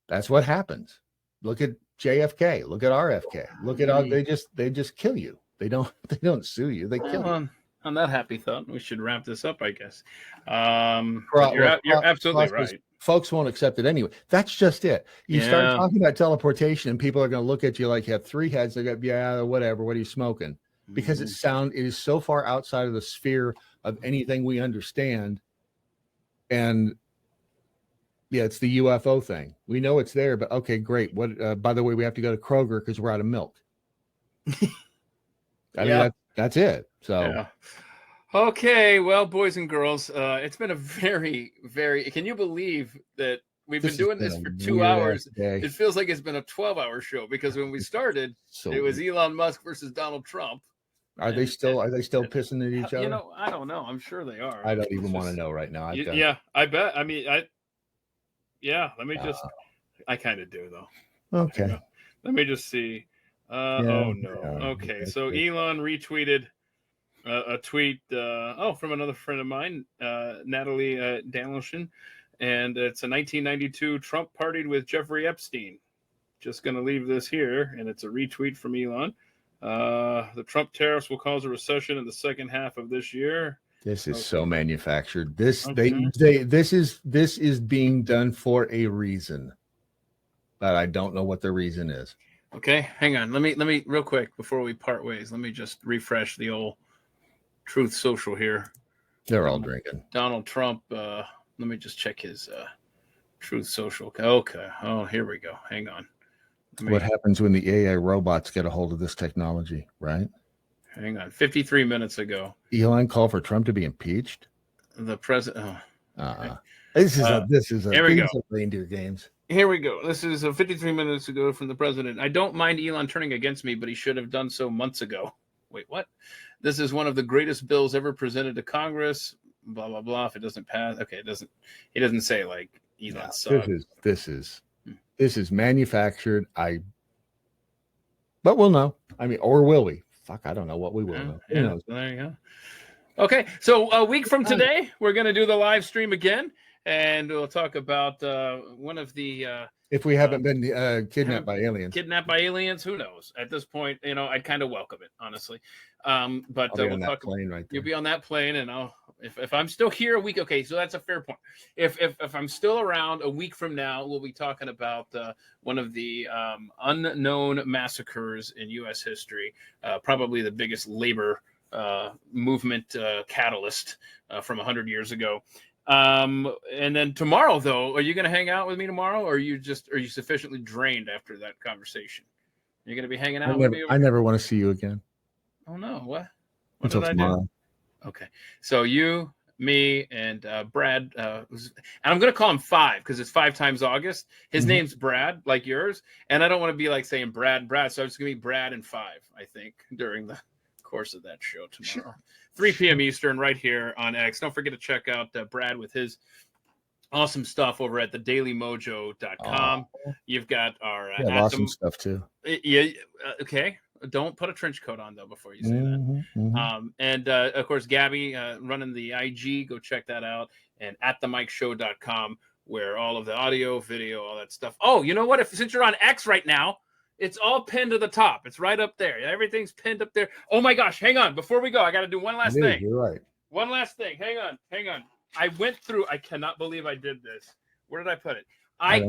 happens. Look at JFK. Look at RFK. Look at all. They just kill you. They don't sue you. They kill you. On that happy thought, we should wrap this up, I guess. You're absolutely right. Folks won't accept it anyway. That's just it. You start talking about teleportation, and people are going to look at you like you have three heads. They go, whatever. What are you smoking? Because it is so far outside of the sphere of anything we understand. And yeah, it's the UFO thing. We know it's there, but okay, great. What? By the way, we have to go to Kroger because we're out of milk. I mean, that's it. So. Yeah. Okay, well, boys and girls, it's been a very, very. Can you believe that we've been doing this for 2 hours? It feels like it's been a 12-hour show, because when we started, it was Elon Musk versus Donald Trump. Are they still pissing at each other? I don't know. I'm sure they are. I don't even want to know right now. I bet. I mean, let me just. I kind of do though. Okay. Let me just see. Oh no. Okay, so Elon retweeted a tweet from another friend of mine, Natalie Danilson, and it's a 1992 Trump partied with Jeffrey Epstein. Just going to leave this here, and it's a retweet from Elon. The Trump tariffs will cause a recession in the second half of this year. This is so manufactured. This Okay. this is being done for a reason, but I don't know what the reason is. Okay, hang on. Let me real quick before we part ways. Let me just refresh the old Truth Social here. They're all drinking. Donald Trump. Let me just check his Truth Social. Okay. Oh, here we go. Hang on. What happens when the AI robots get a hold of this technology, right? Hang on. 53 minutes ago, Elon called for Trump to be impeached. The president. This is a here we go. Reindeer games. Here we go. This is 53 minutes ago from the president. I don't mind Elon turning against me, but he should have done so months ago. Wait, what? This is one of the greatest bills ever presented to Congress. Blah blah blah. If it doesn't pass, okay, it doesn't. He doesn't say like Elon. This is manufactured. But we'll know. I mean, or will we? Fuck, I don't know what we will know. Who knows? There you go. Okay, so a week from today, we're going to do the live stream again, and we'll talk about one of the. If we haven't been kidnapped by aliens. Kidnapped by aliens, who knows? At this point, I'd kind of welcome it, honestly. But we'll talk. Plane right there. You'll be on that plane, and if I'm still here a week. Okay, so that's a fair point. If I'm still around a week from now, we'll be talking about one of the unknown massacres in U.S. history, probably the biggest labor movement catalyst from 100 years ago. And then tomorrow, though, are you going to hang out with me tomorrow, or are you sufficiently drained after that conversation? You're going to be hanging out with me? I never want to see you again. Oh no! What Until did tomorrow. I do? Okay, so you, me, and Brad, and I'm going to call him 5 because it's 5 times August. His name's Brad, like yours, and I don't want to be like saying Brad, so it's going to be Brad and 5, I think, during the course of that show tomorrow. Sure. 3 p.m. Eastern, right here on X. Don't forget to check out Brad with his awesome stuff over at thedailymojo.com. You've got our awesome stuff too. Yeah. Okay. Don't put a trench coat on though before you say that. And of course, Gabby running the IG. Go check that out. And at themikeshow.com, where all of the audio, video, all that stuff. Oh, you know what? Since you're on X right now, it's all pinned to the top. It's right up there. Everything's pinned up there. Oh my gosh. Hang on. Before we go, I got to do one last thing. You're right. One last thing. Hang on. I went through. I cannot believe I did this. Where did I put it? I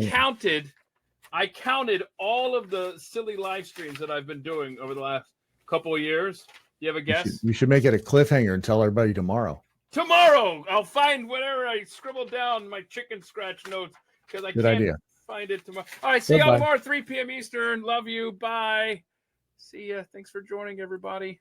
counted all of the silly live streams that I've been doing over the last couple of years. Do you have a guess? You should make it a cliffhanger and tell everybody tomorrow. Tomorrow, I'll find whatever I scribbled down my chicken scratch notes because I can't find it tomorrow. All right, see y'all tomorrow, 3 p.m. Eastern. Love you. Bye. See ya. Thanks for joining, everybody.